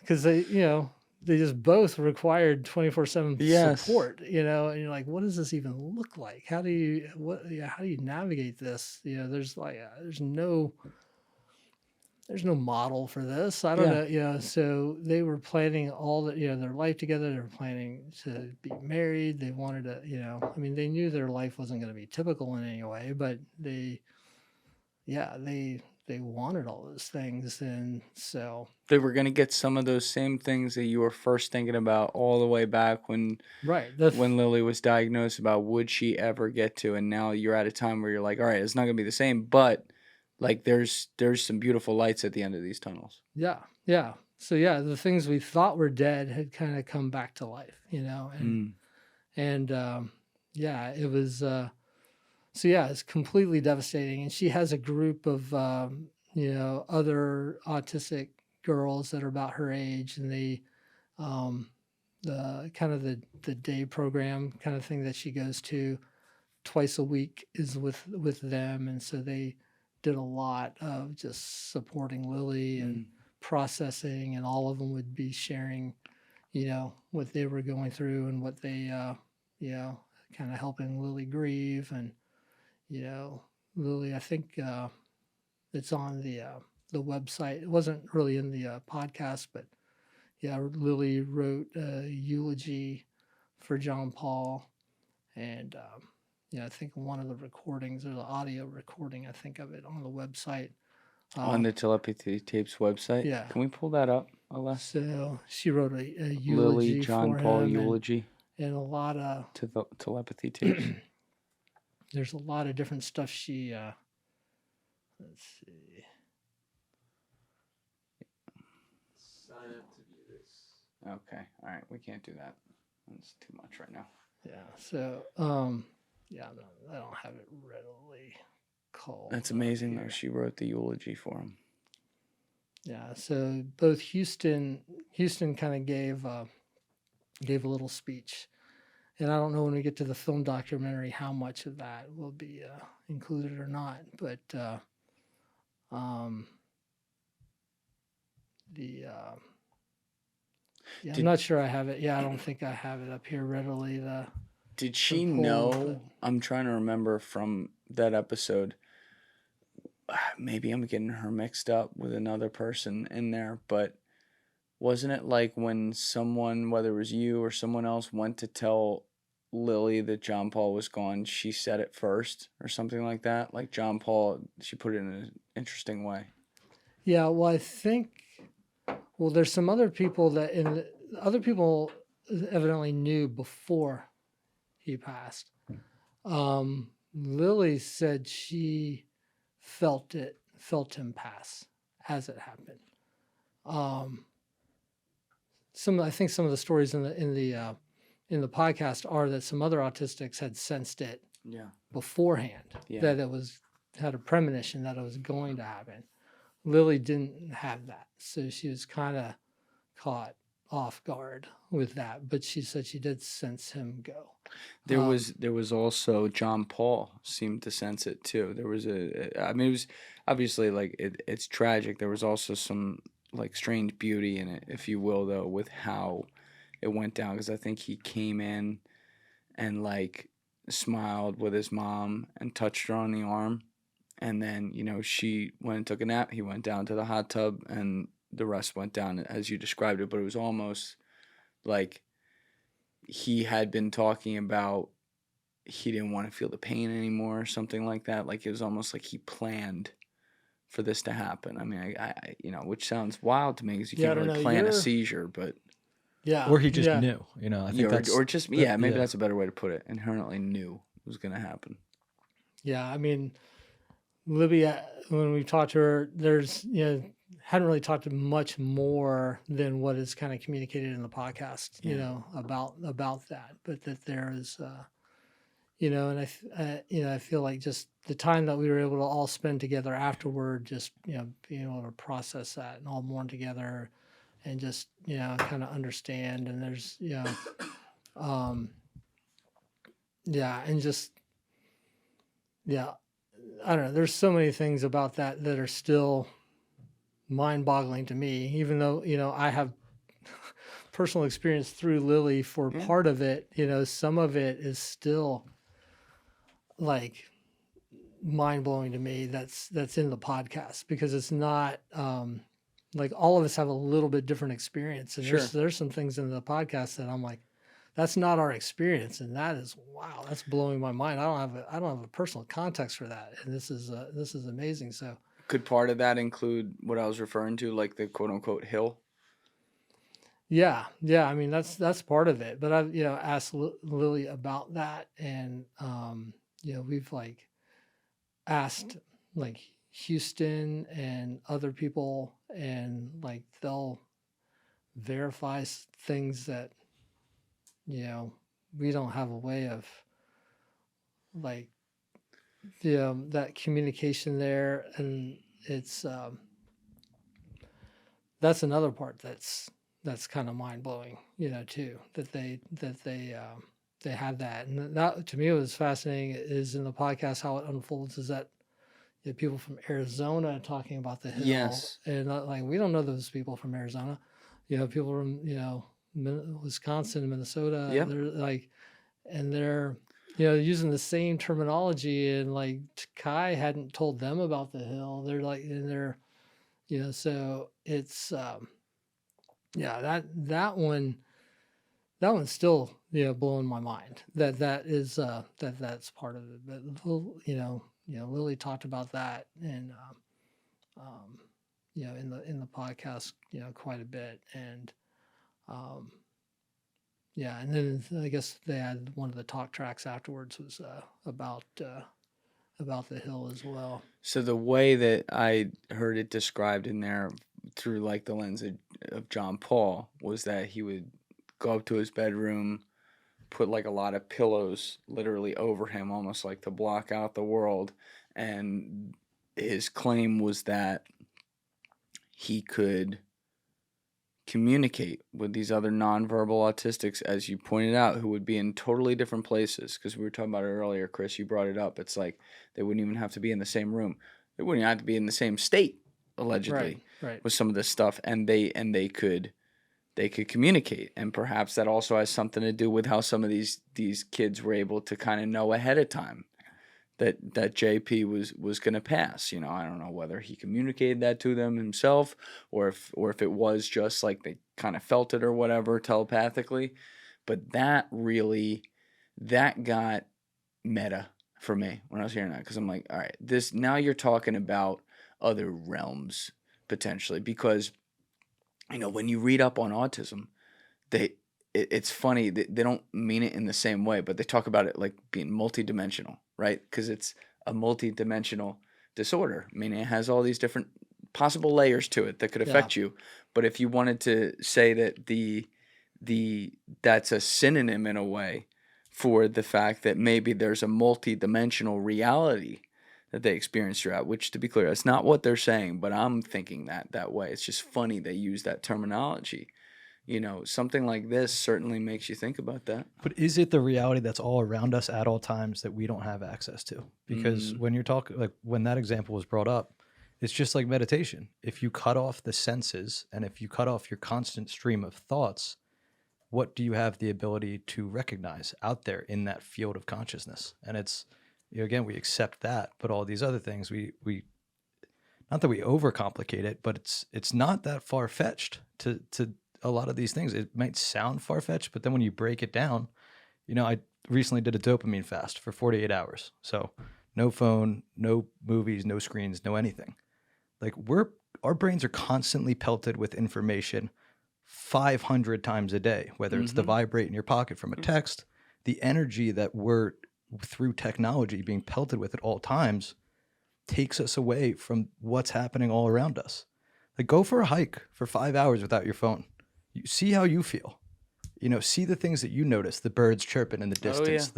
Because they just both required 24/7 support, and you're like, what does this even look like? How do you navigate this? There's no model for this. I don't know. So they were planning all their life together. They were planning to be married. They wanted to, they knew their life wasn't going to be typical in any way, but they they wanted all those things. And so, They were going to get some of those same things that you were first thinking about all the way back when right. Lily was diagnosed, about would she ever get to, and now you're at a time where you're like, all right, it's not going to be the same, but like there's some beautiful lights at the end of these tunnels. Yeah. Yeah. So yeah, the things we thought were dead had kind of come back to life, and yeah, it was, so yeah, it's completely devastating. And she has a group of, other autistic girls that are about her age, and they, the kind of the day program kind of thing that she goes to twice a week is with them. And so they did a lot of just supporting Lily and processing, and all of them would be sharing, what they were going through and what they, kind of helping Lily grieve. And, Lily, I think it's on the website. It wasn't really in the podcast, but yeah, Lily wrote a eulogy for John Paul. And, I think one of the recordings, there's an audio recording, I think, of it on the website. On the Telepathy Tapes website? Yeah. Can we pull that up, Alas? So she wrote a eulogy Lily, John for Paul him, eulogy and a lot of, to the Telepathy Tapes. there's a lot of different stuff she, let's see. Sign up to view this. Okay, all right, we can't do that. That's too much right now. Yeah. So, yeah, I don't have it readily called. That's amazing, though. She wrote the eulogy for him. Yeah. So both Houston kind of gave a little speech, and I don't know when we get to the film documentary how much of that will be included or not, but I'm not sure I have it. Yeah, I don't think I have it up here readily. Did she poll, know? I'm trying to remember from that episode. Maybe I'm getting her mixed up with another person in there, but wasn't it like when someone, whether it was you or someone else, went to tell Lily that John Paul was gone, she said it first or something like that? Like John Paul, she put it in an interesting way. Yeah, well, I think, there's some other people that, other people evidently knew before he passed. Lily said she felt him pass as it happened. I think some of the stories in the podcast are that some other autistics had sensed it beforehand, that it had a premonition that it was going to happen. Lily didn't have that, so she was kind of caught off guard with that, but she said she did sense him go. There was also John Paul seemed to sense it too. There was it was obviously like it's tragic. There was also some like strange beauty in it, if you will, though, with how it went down, because I think he came in and like smiled with his mom and touched her on the arm, and then she went and took a nap. He went down to the hot tub, and the rest went down as you described it. But it was almost like he had been talking about he didn't want to feel the pain anymore or something like that. Like it was almost like he planned for this to happen. I mean, I which sounds wild to me because you can't really plan a seizure, but yeah, or he just knew. I think that's maybe that's a better way to put it. Inherently knew it was going to happen. Yeah, I mean, Libby, when we talked to her, there's hadn't really talked much more than what is kind of communicated in the podcast, about that, but that there is, and I feel like just the time that we were able to all spend together afterward, just being able to process that and all mourn together, and just kind of understand. And there's and just I don't know. There's so many things about that are still mind-boggling to me, even though I have personal experience through Lily for part of it. Some of it is still like mind-blowing to me. That's in the podcast, because it's not like all of us have a little bit different experience, and there's some things in the podcast that I'm like, that's not our experience, and that is that's blowing my mind. I don't have a personal context for that, and this is amazing. So Could part of that include what I was referring to, like the quote unquote hill? Yeah, yeah. I mean, that's part of it. But I've asked Lily about that, and we've like asked like Houston and other people, and like they'll verify things that we don't have a way of like that communication there, and it's that's another part that's kind of mind blowing, too, that they had that. And that to me was fascinating is in the podcast how it unfolds is that you have people from Arizona talking about the hill. Yes. And like we don't know those people from Arizona. People from Wisconsin, Minnesota. Yep. They're like, and they're using the same terminology, and like Kai hadn't told them about the hill. They're like, and they're so it's that one's still blowing my mind. That is that's part of it. But Lily talked about that, and in the podcast quite a bit, and and then I guess they had one of the talk tracks afterwards was about the hill as well. So the way that I heard it described in there through like the lens of John Paul was that he would go up to his bedroom, put like a lot of pillows literally over him, almost like to block out the world. And his claim was that he could communicate with these other nonverbal autistics, as you pointed out, who would be in totally different places. Because we were talking about it earlier, Chris, you brought it up. It's like they wouldn't even have to be in the same room. They wouldn't have to be in the same state, allegedly, right. with some of this stuff. And they could communicate. And perhaps that also has something to do with how some of these kids were able to kind of know ahead of time that JP was going to pass. I don't know whether he communicated that to them himself or if it was just like they kind of felt it or whatever telepathically. But that got meta for me when I was hearing that, because I'm like, all right, this now you're talking about other realms potentially, because when you read up on autism, it's funny that they don't mean it in the same way, but they talk about it like being multidimensional, right? Because it's a multidimensional disorder. I mean, it has all these different possible layers to it that could affect you. But if you wanted to say that that's a synonym in a way for the fact that maybe there's a multidimensional reality that they experience throughout, which, to be clear, that's not what they're saying, but I'm thinking that way. It's just funny they use that terminology. Something like this certainly makes you think about that. But is it the reality that's all around us at all times that we don't have access to? Because when you're talking, like when that example was brought up, it's just like meditation. If you cut off the senses and if you cut off your constant stream of thoughts, what do you have the ability to recognize out there in that field of consciousness? And it's, again, we accept that, but all these other things, we not that we overcomplicate it, but it's not that far-fetched to a lot of these things. It might sound far-fetched, but then when you break it down, I recently did a dopamine fast for 48 hours. So no phone, no movies, no screens, no anything. Like our brains are constantly pelted with information 500 times a day, whether it's the vibrate in your pocket from a text, the energy that we're through technology being pelted with at all times takes us away from what's happening all around us. Like go for a hike for 5 hours without your phone. You see how you feel, see the things that you notice, the birds chirping in the distance,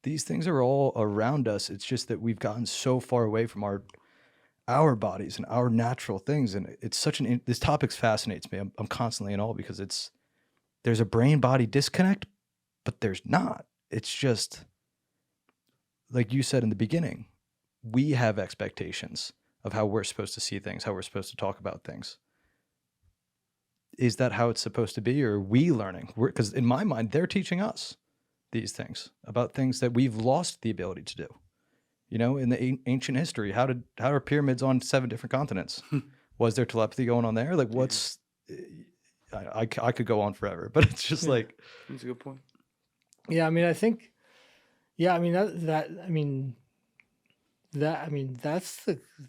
these things are all around us. It's just that we've gotten so far away from our bodies and our natural things. And it's this topic fascinates me. I'm constantly in awe because there's a brain body disconnect, but there's not. It's just like you said in the beginning, we have expectations of how we're supposed to see things, how we're supposed to talk about things. Is that how it's supposed to be, or are we learning? Because in my mind, they're teaching us these things about things that we've lost the ability to do. In the ancient history, how are pyramids on 7 different continents? Was there telepathy going on there? Like, what's? I could go on forever, but it's just like That's a good point. Yeah, I mean, I think, yeah, I mean that, I mean, that's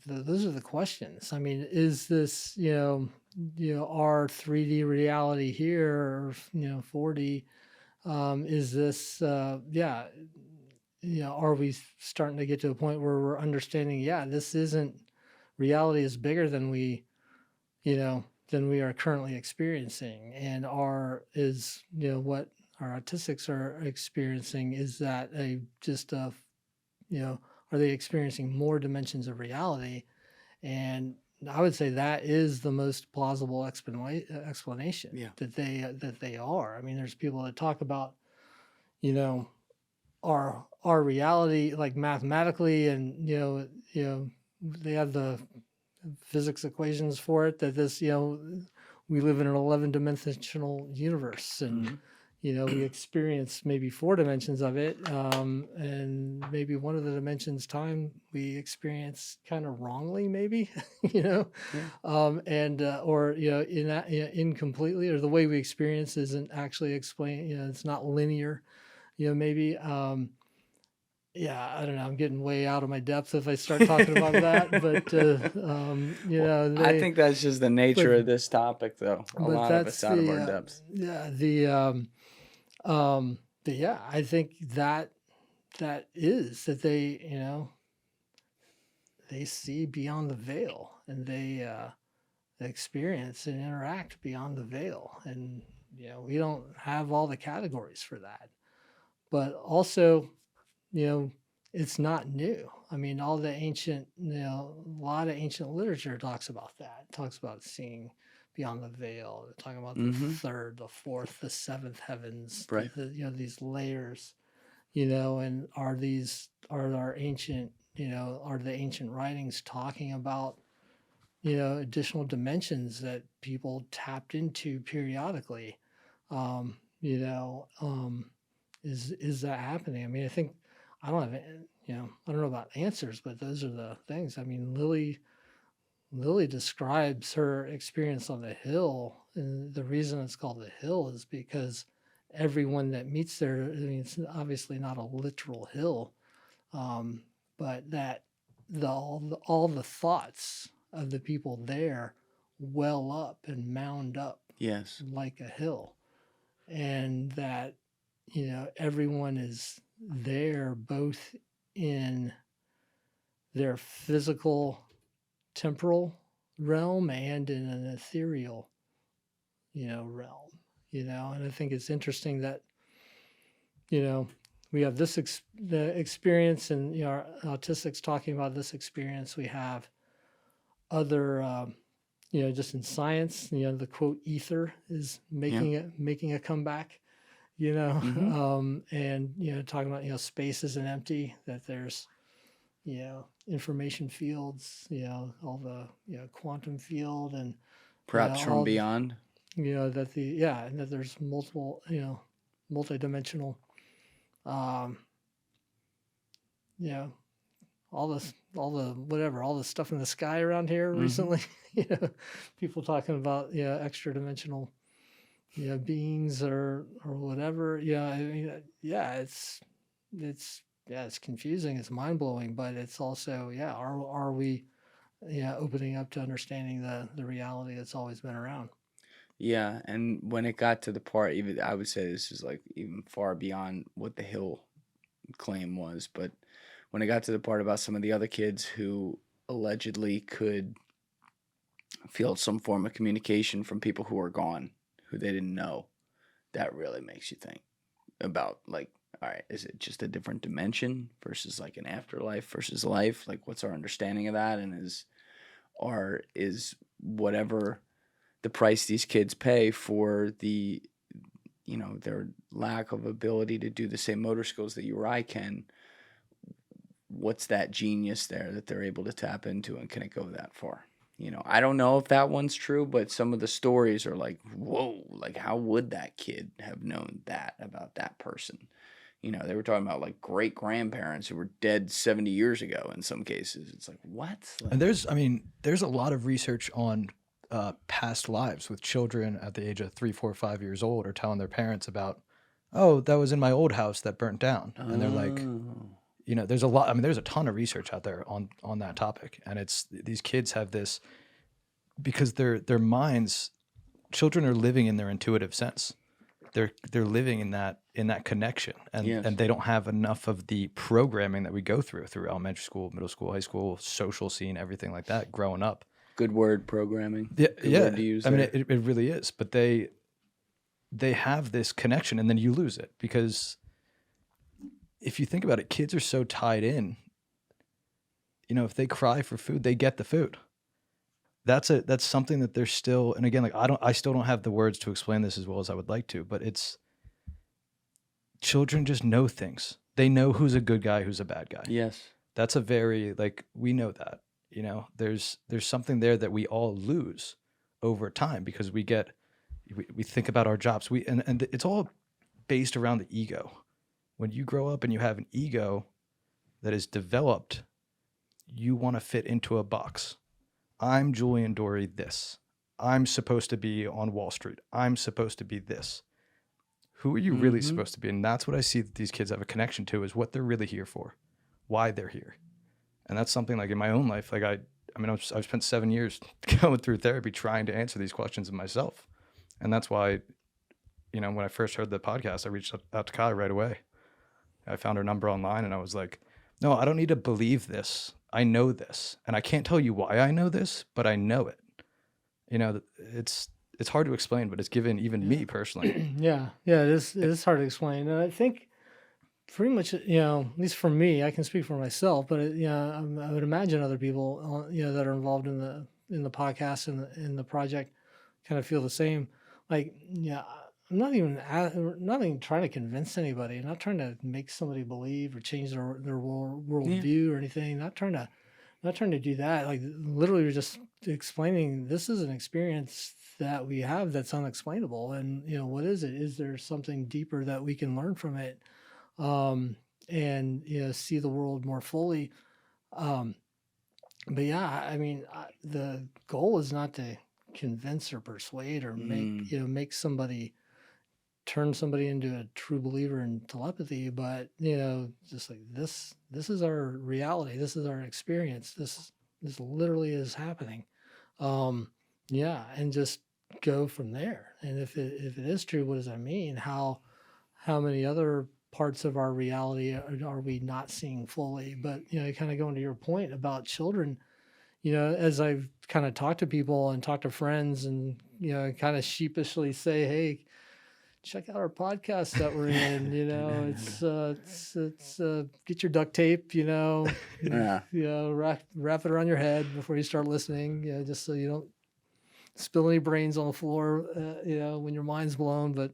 those are the questions. I mean, is this, our 3D reality here, or, 4D, is this, are we starting to get to a point where we're understanding, this isn't, reality is bigger than than we are currently experiencing, and what our autistics are experiencing, is that are they experiencing more dimensions of reality? And I would say that is the most plausible explanation. Yeah. that they are. I mean, there's people that talk about, you know, our reality, like mathematically, and they have the physics equations for it, that this, we live in an 11-dimensional universe, and we experience maybe 4 dimensions of it, and maybe one of the dimensions, time, we experience kind of wrongly, maybe, and or incompletely, or the way we experience isn't actually explained. It's not linear. Maybe. Yeah, I don't know. I'm getting way out of my depth if I start talking about that, but I think that's just the nature of this topic, though. A lot of it's out of our depth. But yeah, I think that is that they see beyond the veil, and they experience and interact beyond the veil, and we don't have all the categories for that, but also, it's not new. I mean, all the ancient, a lot of ancient literature talks about that. It talks about seeing beyond the veil. They're talking about the third, the fourth, the seventh heavens. Right. These layers, and are our ancient, are the ancient writings talking about, additional dimensions that people tapped into periodically? Is that happening? I mean, I think, I don't have, I don't know about answers, but those are the things. I mean, Lily describes her experience on the hill, and the reason it's called the hill is because everyone that meets there, I mean, it's obviously not a literal hill, but that all the thoughts of the people there well up and mound up, Yes, like a hill, and that everyone is there, both in their physical temporal realm and in an ethereal realm, and I think it's interesting that we have this the experience, and our autistics talking about this experience. We have other just in science, the quote ether is making a comeback, and talking about space isn't empty, that there's information fields, all the quantum field, and perhaps from beyond. That and that there's multiple multidimensional, all the stuff in the sky around here recently, people talking about extra dimensional beings, or whatever. I mean, it's confusing, it's mind-blowing, but it's also, are we opening up to understanding the reality that's always been around? Yeah, and when it got to the part, even I would say this is like even far beyond what the Hill claim was, but when it got to the part about some of the other kids who allegedly could feel some form of communication from people who are gone, who they didn't know, that really makes you think about, like, all right, is it just a different dimension versus like an afterlife versus life? Like, what's our understanding of that? And is whatever the price these kids pay for the, their lack of ability to do the same motor skills that you or I can, what's that genius there that they're able to tap into, and can it go that far? I don't know if that one's true, but some of the stories are like, whoa, like, how would that kid have known that about that person? They were talking about like great grandparents who were dead 70 years ago in some cases. It's like, what? Like, and there's a lot of research on past lives with children at the age of 3, 4, 5 years old, are telling their parents about, oh, that was in my old house that burnt down. And they're like, there's a lot. I mean, there's a ton of research out there on that topic, and it's these kids have this because their minds, children are living in their intuitive sense. They're living in that connection, and they don't have enough of the programming that we go through elementary school, middle school, high school, social scene, everything like that growing up. Good word, programming. Yeah, Good word to use I mean, there. it really is, but they have this connection, and then you lose it because if you think about it, kids are so tied in. If they cry for food, they get the food. That's something that they're still, and again, like I still don't have the words to explain this as well as I would like to, but it's children just know things. They know who's a good guy, who's a bad guy. Yes. That's a very, we know that, there's something there that we all lose over time because we think about our jobs. And it's all based around the ego. When you grow up and you have an ego that is developed, you want to fit into a box. I'm Julian Dorey this. I'm supposed to be on Wall Street. I'm supposed to be this. Who are you really supposed to be? And that's what I see that these kids have a connection to is what they're really here for, why they're here. And that's something like in my own life, like I've spent 7 years going through therapy trying to answer these questions of myself. And that's why, when I first heard the podcast, I reached out to Kai right away. I found her number online and I was like, no, I don't need to believe this. I know this. And I can't tell you why I know this, but I know it. It's hard to explain, but it's given even me personally. Yeah, it is hard to explain. And I think pretty much, at least for me, I can speak for myself, but I would imagine other people, that are involved in the podcast and in the project kind of feel the same. Like, I'm not even trying to convince anybody. I'm not trying to make somebody believe or change their worldview or anything. Not trying to do that. Like literally, we're just explaining this is an experience that we have that's unexplainable, and what is it? Is there something deeper that we can learn from it, and see the world more fully? But yeah, I mean, the goal is not to convince or persuade or make somebody turn somebody into a true believer in telepathy, but just like this is our reality, this is our experience, this literally is happening, and just go from there. And if it is true, what does that mean? How many other parts of our reality are we not seeing fully? But kind of going to your point about children, as I've kind of talked to people and talked to friends and kind of sheepishly say, hey, check out our podcast that we're in. It's get your duct tape. Wrap it around your head before you start listening. Just so you don't spill any brains on the floor. When your mind's blown. But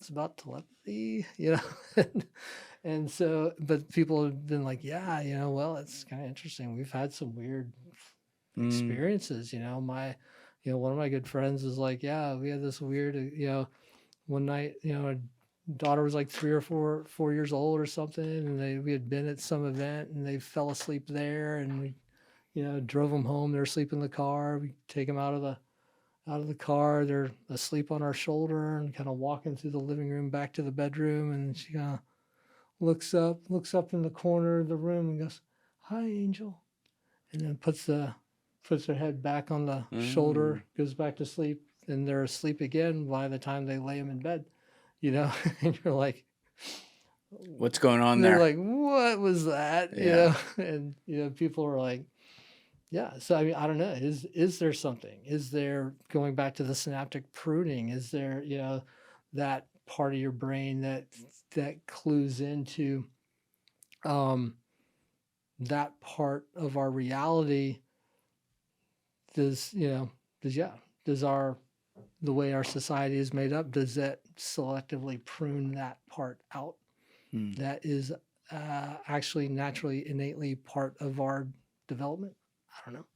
it's about telepathy. And so, but people have been like, yeah, well, it's kind of interesting. We've had some weird experiences. One of my good friends is like, yeah, we had this weird, one night, our daughter was like 3 or 4 years old or something, and we had been at some event and they fell asleep there, and we, drove them home. They're asleep in the car. We take them out of the car. They're asleep on our shoulder and kind of walking through the living room back to the bedroom, and she kind of looks up in the corner of the room and goes, "Hi, Angel," and then puts her head back on the shoulder, goes back to sleep. And they're asleep again by the time they lay them in bed, and you're like, what's going on they're there? like, what was that? And people are like, yeah. So I mean, I don't know. Is there something? Is there, going back to the synaptic pruning? Is there that part of your brain that clues into that part of our reality? Does the way our society is made up, does that selectively prune that part out? That is actually naturally, innately part of our development? I don't know.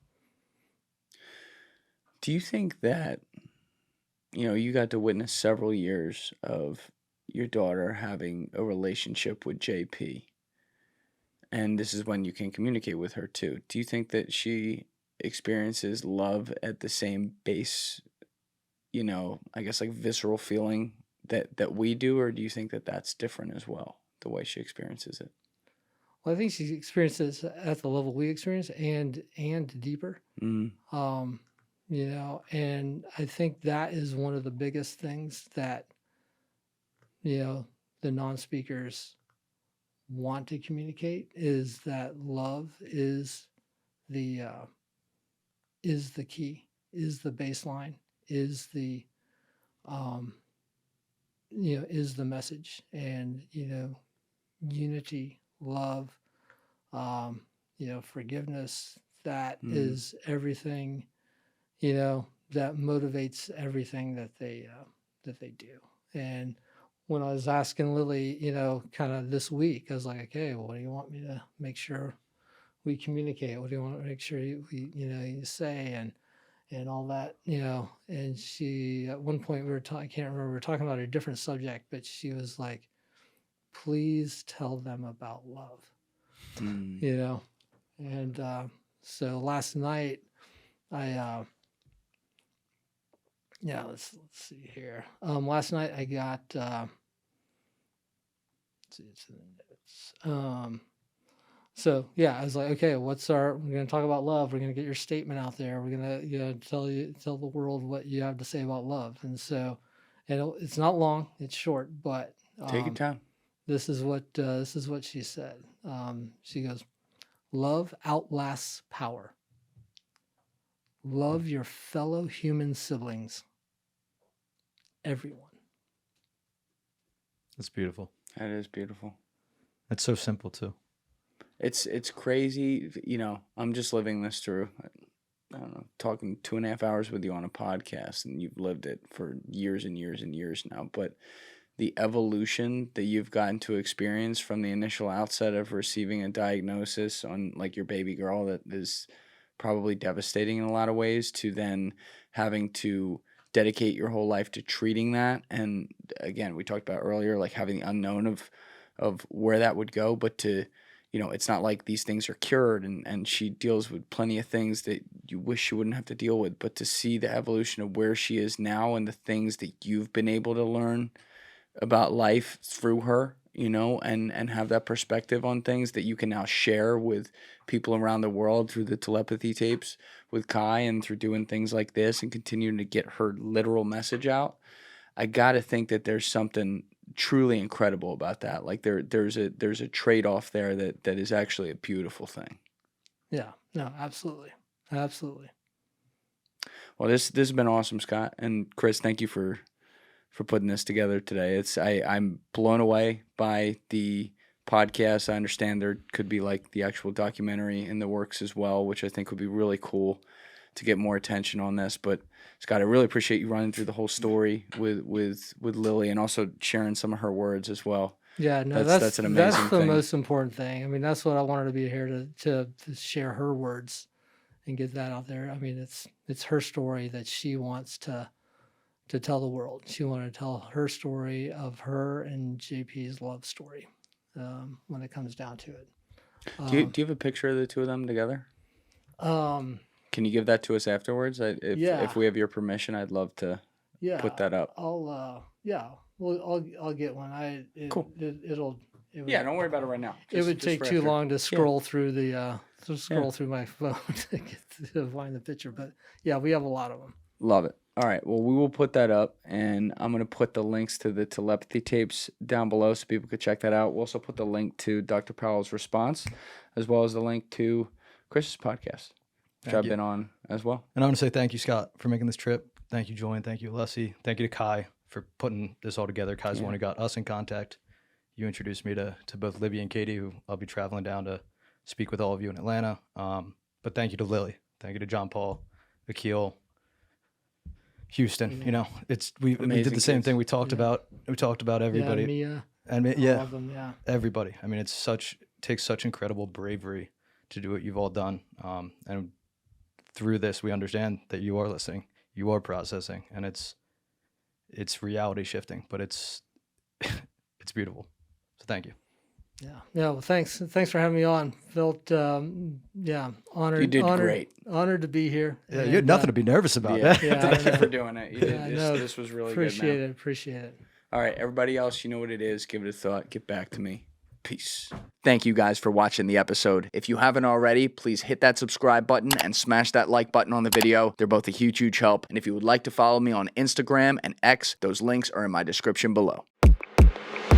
Do you think that, you got to witness several years of your daughter having a relationship with JP, and this is when you can communicate with her too. Do you think that she experiences love at the same base, I guess like visceral feeling that we do, or do you think that that's different as well, the way she experiences it? Well, I think she experiences at the level we experience and deeper. Mm. You know, and I think that is one of the biggest things that, you know, the non-speakers want to communicate, is that love is the key, is the baseline, is the you know, is the message. And, you know, unity, love, you know, forgiveness, that is everything, you know, that motivates everything that they do. And when I was asking Lily, you know, kind of this week, I was like, okay, well, what do you want me to make sure we communicate? What do you want to make sure you say, and all that, you know? And she, at one point, I can't remember, we were talking about a different subject, but she was like, please tell them about love, you know? And so last night, let's see here. Last night I got, let's see, it's in the notes. So yeah, I was like, okay, we're going to talk about love. We're going to get your statement out there. We're going to, you know, tell the world what you have to say about love. And so, and it's not long, it's short, but Take your time. this is what she said. She goes, love outlasts power. Love your fellow human siblings. Everyone. That's beautiful. That is beautiful. It's so simple too. It's crazy. You know, I'm just living this through. I don't know, talking 2.5 hours with you on a podcast, and you've lived it for years and years and years now. But the evolution that you've gotten to experience from the initial outset of receiving a diagnosis on like your baby girl that is probably devastating in a lot of ways, to then having to dedicate your whole life to treating that. And again, we talked about earlier, like having the unknown of where that would go, but to, you know, it's not like these things are cured, and she deals with plenty of things that you wish she wouldn't have to deal with, but to see the evolution of where she is now and the things that you've been able to learn about life through her, you know, and have that perspective on things that you can now share with people around the world through the telepathy tapes with Kai, and through doing things like this and continuing to get her literal message out. I got to think that there's something truly incredible about that. Like there's a trade-off there that is actually a beautiful thing. Yeah, no, absolutely. Absolutely. Well, this has been awesome, Scott. And Chris, thank you for putting this together today. I'm blown away by the podcast. I understand there could be like the actual documentary in the works as well, which I think would be really cool to get more attention on this. But Scott, I really appreciate you running through the whole story with Lily, and also sharing some of her words as well. Yeah, no, That's an amazing that's the thing. most important thing. I mean, that's what I wanted to be here to share her words and get that out there. I mean, it's her story that she wants to tell the world. She wanted to tell her story of her and JP's love story, when it comes down to it. Do you have a picture of the two of them together? Can you give that to us afterwards? If we have your permission, I'd love to put that up. I'll get one. Cool. Yeah, don't worry about it right now. It would take too long to scroll through through my phone to find the picture. But yeah, we have a lot of them. Love it. All right. Well, we will put that up, and I'm going to put the links to the telepathy tapes down below so people could check that out. We'll also put the link to Dr. Powell's response, as well as the link to Chris's podcast, which I've been on as well. And I want to say thank you, Scott, for making this trip. Thank you, Julian. Thank you, Alessi. Thank you to Kai for putting this all together. Kai's the one who got us in contact. You introduced me to both Libby and Katie, who I'll be traveling down to speak with all of you in Atlanta. But thank you to Lily. Thank you to John Paul, Akil, Houston. You know, we did the same thing. We talked about everybody. Mia. And All of them, yeah. everybody. I mean, it takes such incredible bravery to do what you've all done. And through this, we understand that you are listening, you are processing, and it's reality shifting, but it's beautiful. So thank you. Yeah. Well, thanks for having me on. Felt, honored. You did great. Honored to be here. Yeah, you had nothing to be nervous about. Yeah. Yeah, Thank you for doing it. You did. This was really good, man. Appreciate it. All right, everybody else, you know what it is. Give it a thought. Get back to me. Peace. Thank you guys for watching the episode. If you haven't already, please hit that subscribe button and smash that like button on the video. They're both a huge, huge help. And if you would like to follow me on Instagram and X, those links are in my description below.